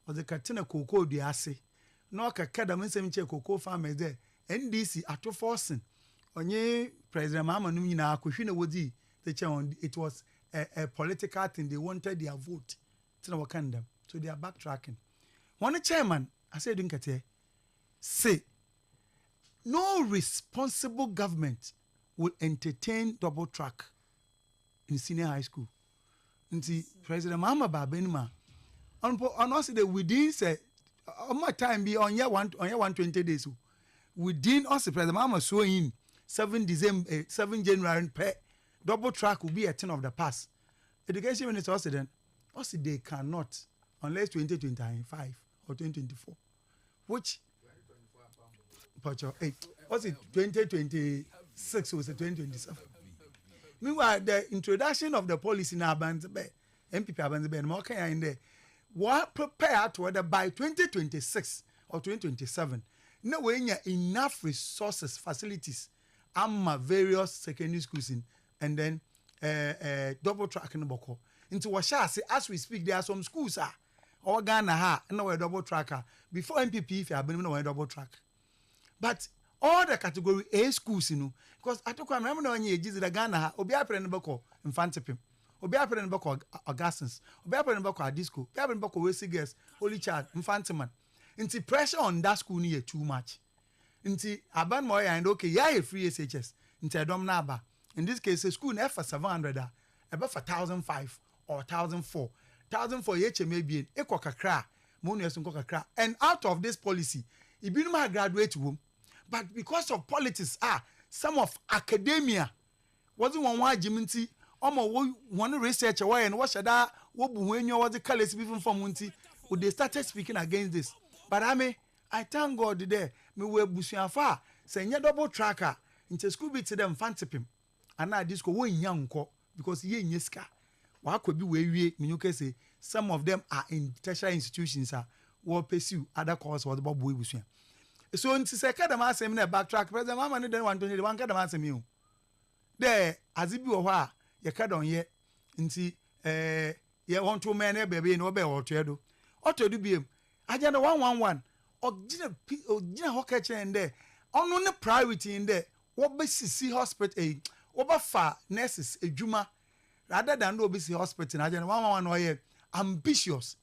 or the Katina cocoa di ase. No kakada mensem che cocoa farmers there. NDC ato forcing. Onye President Mahama numina akuhwina wodi the chairman. It was a political thing. They wanted their vote. Tina wakanda. So they are backtracking. One chairman, I said dunkate, say no responsible government will entertain double track in senior high school. Nti President Mahama Babenima on us the within say on my time be on year 120 days within us President Mahama so in 7 January per double track will be a thing of the past education minister also then also they cannot unless 2025 or 2024, which also 2026 or 2027. Meanwhile, the introduction of the policy now MPP Abanzabe and Moka in there, what prepare to whether by 2026 or 2027, no way enough resources, facilities, various secondary schools in, and then double track in the Boko. Into Washasi, as we speak, there are some schools or Ghana ha no a double tracker before MPP if you have been no double track. But all the category A schools, you know, because I took remember no ye the Ghana ha obi apre no boko infantipim. Obi apre no boko Augustins, obi apre no boko disco, obi apre no boko Wesley Girls, Holy Child, infantiman. Into pressure on that school near too much. Into aban moya and okay, yeah, free SHS. Into dom naba. In this case, a school never for 700 about for 1,005 or 1,004. 1,004 HMA being a kakra, monius and kakra. And out of this policy, it been my graduate room. But because of politics, some of academia wasn't one Jiminti, almost one researcher away and what should I when you was the colors even from Munti, would they started speaking against this. But I thank God today, me we bushing far, saying ya double tracker into school be to them fantipim. And now this go one young ko because ye in yeska. What could be where we say some of them are in tertiary institutions will pursue other courses or the Bob Wibusian. So in Secadama seminar backtrack, President Mamma didn't want to one cadama semu. There, as if you are, you cut on ye, and see, you want to man a baby in Obe or Tredo. Or to do be I just 111 or Gina Hawker in there. On the priority in there, what BCC hospital, over far nurses, a Juma. Rather than do busy hospital, I just one ambitious.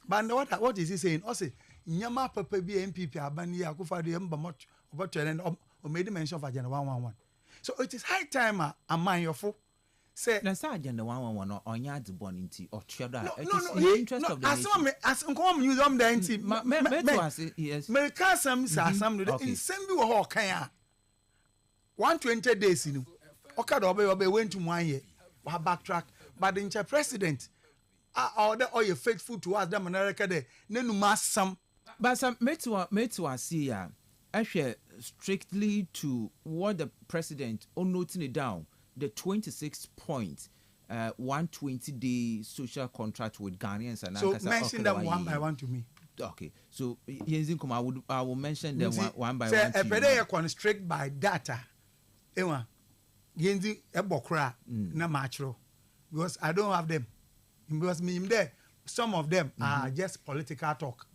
But what is he saying? Also, Nyama Papa be MPP Abani Akufa the Mbamot about to or made mention of Agenda 111. So it is high time a man your fool. Say na sa Agenda 111 on yard born into or cheddar. It is the interest of the nation. As come use them the NT. Yes. America some in same be what can 120 days in. Okay, Obe went to 1 year. Backtrack, but the president or you're faithful to us, them America there. Then mass some. But some made to see actually strictly to what the president on noting it down the 26 point 120-day social contract with Ghanaians and so mention them one by one to me. Okay, so I will mention them one by one. Say a better constrict by data. Ewa. Yenzi ebokra na matro because I don't have them because me there some of them are just political talk.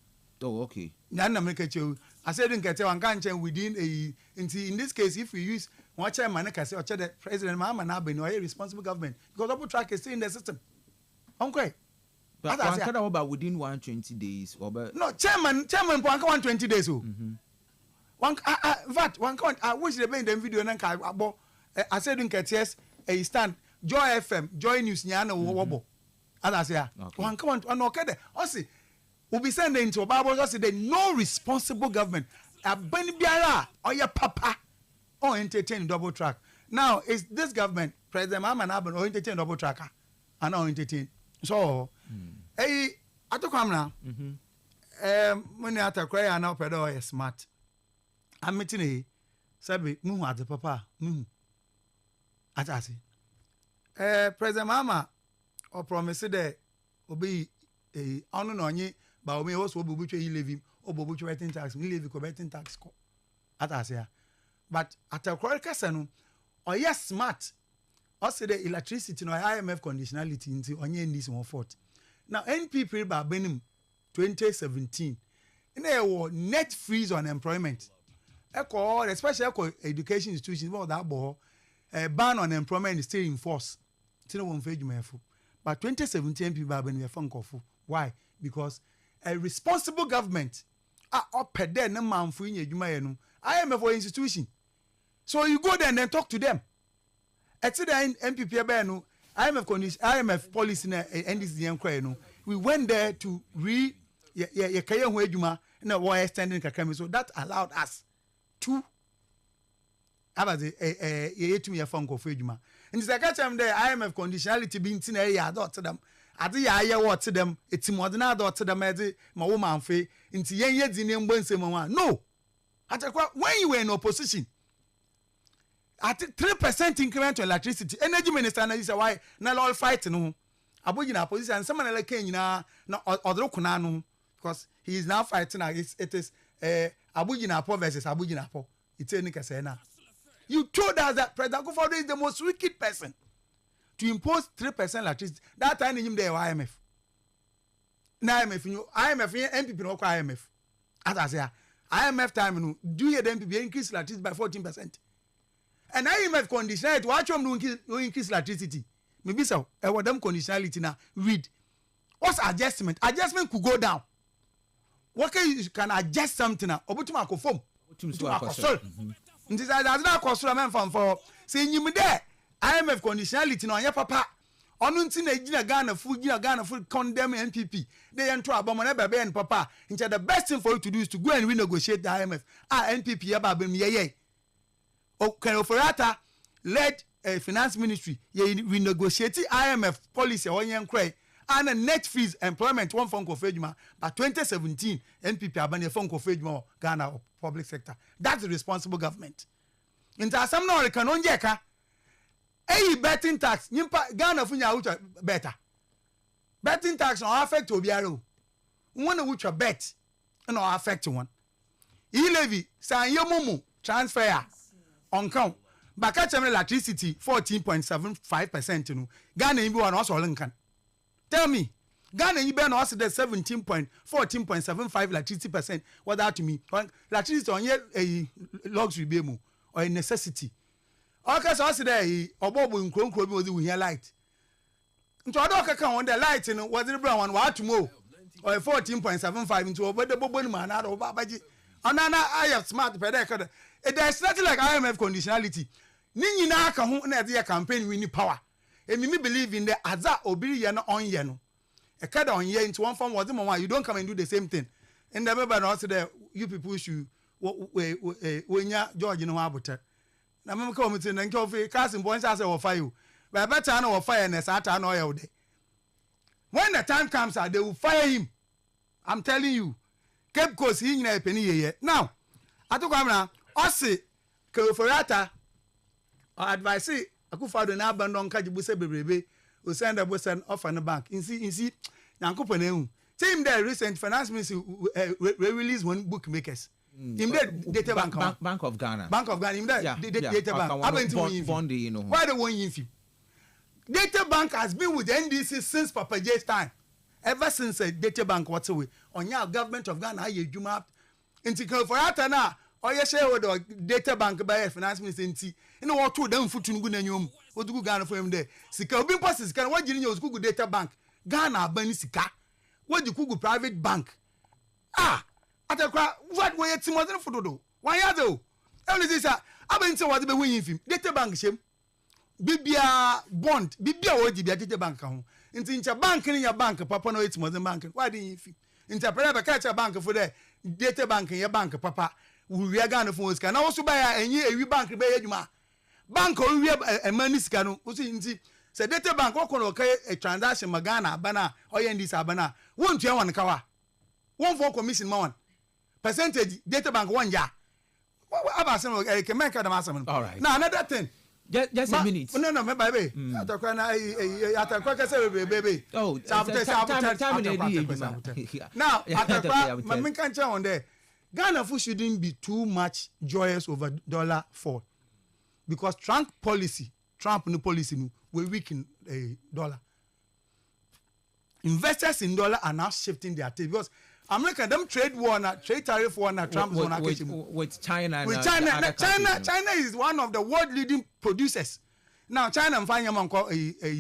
Oh, okay. I said in Kete within in this case if we use one chairman or the president Mahama or a responsible government because double track is still in the system. Okay. But one kind of about within 120 days or no chairman 120 days. One count I wish they made them video and I said in Kete a stand Joy FM Joy News Nyana Wobo. As I say one count on okay there. Will be sending to a Bible just say no responsible government. A Ben Biara or your papa or entertain double track. Now is this government, President Maman Aben or entertain double tracker and not entertain. So hey I took him now. When you have to cry and now pedo is smart. I'm meeting a sabi muhu at the papa. Atasi. President Mama or promise that will be a honor but we also will be living or bobuchu writing tax, we live correcting tax. Atasi. But at a correct casano, or yes, smart. Also, the electricity no IMF conditionality into onye this 140. Now, NPP by Benim 2017, and there was net freeze on employment. Especially education institutions, well, that ball, ban on employment is still in force. Still won't fade you, but 2017 NPP by Benim fun kofu. Why? Because a responsible government up there no man for you IMF for institution. So you go there and then talk to them. At the NPP IMF policy na NDC we went there to extending kakami. So that allowed us to abaze yetumi ya phone nkofo adwuma nti sɛ ka kyerɛ m dɛ IMF conditionality bi nti na ɛyɛ adɔte dɛm ade yɛ ayɛ wɔte dɛm etimɔde na adɔte dɛm ɛde ma wo manfe nti yɛn yɛ di ne mbɔ nsɛm ho a no atakwa when you were in opposition at 3% increment to electricity energy minister na say why na all fight no abogina opposition some na leke nyina na odro kuna no because he is now fighting against it is abogina po versus abogina po it's any kase na you told us that President Akufo-Addo is the most wicked person to impose 3% electricity that time him there IMF na IMF MPP no kwa IMF as I say IMF time no do you the MPP increase electricity by 14%. And IMF conditionality, watch them no increase electricity. Maybe so. What them conditionality now? Read. What's adjustment? Adjustment could go down. What can adjust something now? Obutuma ko form. Obutuma ko sol. Nti say that's not cost man for say nyim there. IMF conditionality no anya papa. Onu nti na gina Ghana full condemn NPP. They ento abomo na bebe en papa. Nti the best thing for you to do is to go and renegotiate the IMF. NPP yaba be me Okay, Oforata led finance ministry we negotiate IMF policy on yen cry and a net fees employment one phone confeduma by 2017 NPP abane phone confeduma Ghana public sector. That's the responsible government. Inta asam na ore kan onje ka betting tax nyimpa Ghana funya ucha better. Betting tax no affect obiaro. One ucha bet no affect one. E levy san yemumu transfer on count baka chemre electricity 14.75% no Ghana you be one also linkan tell me Ghana you be no also the 14.75 electricity percent what that to me electricity on a luxury be mu or a necessity okay so also there obobo nkronkro bi we hear light nto odo kaka on the light no was the brown one what to mo or 14.75 into obodo bobo ni ma na do babaji anana I have smart pedeka. There's nothing like IMF conditionality. Ni nyina ka ho na de campaign we need power. And me believe in the aza obiri ye no on ye no. E kada on ye into one form was the you don't come and do the same thing. And the member also there you people should when ya George no abote. Na me come to na nko fe casting boys say we fire you. But better na we fire na sata na oya de. When the time comes they will fire him. I'm telling you. Cape Coast he nyina penny ye. Now, atoko amna Ose Oforata advice Akufo-Addo na abandon ka jibu se bebrebe o send the bossen off on the bank insi Nyankopon ehu team there recent finance ministry release one bookmakers him there data Bank of Ghana him there data bank bond you know why they won't yin data bank has been with the NDC since Papa J's time ever since data bank what's away on your government of Ghana aye djuma inti Oforata na oye share with the data bank by finance minister nti ina wo to dem futu nugu na nyom odugu Ghana for him there sika obi mposi sika wo giri nyo skugu data bank Ghana abani sika wo di kugu private bank atakwa what we timodin fudodo wan ya do only this abenti wo de be win film data bank shem bibia bond bibia wo di bia data bank ho nti ncha bank ni ya bank papa no timodin bank why din yin film nti private catch bank for there data bank ya bank papa we Ghana for sika na wo so ba ya enye ewi bank be adwuma bank o wi emani sika no wo so nti se data bank wo kono kai a transaction magana bana oye ndisa abana won tua wan kawa won for commission ma wan percentage data bank won ja abasem ke make them asem all right now another thing just a minute no me baby atakwa na atakwa ka se baby oh time now atakwa me kan cha on there Ghana food shouldn't be too much joyous over dollar fall because Trump no policy no we weaken dollar. Investors in dollar are now shifting their taste because America them trade tariff war na Trump with China. China is one of the world leading producers. Now China mfanya manko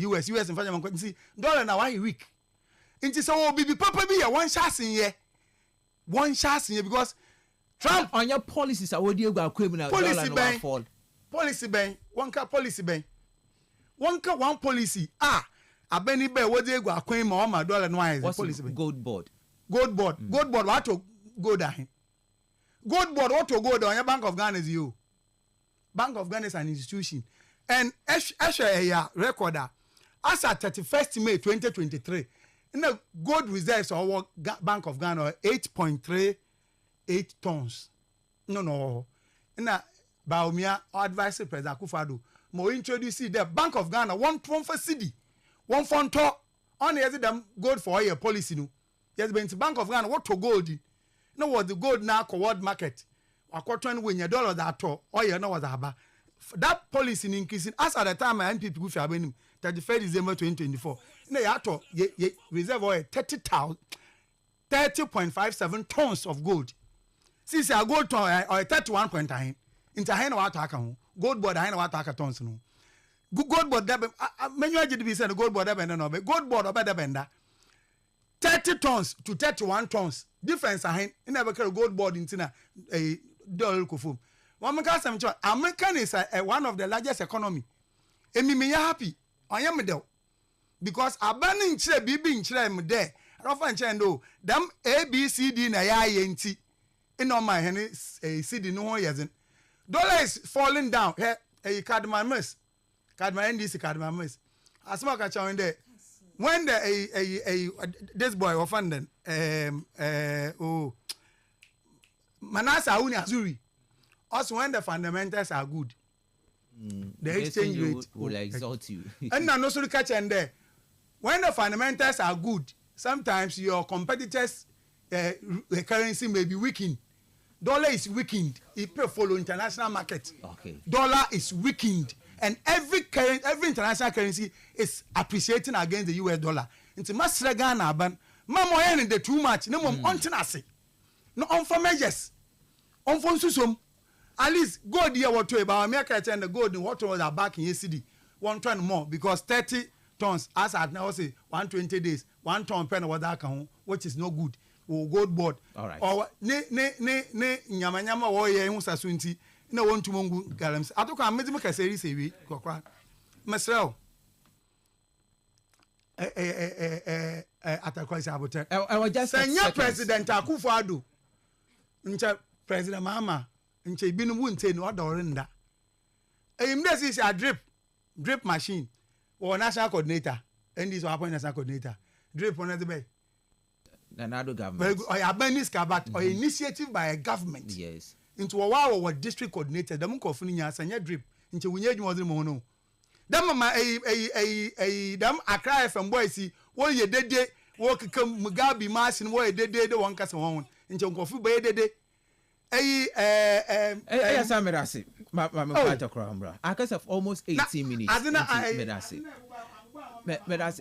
US mfanya manko see dollar na why weak. Inti so be papa be one chance in here. One chance in here because Trump on your policies are what you go criminal dollar fall. Policy ban one policy abeni be what they go akwen ma ma dollar no is policy ban gold board what to go down gold board what to go down your Bank of Ghana is you Bank of Ghana is an institution. And a recorder as at 31st May 2023, in the gold reserves of Bank of Ghana are 8.38 tons. No. In a Baumia advisory President Akufo-Addo, more introduce the Bank of Ghana one for city, one for top on the them gold for your policy. No, yes, been to Bank of Ghana what to gold. No, what the gold now world market. A quarter when your dollar that or you know what about. That policy increasing as at the time I NPP with Abenim 31st December 2024. No, you reserve oil 30.57 tons of gold. Since a gold ton or 31.9 into high water account, gold board high water tons. No, gold board that many of you said gold board no, but gold board or better bender 30 tons to 31 tons difference. I never carry gold board into a dollar kufu. American is one of the largest economy. And me happy. I am there. Because abanning che bibi nchire there. Rofa nchendo them ABCD na ya yenti. In on my henny CD no years. Dollar is falling down. Hey, cardman miss. Cardman NDC cardman miss. As much as in there. When the this boy offended Manasa Uni Azuri. Also, when the fundamentals are good, the exchange rate will exalt you. And now, also catch and there. When the fundamentals are good, sometimes your competitors' currency may be weakened. Dollar is weakened. It follow international market. Okay. Dollar is weakened, and every international currency is appreciating against the US dollar. Into master Ghana ban, mama the too much. No more on tenacity. No on for measures. On for susum. At least gold here what to about America and the gold in what was back in yesterday. 1 ton more because 30 tons as at now say 120 days 1 ton pen was that count, which is no good. Or gold board. All right. Or ne nyama or ye unsa sunti no want to mungu galams. I took a medical series we kokra. Myself atakwa saboteur. I was just Senior President Akufo-Addo. Ncha President Mahama nche binu wunte no odorinda. This is a drip machine or national coordinator. And this will happen national coordinator. Drip on the bay. Another government. Or a business cabinet or initiative by a government. Yes. Into a wow or district coordinator. The monk of Funia Sanya drip into we need more than mono. Them them a cry from boys. What you did work come Mugabe mass and what did the one cast on into Kofu Bay de. Yes, I'm Medasi. My crambra. I guess of almost 18 minutes. Medasi. Medasi.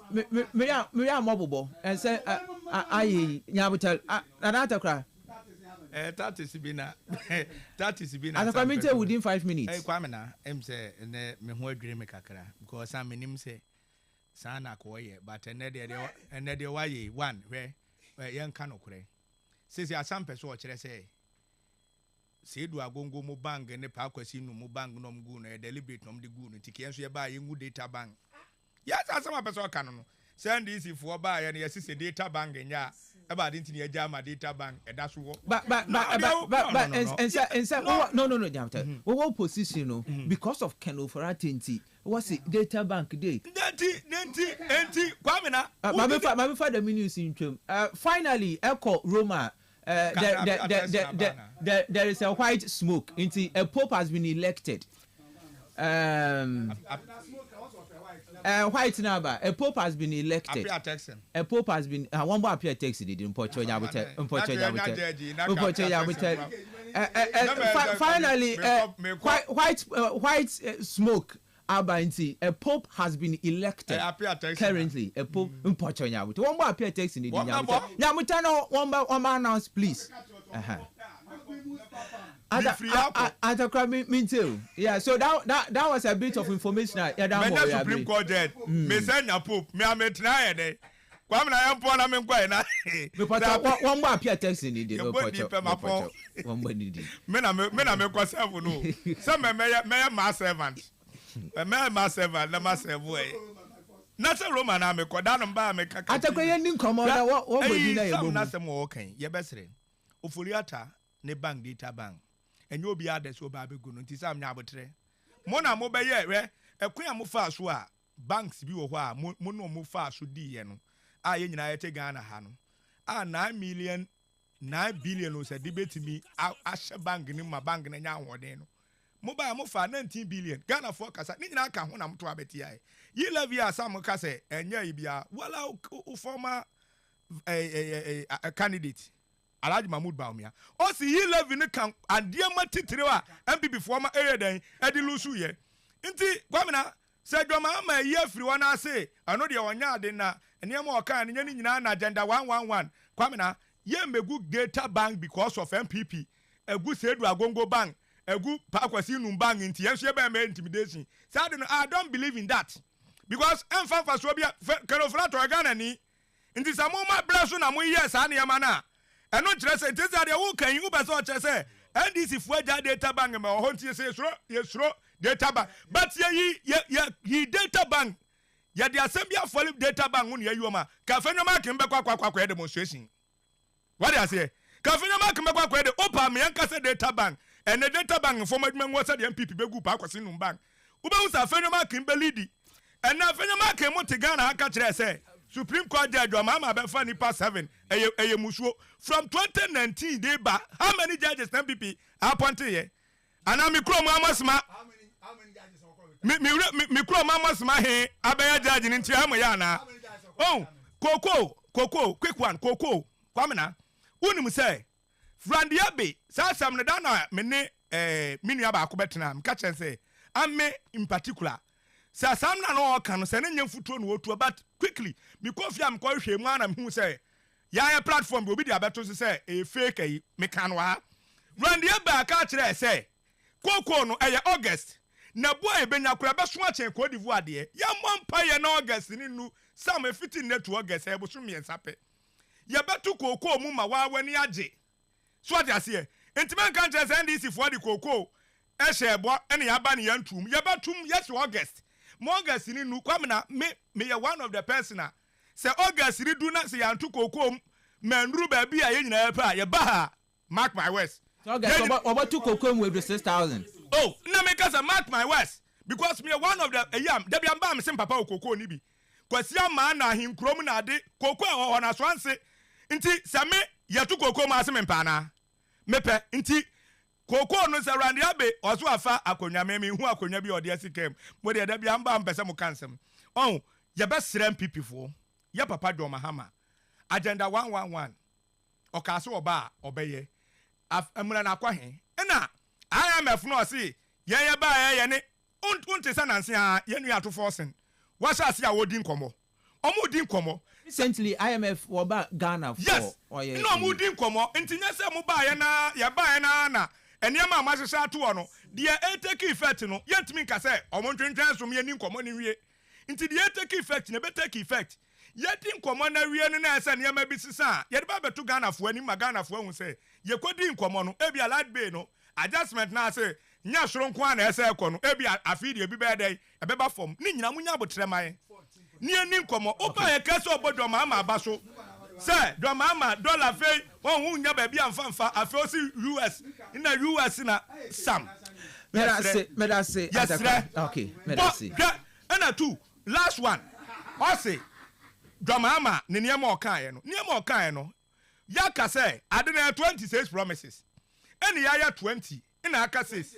Mobile and say, I Yabutel. Another cry. That is been. I come in within 5 minutes. Hey, Kwamena, say, and me who dream kakra because some minim say, Sana koye, but another way one where young canokre. Says ya some person what say. Say do agongo mo bang and the parkwasi no mo bang no mgun deliberate no the goon tiki so buy you data bank. Yes, as some person canon. Send easy for buy and yes is a data bank and ya about into your jama data bank and that's what. But no, Jamter. What position no because of Ken Ofaratinti was it data bank day. Nenti Kwamena. My father minus in term. Finally, Echo Roma. There is a white smoke. Into a pope has been elected. White number. A pope has been elected. A pope has been. One more appear text it in finally, white smoke. A pope has been elected currently. A pope one more appear text in the one more announce, please. Yeah, so that was a bit of information. Supreme Court judge. Me send your pope. Me am try there. Kwame na yampo na me nkwa na. One more appear text in the one more need. Me na me kwasef no. Some me my servant. My servant, na my servant. Nasa Roman na me kwada no ba me kaka. Atakwa yin nkomo na what body na yebo. Na sem wo kan. Ye besere. Ofuriata ne bank data bank. And you'll be others who Baby Gun, Tisam Nabotre, mo na mo be ye we ekwan mo fa so a banks bi wo ho a mo no mo fa so di ye no a ye nyina ye te Ghana ha no a 9 billion o se debate mi a she bank ni ma bank na nya ahoden no mo ba mo fa 19 billion Ghana for kasa ni nyina ka ho na mo to abeti ai yi levy asam ka se enya ibia wala o former a candidate Alhaji Mahmoud Baumia o si yi levy ne kan ade ma titire a MPP former area den e di lusu ye nti kwamina se dwoma ama yi afiri wana ase ano de wonya ade na enema o kan ne nyina na agenda 111 kwamina ye megu data bank because of MPP egu sedu agongo bank egu pakwasi num bank nti yenso ye ba me intimidation say I don't believe in that because emfa so bia kanoflato Ghana ni nti samo ma bless na mo yes an yema na eno kire say tezi ade wo kan yu be so kire say NDC fu aja data bank me ho nti say yesro data bank but ye data bank ye de asembia follow data bank no ye yoma ka fenyo ma kin be kwa demonstration what I say ka fenyo ma kin be kwa de opa me yanka say data bank and the data bank for my man was the MPP begu pa kwasi num bank ube usa fenyo ma kin be lead and na fenyo ma kin mo te Ghana aka kire say Supreme Court judge Mama Befa Nipa 7 eye musuo from 2019 dey ba how many judges MPP appointed here and me kro mo amasma how many judges me kro mo amasma he abaya judge ni ntia mo ya na oh koko quick one koko kwamena unim say Frandiabe sa sam ne da na me ne mini aba akobetena m ka chen say ame in particular sa sam na no kan se ne nyamfuto no otu but quickly because am ko hwe mu ana hu say ya platform bi obi di abeto say e fake yi me kan wa Frandiabe aka kire say koko no August na boy benya kura be so achen ko divu de ya mompa ye na August ni nu sam e fiti net August e bo so me nsape ya betu koko mu ma wa wani age so what you say intiman kan tell NDC for the koko e shebo ene ya ba ne yantum ya batum yes August mo August ni nu kwamna me ye one of the person say August ri du na say yantu koko manru ba bia ye nyina pa ye ba ha mark my words August about to koko with 6,000 oh na me ka say mark my words because me one of the yam da bia mba me sem papa koko ni bi kwasi ama na hinkrom na ade koko e ho na so anse nti se me yetu koko ma ase me mpa na mepe nti koko no se rande abe oso afa akonwa me hu akonwa bi ode asikem mo de da bia mba mpese mo kansem oh ye be srem pipifo ye papa do mahama agenda 111 okaso oba obeye amuna na kwahe na IMF no see ye ba ye ne unte sananse a ye nu ato forcing wasa ase a wodi nkomo omudi nkomo recently IMF woba Ghana for yes no omudi nkomo ntinya se mo ba ye na eniema amahwehwe ato no de e take effect no yentimi nka se omontwentwen so me ni nkomo ni wie nti de e take effect na be take effect yedi nkomo na wie no na ese niema bi sisa ye de ba beto Ghana fo ani ma Ghana fo hu se ye kodi nkomo no e bia light bay no adjustment na se nya soro nko na ese ekọ no e bia afidi ebi be dey e be ba fom ni nyina munya abotremaye ni ani nkomo opa ye kase obodo ma ama abaso se do ma ama dollar fe won hu nya ba bia mfa afi o si US na US na sam medase okay medase and two last one o say do ma ama ne niam o kan no ya ka say ade na 26 promises eni ya 20 ina aka 6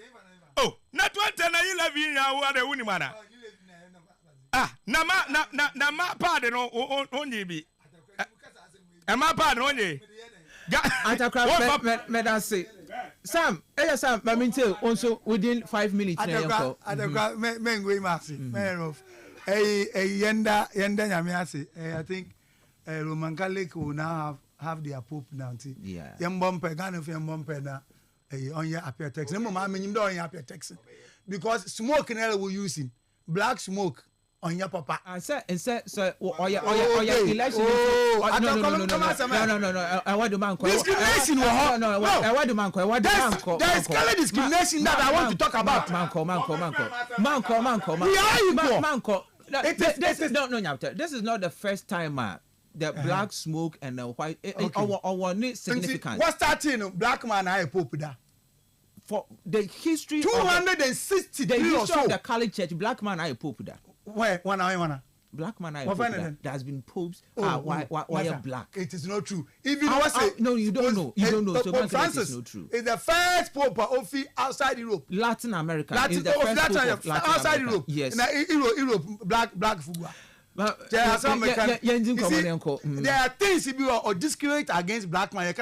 oh na 20 na 11 ya wo ade wuni mana na ma pad no onye bi e ma pad no onye Antakra medase Sam maminte also within 5 minutes na yanko Antakra mengo imasi of yenda nyame ase I think Roman Catholic will now have their pope now yeah yembompe Ghana for yembompe na on your appear text no ma menyim do on your appear text because smoke na we using black smoke on your papa and say so oya election no I want the man discrimination no I want the man there is clear discrimination that I want to talk about this is not the first time the black smoke and the white our significance what starting black man I pope da for the history 263 the or history so. of the Catholic Church, black man are pope that. Where one. Black man are What pope find that. them? There has been popes. Why Why black? It is not true. Even what's it? No, you don't know. You don't know. So Pope Francis Francis is not true. is the first pope of outside Europe. Latin America. Latin, is the first pope of Latin outside America. Europe. Yes. Europe, black fugwa. There are things if you are discriminate against black man.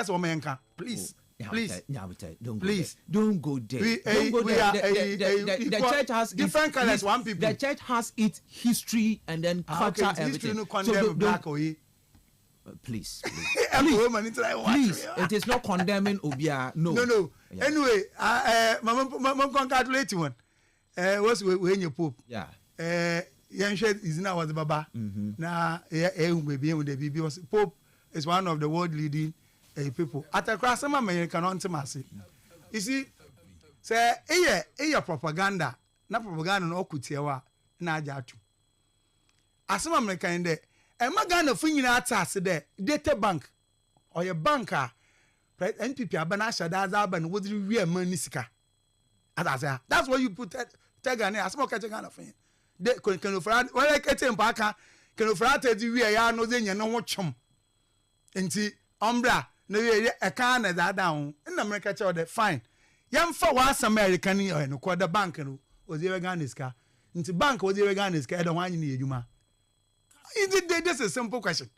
Please. Please, don't go there. The church has different colors. One people. The church has its history and then culture. Everything. No condemn black or please. It is not condemning Obia. No. Yeah. Anyway, mama congratulate one. What's when you poop? Yeah. Yanshed is now was Baba. Now, baby, the baby was Pope is one of the world leading people. At a cross, some American on Tomasi. You see, say, propaganda, not propaganda, no kutiawa, na jatu. As some American there, and my gun of finging outside there, data bank or your banker, right? NPP, Abanasha, that's Aban, what do you wear Manisika? That's why you put Tagan as more catching kind of thing. De can offer well like etem paka can offer tedi we ya no de nya no ho twom enti ombra na we e kan na that down in America che the fine yam fa was American no ko the bank no ozi we Ghaniska enti bank ozi we Ghaniska e don wanyi na ejuma this is a simple question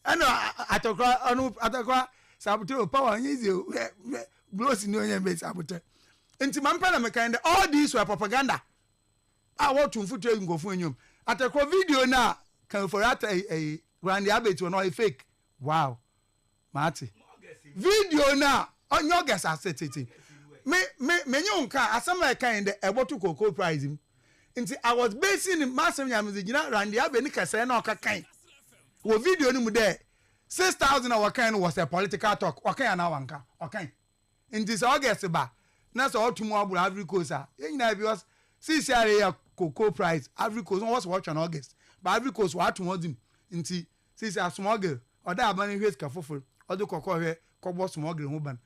I know atokra saboteur power easy blows no nya be saboteur enti mampa na mekan all these were propaganda. I want to put you go for you. At a video now, can for that a grand abate or not a fake. Wow, Marty. Video now on your guess I said it. Me young car as some kind about to cocoa prize him. Until I was basing in Master Yamazina Randy Abenica Sena kind. What video no there 6,000 our kind was a political talk. Okay, an hour. Okay. In this August about that's all tomorrow Ivory Coast. You know, because CCRA cocoa price Ivory Coast was watch on August, but Ivory Coast what towards him into CCR small girl or that money here for or the cocoa here, cobo small girl woman,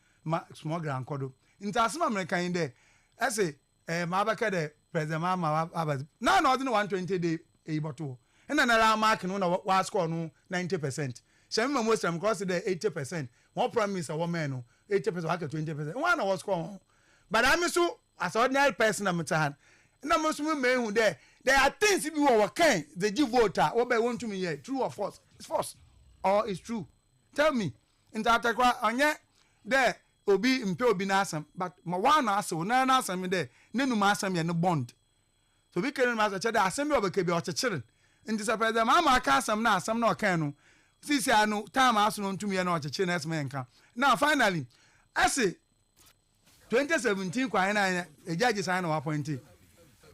small girl and codo. Into some American in there. I say, Mabaka the President Mama Abbas. Now, not in 120 day a bottle. And then around marking on a score no 90%. Shamma Muslim cross the 80%. One promise a woman 80% 20%. One was called. But I'm so as ordinary person I'm tired. And I'm also men who there are things if you are kind, the G voter, what by want to me here, true or false? It's false. Or it's true. Tell me. In that on yet there will be impure be nasam, but my one answer, no answer me there, no massam no bond. So we can master the assembly of a KB or children. And this appears the mamma cast some now, some no canoe. See, I know time asked to me and not a chin as man can. Now, finally, I say 2017, a judge is appointed.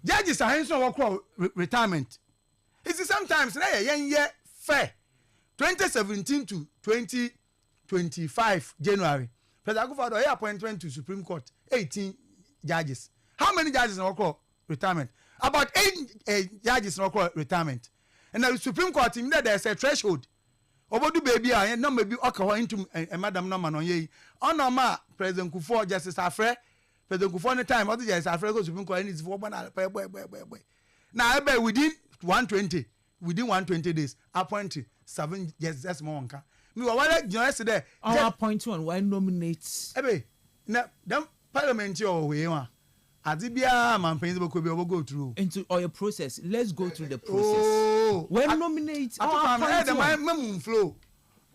Judges are hands on retirement. It's sometimes fair. 2017 to 2025 January. President Akufo-Addo appointment to Supreme Court 18 judges. How many judges are retirement? About 8 judges are retirement. And the Supreme Court in there's a threshold. Obodu baby I no maybe okay into madam no man on ye. On normal President Akufo Justice Afre President Akufo any time what Justice Afre go Supreme Court is for boy. Now within 120 days appoint 7 justices more nka. Me wa wale journalist there. Our appoint one why nominates. Na them parliament your way one. Adibia man pay go through into your process. Let's go through the process. Oh, when nominate the flow.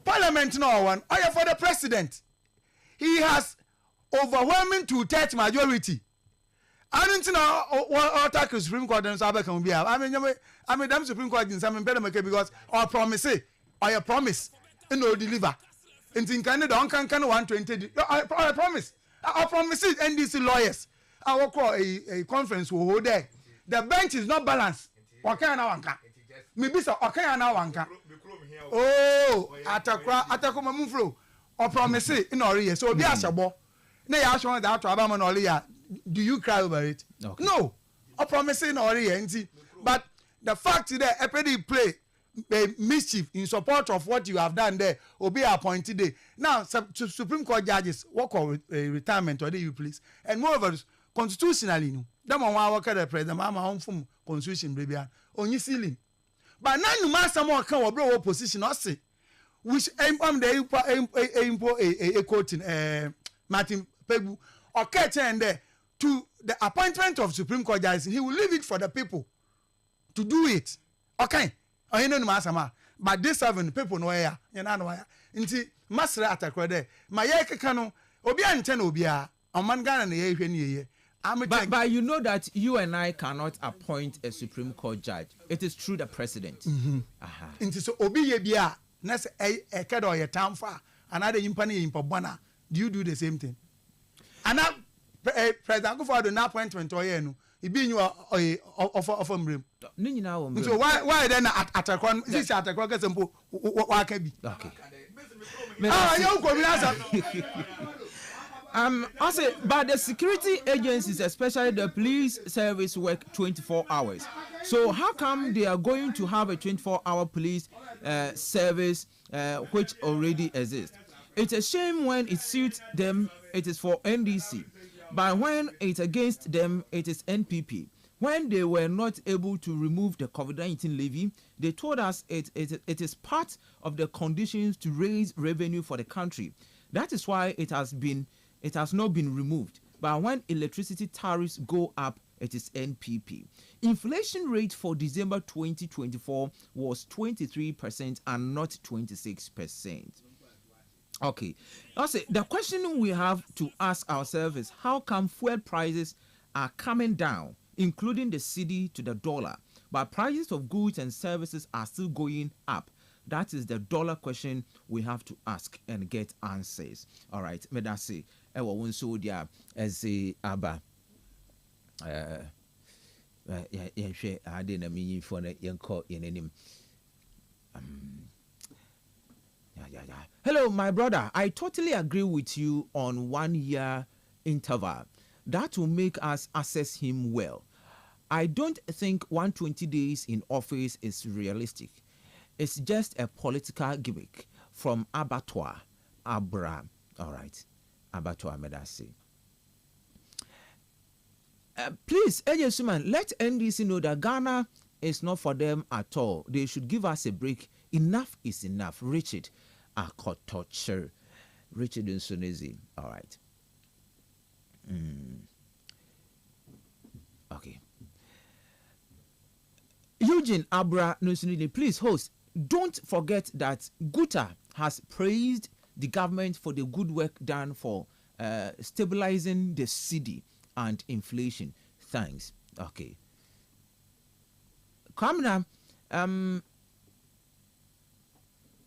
Parliament no one. For the president. He has overwhelming 2/3 majority. I don't know what tackle Supreme Court and Sabah can be. I mean, them Supreme Court in some impediment because or promise or your promise and no deliver. And in Canada, on can 120. I promise. I promise it. NDC lawyers. I will call a conference will hold there. The bench is not balanced. Okay, now wanka. Maybe so. Okay, now wanka. Oh, atakwa move flow. Or promise it in Oriya. So be asabo. Nay, I show that to Abaman Oriya. Do you cry over it? Okay. No. Or promise in Oriya. But the fact that everybody play mischief in support of what you have done there will be appointed there. Now, Supreme Court judges work on retirement or you please. And moreover, constitutionally, no. Them on work at the president, mama home from constitution, baby, on your ceiling. But now, no matter more come or blow opposition, or say, which I'm the quoting Martin Pegu or Ketcher and there to the appointment of Supreme Court judges, he will leave it for the people to do it. Okay. I know masama, but this 7 people no ya, you know why. Inti masra atakwa there. My yeke no obi anchen obi a oman Ghana na ye hwe ye. But you know that you and I cannot appoint a Supreme Court judge. It is through the president. Inti so obi ye bia na se e kedo ye tamfa another yimpa na yimpa bona. Do you do the same thing? And now President Akufo-Addo na appointment oye no. Ibi you offer mrem. So why then atakwa this atakwa get simple wa ka bi. Okay. I say, but the security agencies, especially the police service, work 24 hours. So how come they are going to have a 24-hour police service which already exists? It's a shame when it suits them, it is for NDC. But when it's against them, it is NPP. When they were not able to remove the COVID-19 levy, they told us it is part of the conditions to raise revenue for the country. That is why it has not been removed. But when electricity tariffs go up, it is NPP. Inflation rate for December 2024 was 23% and not 26%. Okay. Also, the question we have to ask ourselves is how come fuel prices are coming down, including the cedi to the dollar, but prices of goods and services are still going up? That is the dollar question we have to ask and get answers. All right. Me da say ewo won so dia eze aba hwe ade na me yifo na yenko yenenim. Hello, my brother. I totally agree with you on 1 year interval. That will make us assess him well. I don't think 120 days in office is realistic. It's just a political gimmick from Abattoir. Abra. All right. Abattoir Medasi. Please, Agent Suman, let NDC know that Ghana is not for them at all. They should give us a break. Enough is enough. Richard Akotocher. Richard Nsonezi. All right. Okay. Eugene Abra Nusuni, please host. Don't forget that Guta has praised the government for the good work done for stabilizing the cedi and inflation. Thanks. Okay. Kamna,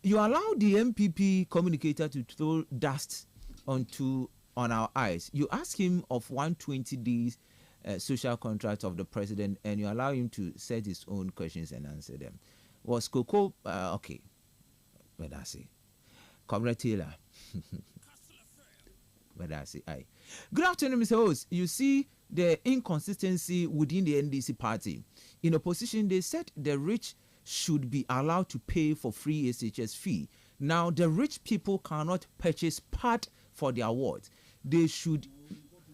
you allow the MPP communicator to throw dust on our eyes. You ask him of 120 days social contract of the president, and you allow him to set his own questions and answer them. Was Coco okay? What I say, Comrade Taylor. What I say, aye. Good afternoon, Mr. Host. You see the inconsistency within the NDC party. In opposition, they said the rich should be allowed to pay for free SHS fee. Now, the rich people cannot purchase part for their awards. They should.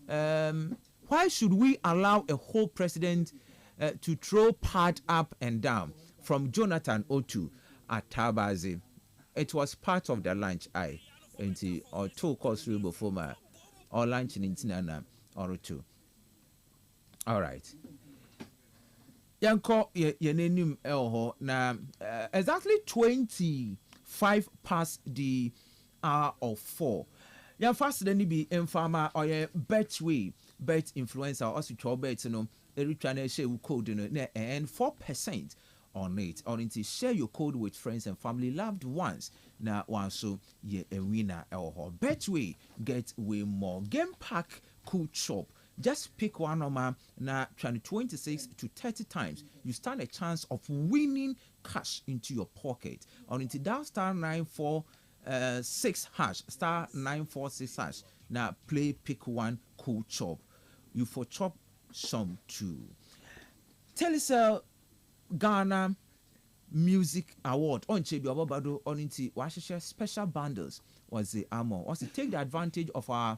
Why should we allow a whole president to throw part up and down? From Jonathan Otu at Tabazi. It was part of the lunch. Or 2 course rule before my or lunch in Tinana or 2. All right. Yanko Yenenim Elho now exactly 25 past the hour of 4. Yan fast then be informer or a bet way, bet influencer or switch bet no every channel share code and 4% on it. Or into share your code with friends and family, loved ones. Now one so ye a winner or Betway get way more game pack cool shop. Just pick one number now 26 to 30 times. You stand a chance of winning cash into your pocket. Or into that star 946 hash star 946 hash. Now play pick one cool chop. You for chop some too. Tell us Ghana Music Award on Chebi Obabado on into Washington special bundles was the armor. Also take the advantage of our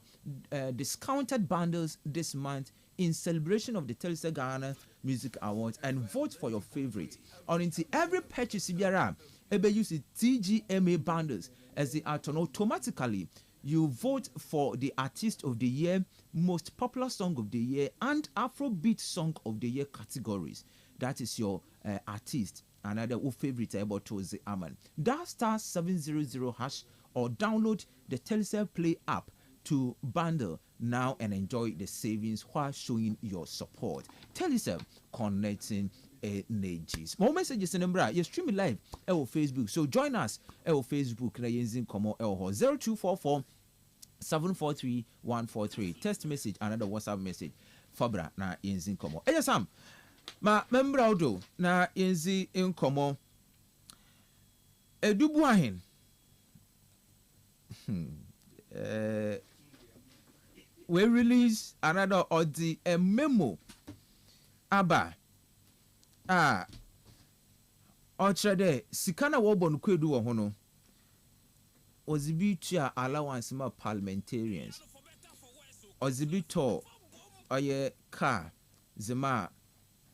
discounted bundles this month in celebration of the Telsa Ghana Music Awards and vote for your favorite. On into every purchase biara ebe use the TGMA bundles as they are turned automatically. You vote for the artist of the year, most popular song of the year, and Afrobeat song of the year categories. That is your artist. Another favorite about towards the Aman. Dial *700# or download the Telecel Play app to bundle now and enjoy the savings while showing your support. Telecel connecting energies. More messages in Embra. You stream it live on Facebook. So join us on Facebook. Na yenzin komo 0244 743 143. Text message, another WhatsApp message. Fabra na yenzin komo. Sam. Ma membra odo na yenzi inkomo. Edubu ahin. We release another odi a memo. Aba. Ochade sikana wobon kwedu wo hono. Ozibitua allowance ma parliamentarians. Ozibito oye car zema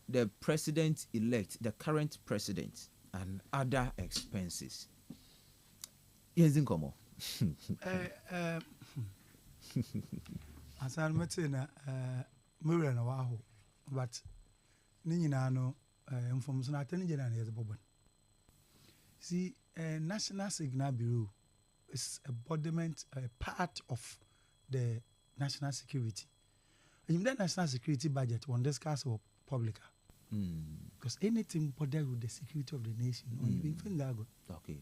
the president-elect, the current president, and other expenses. Yes, Nkomo. Asan mete na mura na waho, but ni nyina no information attorney general is bobon. See, National Signal Bureau is embodiment, a part of the national security. In the national security budget, one discuss of public. Because anything bothered with the security of the nation, okay.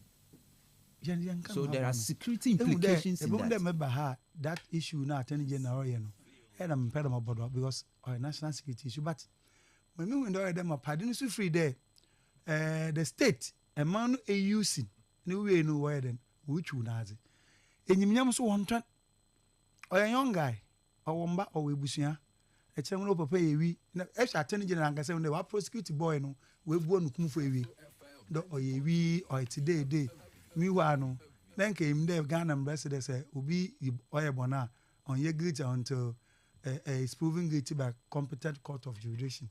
So there are security implications in that. Remember that issue now, Attorney General, and I'm impaired about because our national security issue. But when we know them are pardon so free there, the state a man a using no way no where then which one has it. And you so one turn or a young guy or one back or we bushia. A channel of pay we Attorney General and say when they were prosecuted boy no we won't come for we or today day. Miwano then came there Ghana ambassador say ubi oyebona on your guilty until is proven guilty by competent court of jurisdiction.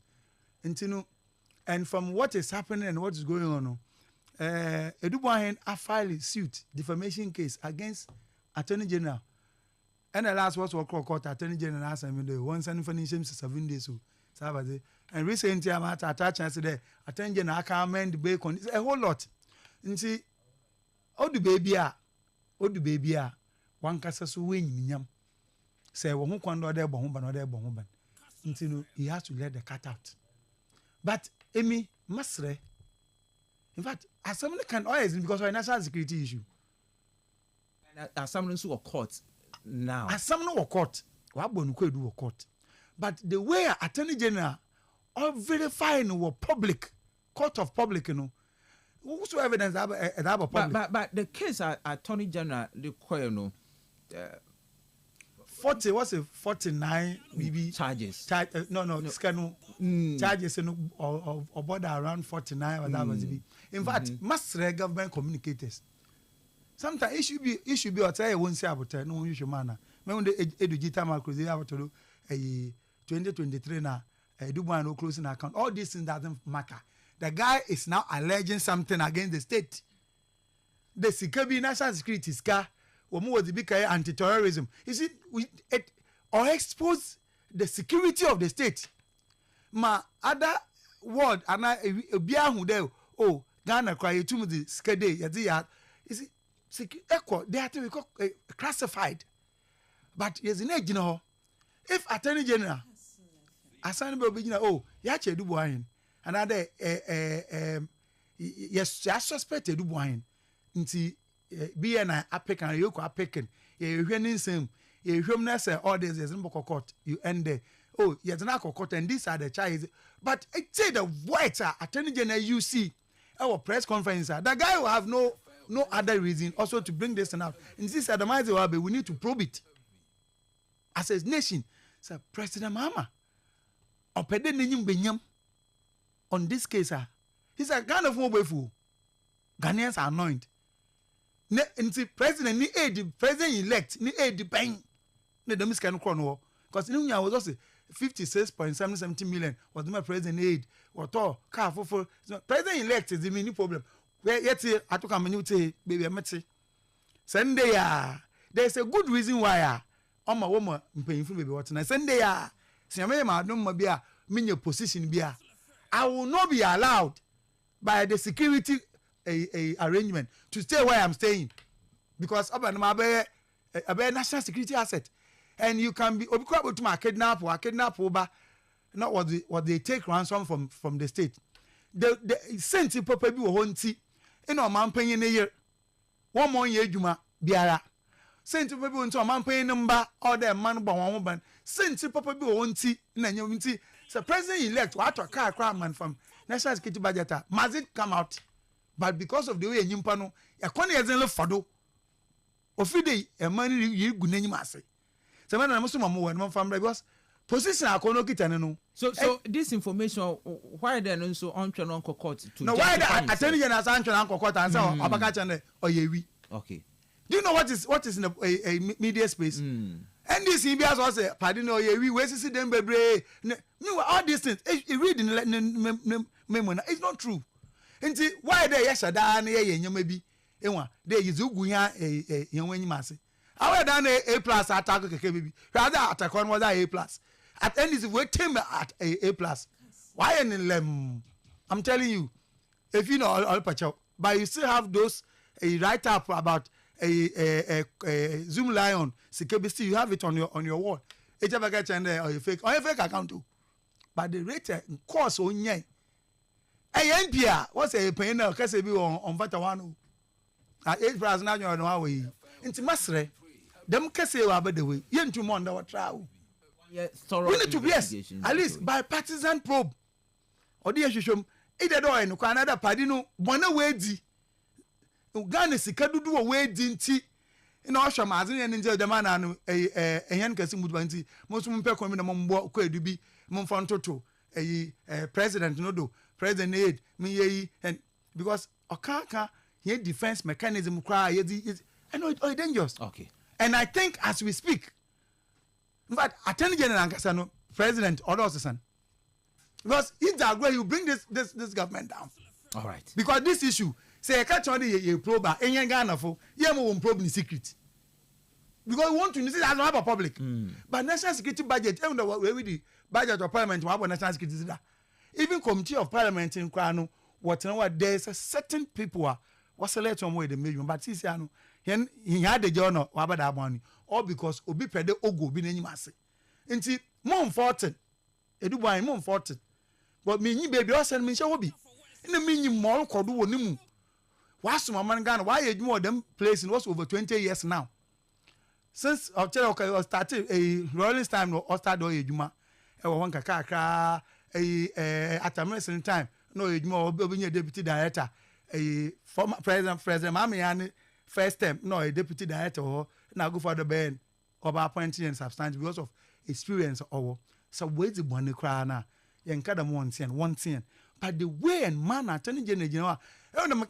And from what is happening and what is going on, Edubuahen a filed suit defamation case against Attorney General. And the last was what court Attorney General asked him the one sending for 7 days so Saturday. And recently I'm at attach and said Attorney General can amend the bacon. It's a whole lot. And see. O the baby one kasa so wen nyam say wo ho kwan do de bo ho ban until he has to let the cat out. But Emi masre in fact assembly can always because of a national security issue assembly so court now assembly no court wa bonu ko edu court but the way Attorney General all verifying no public court of public you know. What's evidence about public? But the case Attorney General the choir no 40 what's it 49 maybe charges no scandal charges or border around 49 or that was be in fact master government communicators sometimes it should be or tell you won't say about no usual manner when the digital macros they have to do 2023 now do one closing account all these things doesn't matter. The guy is now alleging something against the state. The Sikabi national security scar, was the big anti-terrorism. You see, or expose the security of the state. Ma other word and I be oh Ghana cry to the skade ya. You see, they have to be classified. But yes, in general, if Attorney General, Asan Bobina, oh, yache do boy. Another yes, I suspected wine. Nti be an applicant, you are picking. You hearing some, you hear all this is in court. You end there. Oh, yes, an court, and these are the charges. But I say the white Attorney General you see our press conference. The guy will have no other reason also to bring this out. And this adamage we need to probe it. As a nation, sir, President Mama, or Pedenium Benyam. On this case, he's a kind of mobile fool. Ghanaians are annoyed. Nti president ni aid president elect ni aid pen ne dem scan no because ni nya was also 56.770 million was my president aid or to car for president elect is the mini problem where yet atoka manyute baby meti Sunday there's a good reason why my woman mpanyinfo baby what na Sunday siame ma no ma bia me position bia I will not be allowed by the security arrangement to stay where I'm staying because a national security asset and you can be to my kidnap over not what they take ransom from the state the sent papa bi wo honti in o man panyin ne year 1 more year adwuma biara sent papa bi wonti o man panyin number or the man bo won ban sent papa bi wo honti na nyam nti so president elect what to car man from national security budget must it come out. But because of the way nyimpa no yakone yezenle fado ofide e man yi gu nanyi ase se man na mo so mo won mo famra because position akono kitane no so this information why then so on twa no court to no why attorney general san twa no court and say obaka chane oyewi. Okay, do you know what is in a media space? NDC be as well say pardon oyewi we see them bebre all these things you read in memo it's not true. Nti why they yeshada na ye nyama bi enwa they yizugu ya yenwanyi mase awe da na A+ attack keke bi rather attack on was A+. At end is we team at A+. Why in lem? I'm telling you, if you know all pacho, but you still have those write up about a Zoom Lion Sikebi, you have it on your wall. It's ever get and or your fake account too. But the rate course on ye. NPR, what's a pain now? Cause be on Vatawano. At 8 now you're no way. Into Masre, them case about the way. Yen to Monda what trial. Yeah, we need to be at least by partisan probe. Or the issue, either door and Canada Padino, one away di. Uganda Sikadu do away dinty. In Osha Mazin and enjoy the man and a yan casting with Banti. Most people come in among what could be Monfantoto, a president, no do. President aid me and because okaka here defense mechanism cry I know it's dangerous. Okay. And I think as we speak, in fact, Attorney General Kasano, President Odosan, because if they agree, you bring this government down. All right. Because this issue, say I catch on the probe, and Ghana for you won't probe in secret. Because we want to see that not a public. But national security budget, even though we budget of parliament, we have national security. Even committee of parliament in Krano, whatever there's a certain people are was select on way the million, but he had the journal about that money, all because Obi Pede Ogo be any massy. And see, more important, a do buy more important. But me, baby, or send me shall be. In the meaning, more could do nimu. What's my man Ghana? Why you more them placing was over 20 years now? Since October started a rolling time or started or Juma, one kaka. At a certain time, no, you more being a deputy director, a former president, Mamiani, first time, no, a deputy director, or now go for the band of appointing and substantive because of experience or so where's the one cry now? You can't one thing, but the way and manner, Attorney General,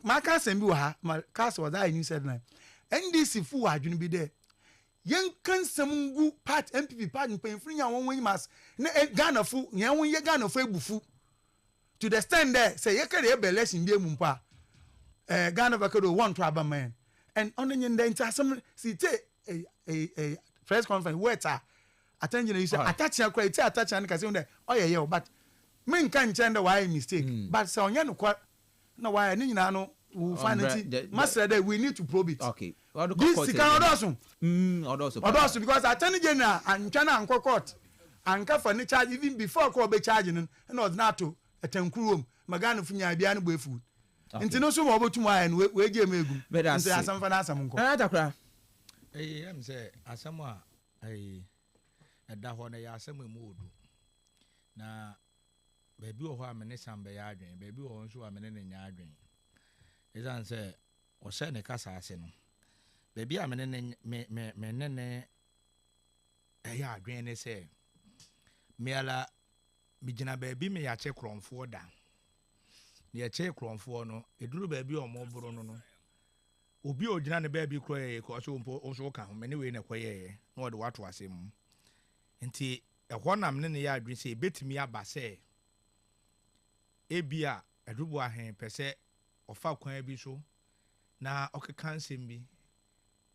my cousin, my castle was I in said, NDC fool, I didn't be there. Young can some good part MPP part paying free one way mass Ghana fu yan ye Ghana fu ebufu to the stand there say you carry a blessing dey mumpa Ghana vakedo one tribal man and on the entire some see a press conference where attention you say attach your quality attach and can say oh yeah but me can change why mistake but say on no kwa no why ni nyina no we find it master that we need to probe it. Okay. This can also because Attorney General and China and court and for any charge even before call be charging and was not to a 10 room Magana Funya Bian way food. Into no so about tomorrow and we give me good. I say some finance. I'm say as someone a dahona ya some mood. Now, baby, or how many some be arguing, baby, or so a minute in arguing. Is answer or send a casa assassin. Baby, I'm an men a yard granny say. Me ala Mijina baby me a check from 4 down. near che cromfo no a drew baby or more brono. Obi ogyina ne baby cry cause also can many way in a quay, no what was him. Nti a one am ne ya adwin say betimi aba say ebia adubu ahen pese ofa kwan bi so na okeka nsem bi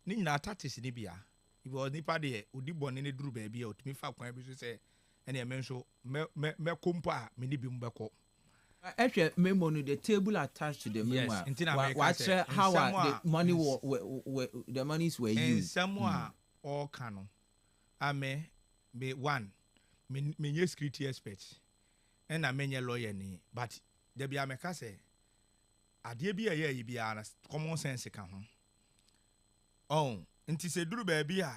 ni nyina tatis ni bia ibo nipa de odi bone ne duru baby otimi fa kwan bi so say ene me nso me kompa me ni bi mbeko Actually, memo no the table attached to the memo. Watch how the money the monies were used. Somewhere all canon. Ame be one. Me security expert. And I mean lawyer ni. But there be America say. Adie bi aye yi bia na common sense ka ho. Oh, nti se duru baby a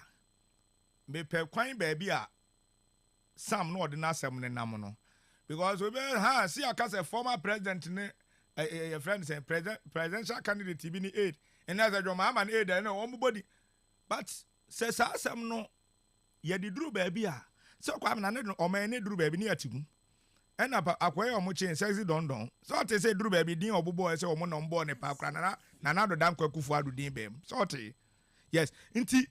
me pe kwan baby a Sam no ordinary sem ne nam no. Because we see a former president a friend say presidential candidate be ni aid and as a man aid and nobody but says some no ye di duru baby a so kwa na ne o man ne duru baby ni atigu and akwai o mo chen sexy don so te say duru baby din obobo say o mo no mbo ne pa kra na do dan kwakufu adu din bem so te yes nti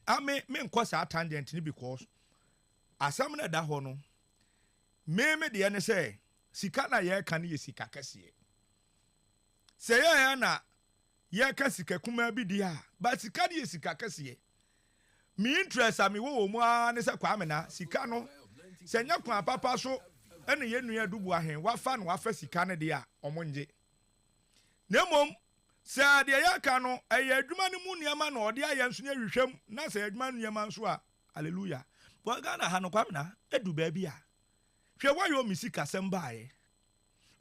me nkosa tangent ni because asam na da ho no me de ne say sika na ye ka ne ye sika kase say ya na ye ka sika kuma bi dia but sika ne ye sika kase me interest am wo mu a ne say kwa me na sika no say nya kwa papa so ene ye nua dubu ahen wa fa no wa fa sika ne dia omonje nemom say de ya ka no eye adwuma ne mu niam na ode aye nso ne hwehwem na say adwuma niam nso a hallelujah bo ga na ha no kwa me na edu ba bi a hwe wa yo misika sembaaye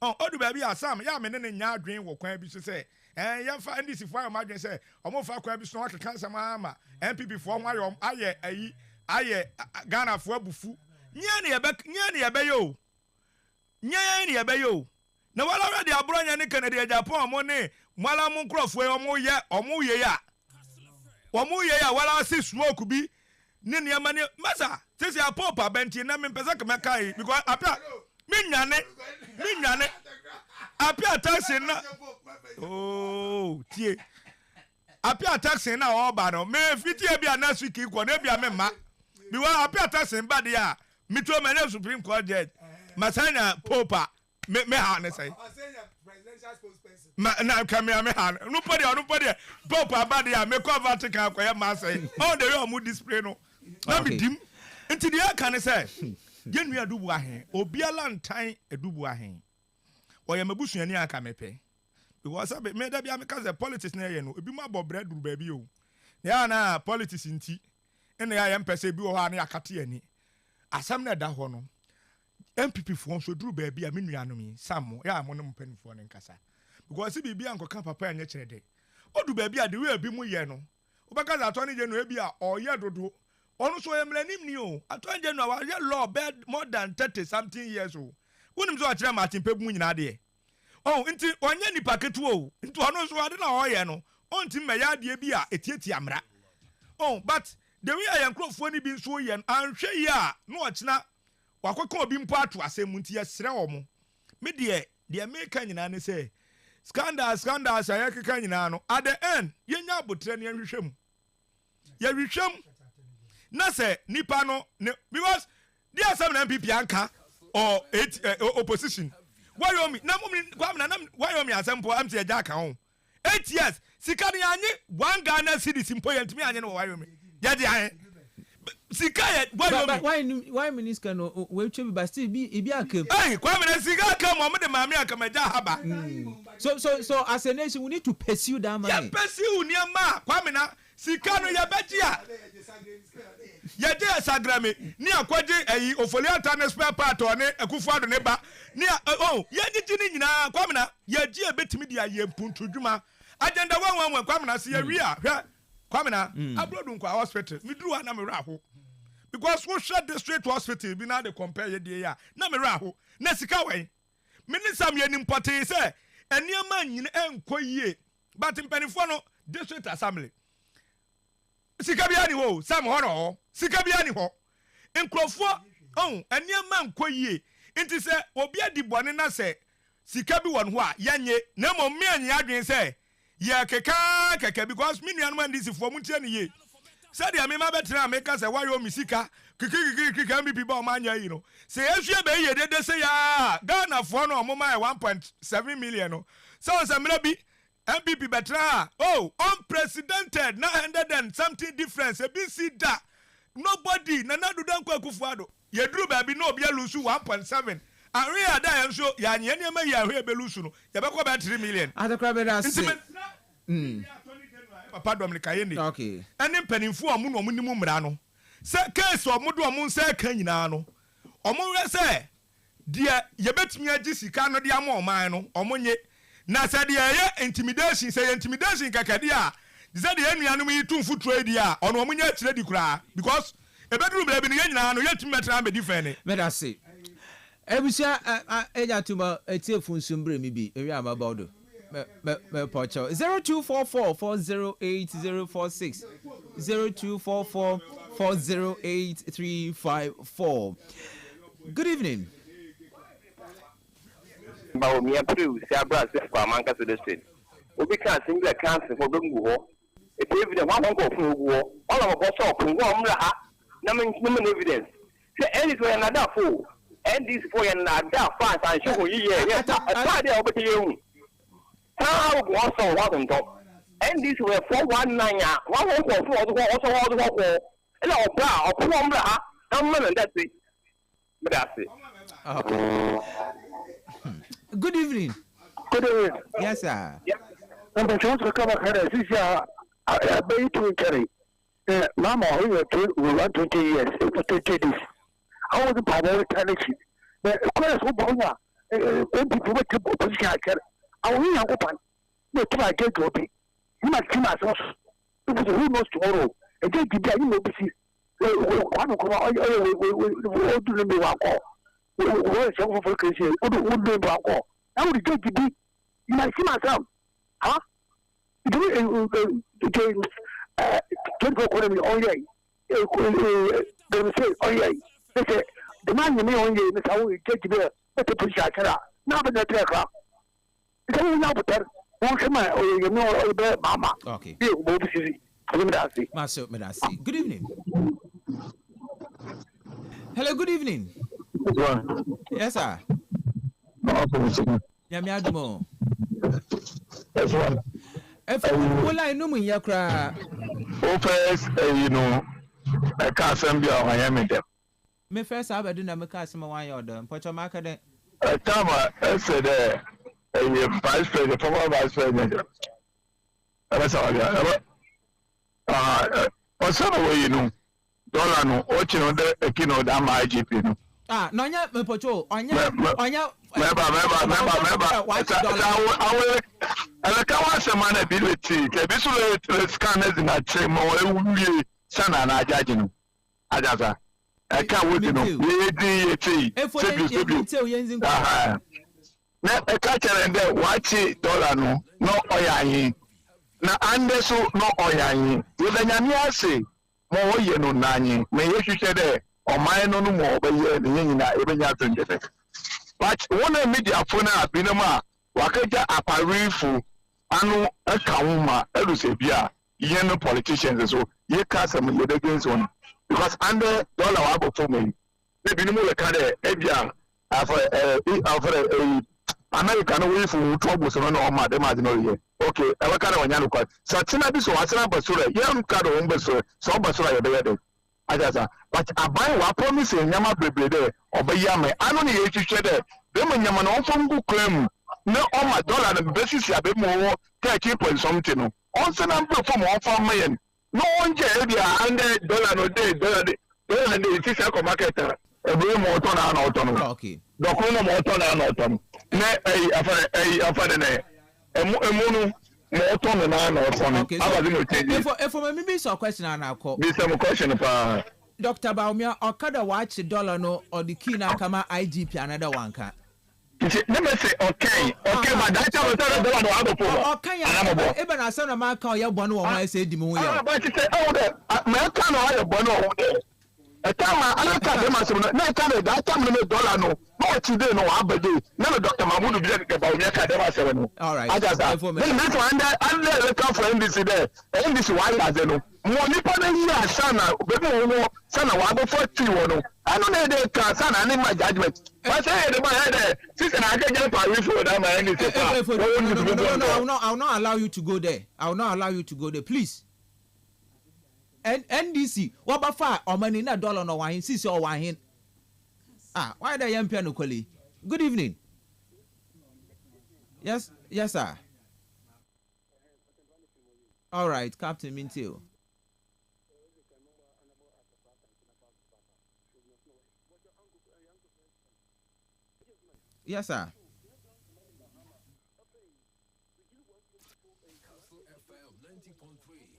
odu ba bi asam ya me ne nya adwen wo kwan bi so say ya fa ndisi fo am adwen say omo fa kwan bi so aka kan sama ama MPP fo ho aye Ghana fo abufu nya ne yebe yo na wala ready abronya ne Canada Japan mo ne mwala mo nkrofo omo ye ya wala si smoke bi ne niam ne masa sisi apopa benti na me pesa ka mekai because apia minyane apia taxi na oh tie apia taxi na oba no me fitie bia na swiki ko na bia me ma because apia taxi ba dia mito me na Supreme Court judge masanya popa me ha ne say presidential spokesperson na kamera me ha no podi popa ba dia me ko Vatican ko ya ma say all the way mu display no na me dim nti dia kan say yenu adubu ahen obiala ntan adubu ahen oya mabusuani aka mepe because me da bia me ka say politics na ye no ebi ma bobre duru ba bi o ya na politics nti ene ya mpese bi wo ha na yakate ani asam na da ho no MPP fo so duru ba bi a me nuanu mi sam ya mo no mpanifo ne nkasa because bi bia nkoka papa anya kire de odu ba bi a de we abi mu ye no obaka za to ne je no e bi a oye dodo onu so emlanim ni o atonje no wa law bed more than 30 something years o wonim so akire Martin Pebu nyina de oh nti onye nipa ketu o nti onu so ade na oye no onti meya de bi a etieti amra oh but the way I nkrofo ni bi so ye anhwe yi a no okina wakoko obi mpo ato asem nti ye sere wo mo me de America nyina ne say scandal ayekeka nyina no at the end yenya abotre ne hwehwem ye hwehwem na say nipa no because there some MPP anka or opposition why you me na why you me asempo am say jaka ho 8 years sika ni anye one Ghana city simpo ye ntimi anye no why you me je de anye sika ye why minister no we twe be still bi akam kwa me na sika akam mo de maami akam ja haba so as a nation we need to pursue that money ya pursue niam kwa me na sika no ya betia ye de sagrame ni akwaje ayi ofoliata ne spare part one akufuado ne ba ni ye gigi ni nyina kwa me na ye gi ebetimi dia ye mpuntu dwuma agenda 111 kwa me na se ye wi a hwe kwa me na abrodu nkwa hospital mi duru na me raho because we share the straight hospital bi na dey compare ye de ya na me raho na sika wen minisam ye nimpote se eniama nyina enkoyie but mpanifo no district assembly sika bia ni ho sam ho no sika bia ni ho nkrofo eniama enkoyie nti se obi adi bone na se sika bi won ho a yanye na mo me anya adwen say ye keka because me nuanu man this for mu tie ne ye said ya me ma betra America say why yo mi sika kiki MPP ba o manya yi no say ehwe be ye dede say ya Ghana for no mo ma 1.7 million no so mra bi MPP betra unprecedented 900 and something difference e bi see da nobody na do dan kwa kufuado ye duru ba bi no obi lose 1.7 Ari ada ya nso ya nye niam ya hwe be lose no ye be ko be 3 million adakra be da se papa Dominica ye ni okay ene mpanimfu omu no omu nimu mra no se case omu do omu nsa ka nyina no omu we se de ye betumi agi sika no de ama oman no omu nye na se de ye intimidation se intimidation kakade a ze de enuanu yi tumfu trade a ono omu nya kire di kura because ebeduru bra bi no ye nyina no yetumi metra be different me da se ebusia eja tuma etiefu nsumbre mi bi ewi amabawdo me pocho 0244408046 0244408354. Good evening. Bawo mi apru si abra se kwa manka to the state obi kan single cancer for bengu ho e evidence one go fun owo all of us up ngo omra ha na me evidence say any to another fool and this for another fast and show you yeah try dey obeti you how go so what on top and this were 419 ya one go for also ela obra okwo omra ha na me that say me that say Good evening. Good evening. Yes, sir. I'm going to come back here. This is a baby to carry. Mama, we were 20 years. For 20 days. I was a power tendency. The class of Bona, when people went to position, I will not open. No, to my get to be. You must see myself. It was who knows tomorrow. A day to be, you know, this is one of our do the miracle. What for Christian? What do you do? I would get to be. You might see myself. Huh? Do you can't go for me? Oh, yeah. They will say, oh, yeah. They say, the man you may only miss how we get to be a push out. Now, but the track. It's only now, but that won't come out. Oh, you know, Mama. Okay. Maso Medasi. Good evening. Hello, good evening. Yes, sir. Yami Adumo. That's one. If I know me, Yakra. First, you know, I can't send you I am in them. Me first, I do not make us my order. Put your market. A time I said, a vice president, former vice president. That's all I got. What's the way you know? Dollar no, watching on the kino that my IGP no. Nonya me pocho, onya. Member. I can't say man ability. The scanners in a chain more. We sana na judge no. Ajaza. I can't wait no. Na e ka chere nde wachi dollar no oyanyin. Na ande so no oyanyin. We da nyame ase. Mo ye no nanyi me ye hwehwe de o man no no mo obeye ne nyina e benya tonjete but one media phone a binama wakaja aparifu anu akawuma eluse bia ye no politicians so ye ka some ye against one because under dollar wa go for me e binimu le ka de e bia after America no we for trouble so no o ma de ma de no ye okay e wa ka de wanya no kwa so tina bi so asira basura ye am ka de won basura so basura ye be ye de ajaza but abai wa promise nyama bebre de obeya me anu ne ye twetwe de be mo nyama no fo ngu claim na o ma dollar na basis ya be mo 30 point something no on se na be fo mo fa mayen no onje e bia $100 no day dollar na dey sisi ko market e be mo to na no okay dokun no mo to na to ne afare ne emu no mo to na to okay if for me be so question na call be some question pa Dr. Baumia okada watch dollar no or the key na kama IGP another one ka let me say okay but that time dollar no abo po okay e na say na ma ka o ye bonu o ma say di mu ya but say oh the me ka no ayo bonu o de A time I can't imagine. No, that time no dollar no. No today no abede. No Dr. Mahmoud be about me academic seven. All right. I just that. Then this one under the come for NDC there. NDC why as no. Mo nipa na yi asana be mo sana wa go for tea no. I don't know they can sana any my judgment. But say the man there. Since I get just for you for that my NDC. No, I will not allow you to go there. I will not allow you to go there, please. NDC, what about money na dollar no wahin, sisi or wahin? Why the young piano quality? Good evening. Yes, sir. All right, Captain Mintio. Yes, sir. Kastle FM 90.3.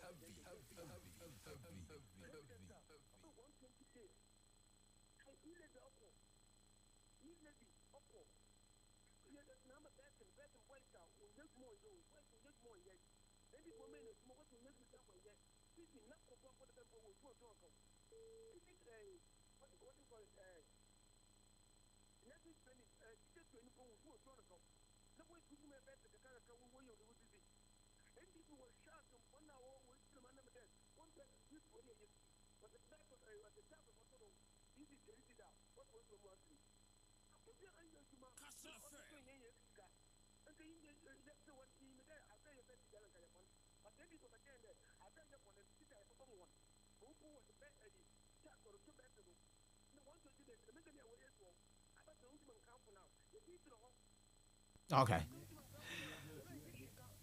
Okay.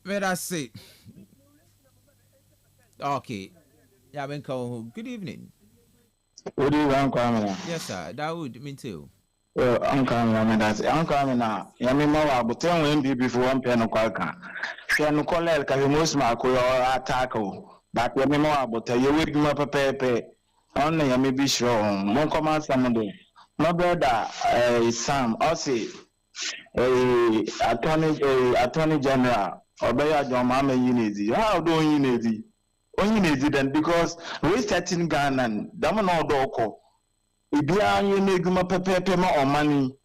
Let us see. Okay. Yeah, good evening. Good evening, Uncle. Yes, sir. That would mean too. Uncle, Uncle, Yamima, but tell me before one pen of Qualca. Fian Colel, Camus Marco or Taco, but Yamima, but you will give up a pepe. Only Yami be sure. Mon command Sunday. No brother, Sam, Ossie, Attorney General, Obey your mamma unity. How do you need it? Only need it then because we setting Ghana and Damano Doko. Ibia you neguma pepe or money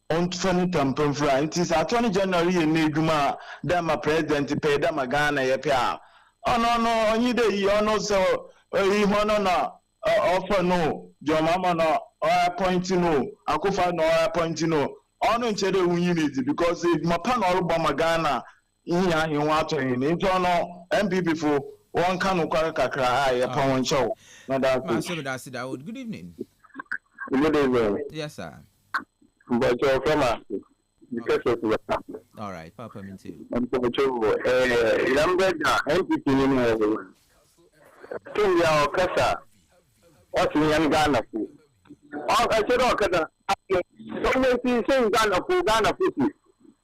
on 20 temple friend. It is Attorney General neguma, Dama President pay Dama Ghana yapia. Oh no, only the no so no offer no, your mama no or appointing no, Akufa no appointing no. On each other we need it because if my pan all Obama Ghana in water in it no MP before. One can kakra upon one show. Good evening. Good evening. Yes, sir. But your family, because of your family. All right, Papa, me too. I'm going to Lambert, empty in everyone. King Yao Kasa, what's in young Ghana food? Oh, I said, oh, Kasa, don't see saying Ghana food, Ghana food.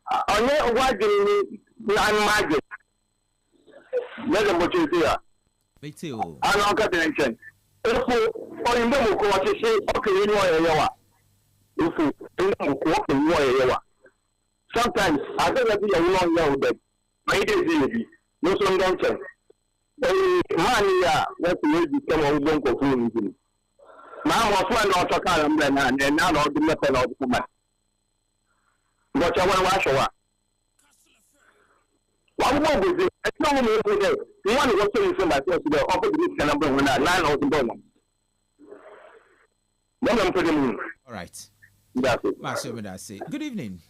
I know what you need, I'm magic. Let them watch here. Me too. I don't get the attention. If you in the book, what you say, okay, you know, if you in the book, you know, sometimes I don't know you know that. My days, no so don't say. Man, let's maybe some of them go through. Now, what's one or so kind of man, and now I'll do nothing out of my. But I want to watch a what was it? I don't know what it is. You want to go to myself to the office of this number when I $9,000. Then I'm putting in. All right. That's it. That's it. Good evening.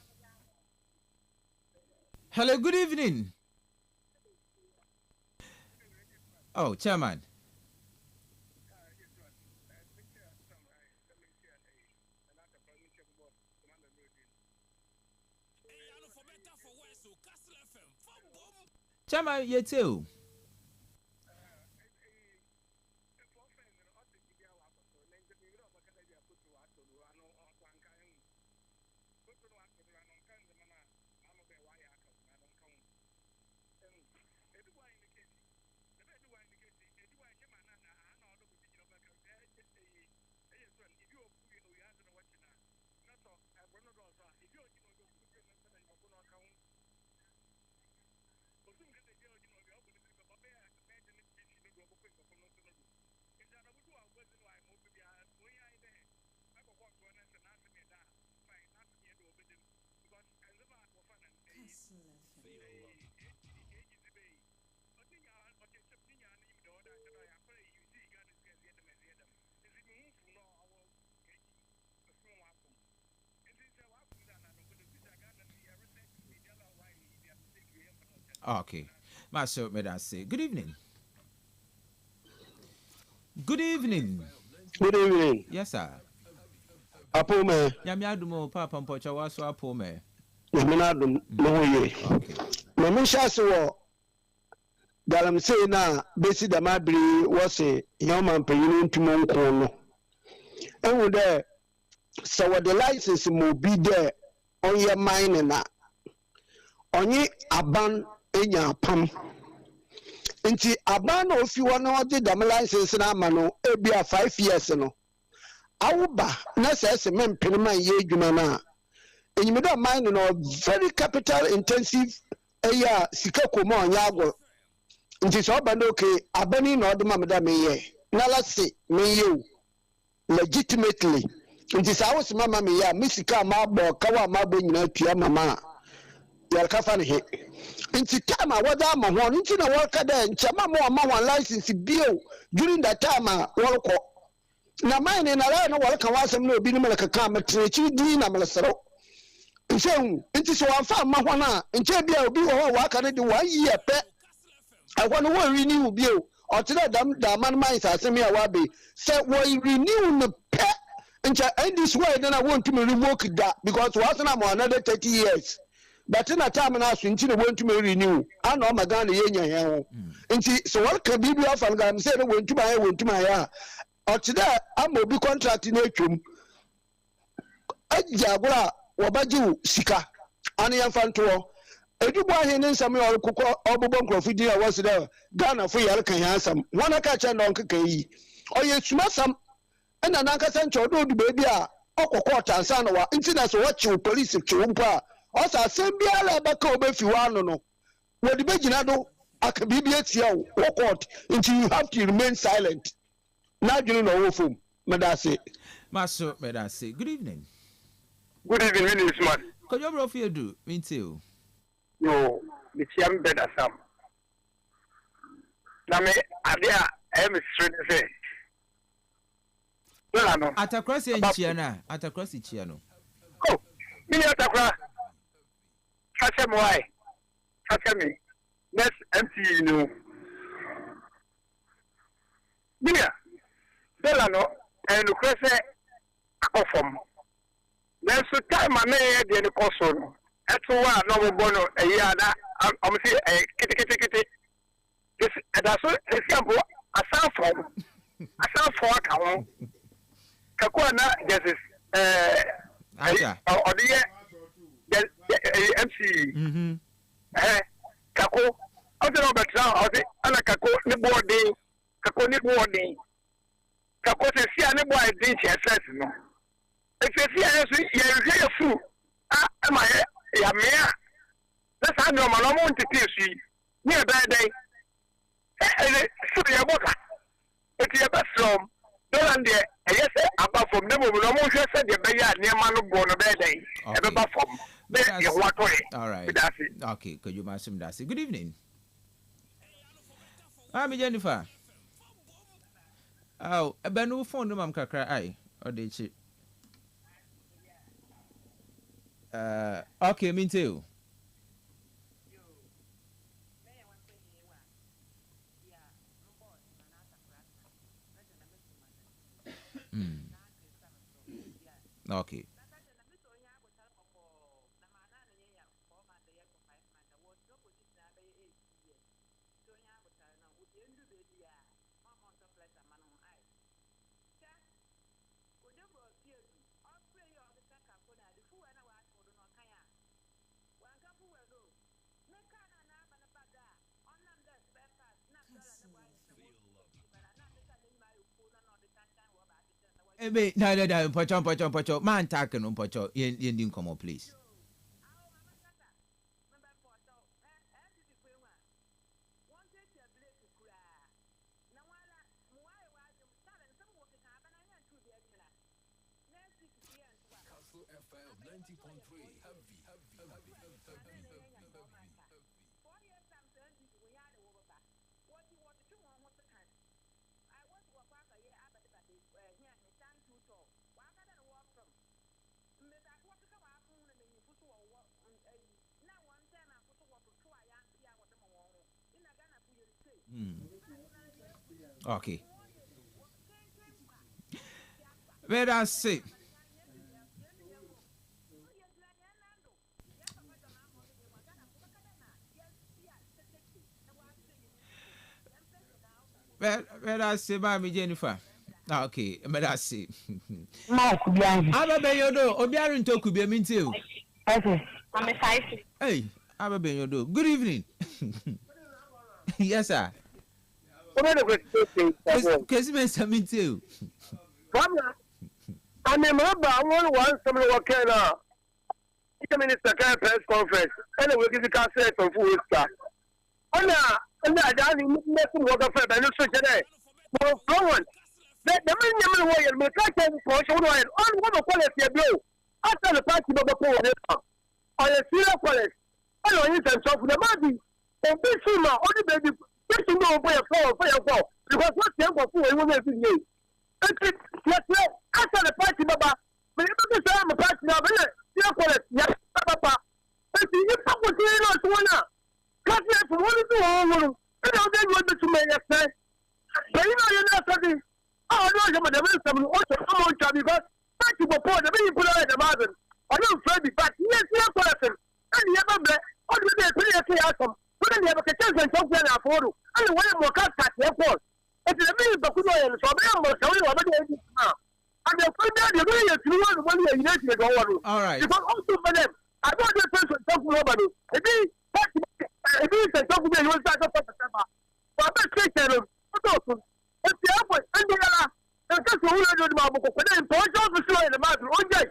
Hello, good evening. Oh, Chairman. Chairman, you too. Okay. Master, may I say good evening. Good evening. Good evening. Yes, sir. Apome. Yamiadumo, Papa Pocha, was Apome. Yaminadum, no ye. Okay. Mamisha Galam say na besi da mabri wose yoma mpanyinu ntimo nko no. Ewu de so what the license mo bi there onye mine na onye aban enya pam. Nti aban no fi won no de dam license na ama no ebia 5 years no. Awuba na se mempene man ye adwuma na. Enyimida mine no very capital intensive eya sika komo onya agwo. Nti so ba no ke abani na oduma meda meye na lase meye legitimately nti sa wo sima ma meye misika ma bo kawa ma bo nyina tua mama ya ka fa ne he nti time a wada ma ho nti na wo ka da nchama mo ma one license bio during that time wo ko na mine na la no wo ka wasem na obi ni malaka ka matrechi di na malsero nti so wan fa ma ho na nche bia obi wo wa ka ne de 1 year pe I want to renew bio or today the man minds as me a wabi say we renew the pet and this way then I want to revoke that because wasn't I'm another 30 years but in a time and I want to renew I know my gun yen so what can be off and I'm saying went to my or today I'm will be contracting nature Jagura wabaju sika ani yanfanto Edubo ahene nsam ya okukọ obubọ nkrofidi a wose da Ghana fo yare kan yansam wana ka cha ndon keka yi oye sumasam ena nankasa nche odo du bebi a okokọ tansa na wa ntina so wachi police chiwumpo a osa asem bia la baka obefi wa no wodi begina do aka bibia tia wo court until you have to remain silent na dwene no wo fom medase Master, medase good evening. Good evening Smart. Ko yo bro fi edu minti No, it's young better some. Na me adia am straight say. No, no. Atakrasi enchia na, atakrasi chia no. Oh, me atakra. Fache moi. Fache me. Next MC no. Bia. Bela no, and kwese akofom. Next time na e de ne koso no. Eto wa no bono eya na am say kete this that's so example aside from account kakwa na this is odiye MC kako otero betra odi ana kako ni boarding kako se sia ni boy din chess no e se sia so ye fu am ya mea that's how no man want to see near bad day so ya boka it ya best from don't there yes above from them no more say the be ya near man go no bad day above from there what way all right okay could you masim that's good evening. I'm Jennifer. Oh ebenu phone no mam kakra ai odechi okay, me too. Okay. Ebe no pocho man talking on pocho yen come on please. Kastle FM 90.3 heavy. Okay. Let us see. Let us see, Mammy Jennifer. Okay, let us see. Ababeyodo, Obiarin Toku be mean too. Okay, I'm excited. Hey, Ababeyodo. Good evening. Yes, sir. Kesimen Samin too. I'm a member. I want one summer work the minister can press conference and we'll give the castle some food stuff. And I don't nothing work of it. I know such a day. No one. The minimum way and make a portion on one of quality blow. After the party of the poor on a serious quality. I know you can talk to the body. And this summer, only baby, just to know for your fall. Because what's the end of food and women in you? After the party, Baba, but you don't say I'm a party now, yeah, quality, yes, Papa. And you talk with you not one. Because you have to want to then you want to make a say. But you know, you're not something. Oh, no, you're the wisdom also come on, because thank you for the way you put out the margin. I don't say the fact, yes, you're person. And you have a bet, all the day, pretty awesome. But then you have a chance and something I afford. And the way you work out at the airport. It's a million of good oil, so I'm almost going to now. And the friend that you're going to do one year, you need to go on. All right. Because also for them, I don't just person talk to nobody. If he says something, you will start up for September. But I'm not saying, it's the airport, and the other, and that's the whole of the Bible. But then, point out the slow in the matter, okay?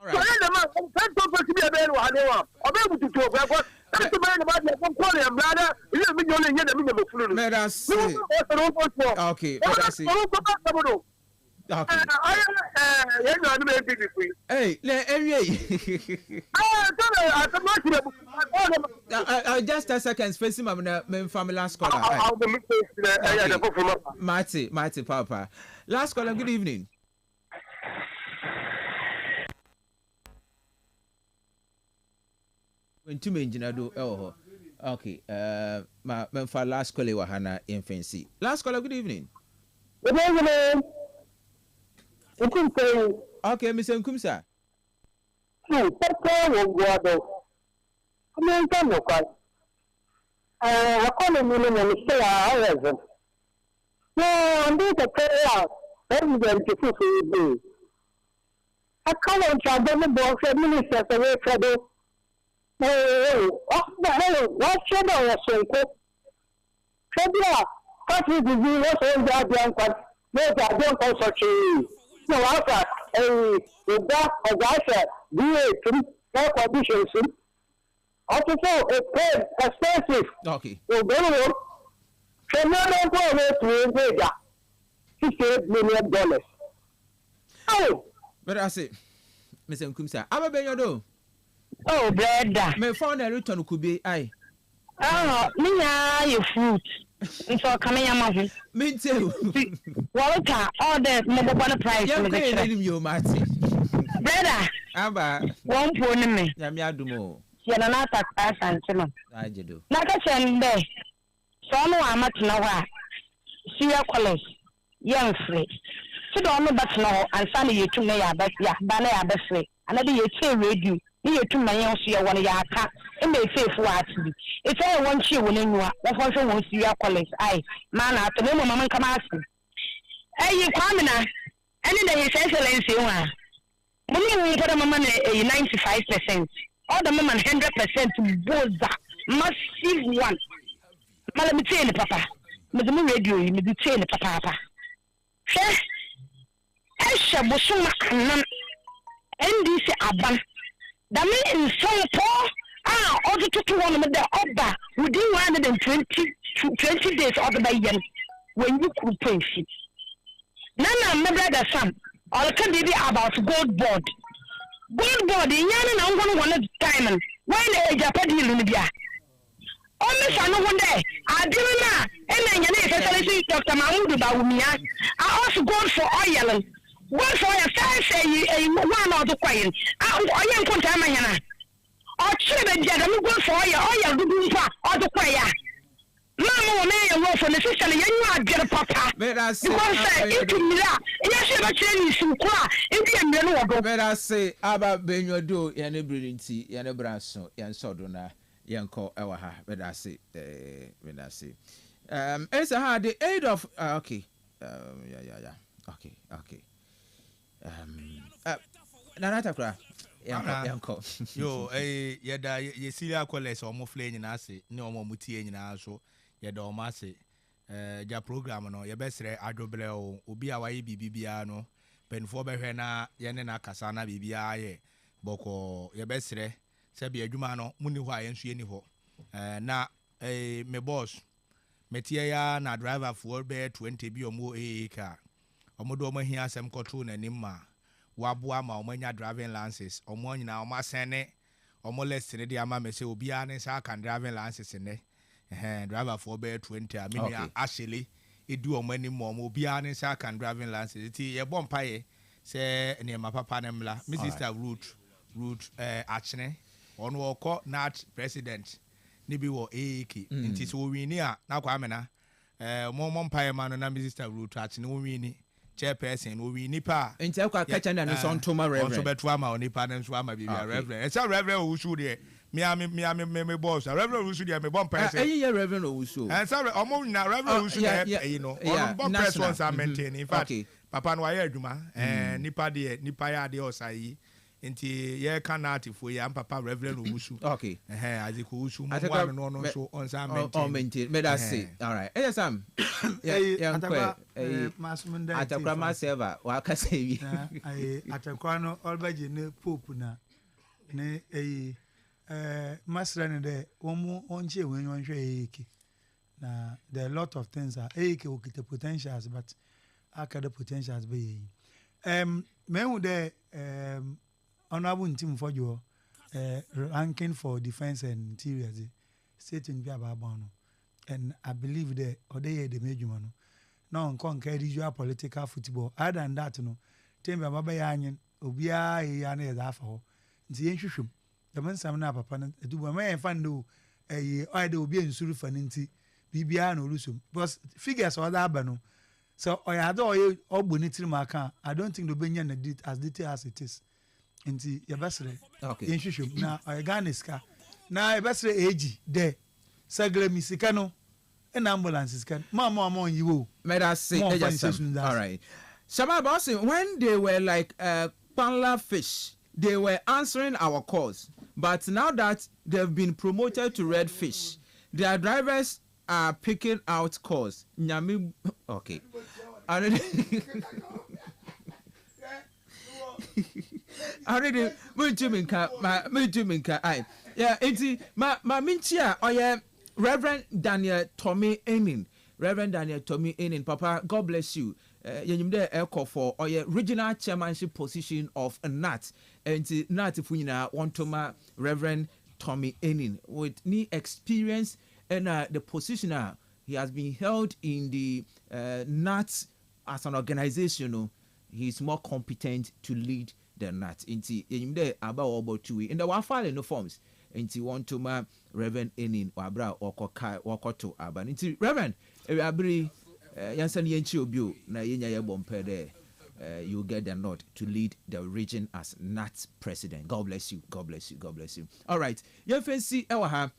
So then the man, that's supposed to be a man who had one. I'm able to talk about that's the man about the quality of brother. You have been only in the middle of the let us see. Okay, let us see. Okay. Hey, just a second, facing my family last caller. Marty, Papa. Last caller, good evening. When two men do okay. My last caller Wahana infancy. Last caller, good evening. Good evening. Okay, Mr. Nkumsa. No, after conditions. Also, it's expensive. Okay. So, $68 million. Oh, but I say, Mr. Nkumsa, I'm a benyodo. Oh, brother. My phone and return could be I. Oh, me, your fruit. So coming among me too. Walter, all the mobile price. You're getting you, Marty. Brother, Aba, one poor me. Yamiadumo. You're not a pass and Simon. I do. Not a send there. So no, I'm not know. See your colors. Young free. So don't know but no, and Sunday you to me, but yeah, Banner free. Another year, radio. You to my own see one of your cat. It may say for what it's all one she will in what also won't see your colleagues. I, man, after no moment come ask you. Hey, you coming now? Any day, essentially, you are. When you put a moment 95%, all the moment 100% to both massive one. Madam, chain, papa. Madam, radio, you may be chain, papa. Sir, I shall be so much and this aban. That means so poor. Also to one of the other within 120 days of the year when you could pay it. Nana, my brother, son, all can be about gold board. Gold board, in Yan and I'm one of diamond. Why the Japan in Libya? Only son of one day, I do not, and then you need see Dr. Mahmoud Bawumia. I also go for oil. One for a say one or the coin. I am contaminated. Or children, you go for oil, or the choir. Mama, may work for the sister, and you are get a papa. But I say, but I say, about being your do, and a brilliant tea, and a brasso, and sodona, young call our ha, but I say, when I say, as I had the aid of, okay, okay, Nanata cry. Yo, yada ye silia kwele so mo fle nyina ase ne omo mutie nyina so yada o ma se ja program no ye besre adwobre o obi a waye bibia no penfo behwe na ye ne na kasa na bibia ye boko ye besre se bi adwuma no muni ho aye nso ye ni ho na me boss metie ya na driver for be 20 bi omo ka omo do omo hia asem koto na nimma wabua ma omanya driving license omo nyina omo asene omo list ne dia ma me se obi a ne sa kan driving license ne driver for be 20 a me actually edu omo ani mo obi a ne sa kan driving license ti ye bom paye se ne ma papa ne mla me sister root achene ono okọ nat president ni bi wo AAK nti so wini a na kwa amena mo paye ma no na me sister root achene wo wini chairperson wo wi nipa enti akwa kacha na so ntoma reverend so betu ama onipa na so ama bibia reverend esa reverend owusu de me boss reverend owusu de me bomb person eyi reverend owusu esa omo na reverend owusu de you know on bomb person are maintain in fact papa no aye adwuma nipa ya de osayi enti ye kanati ya papa reverend owusu okay aziko owusu mo one no so on sa maintain me that say all right Sam atakwa ma server wa ka say atakwa no olbaje ne pope na ne masra ne de omo onche wenyon hwe eke na there are a lot of things eke okite potentials but akada potentials be me hu de honorable Ntim Fojo ranking for defense and interiors state in Biababano and I believe that odeye the majumano no nkonka usual political football other than that no tembe baba yanyin obia ya na eza afa ho nti yenhwehwem the man sam na papa na eduba me fan do oide obi ensuru fa nti bibia na olusum because figures other aba no so oya do ogboni tirimaka I don't think the benya na did as detail as it is nti yabasre okay yenhwehwem na organiska na yabasre age de sagre misika no an ambulance can mama yiwo may I say all right Shabab boss when they were like panla fish they were answering our calls but now that they've been promoted to red fish their drivers are picking out calls nyami okay already mutuminka ai yeah enti ma minchia oye Reverend Daniel Tommy Enin papa God bless you yenyimde eko for oye regional chairmanship position of NAT enti NAT funyina wantoma Reverend Tommy Enin with any experience and the position he has been held in the NAT as an organization he is more competent to lead the NAT enti yenyimde aba obotuwe in the one file no forms enti wantoma Reverend Enin wabra wakoto aba nti Reverend abri yansan yenchi obio na yenya ye bompe there you get the nod to lead the region as NAT president. God bless you. All right, yefensi ewa ha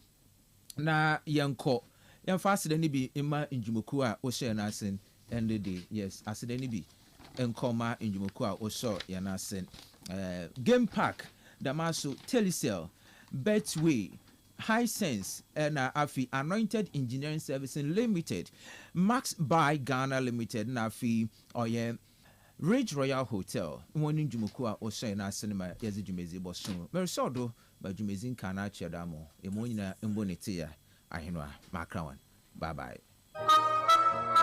na yenko yemfa asede ni bi ima njumuku a o share na asen end the day. Yes, asede ni bi enkoma njumuku a o so ya na asen game park Damaso Telecel Betway High Sense and Afi Anointed Engineering Services Limited, Max by Ghana Limited, Nafi Oye Ridge Royal Hotel, Morning Jumukua Oshana Cinema, Yazijumezi Bosun, Merisodo, by Jumezin Kana Chadamo, Emonina Embonitia, Ahinwa, Macrawan. Bye bye.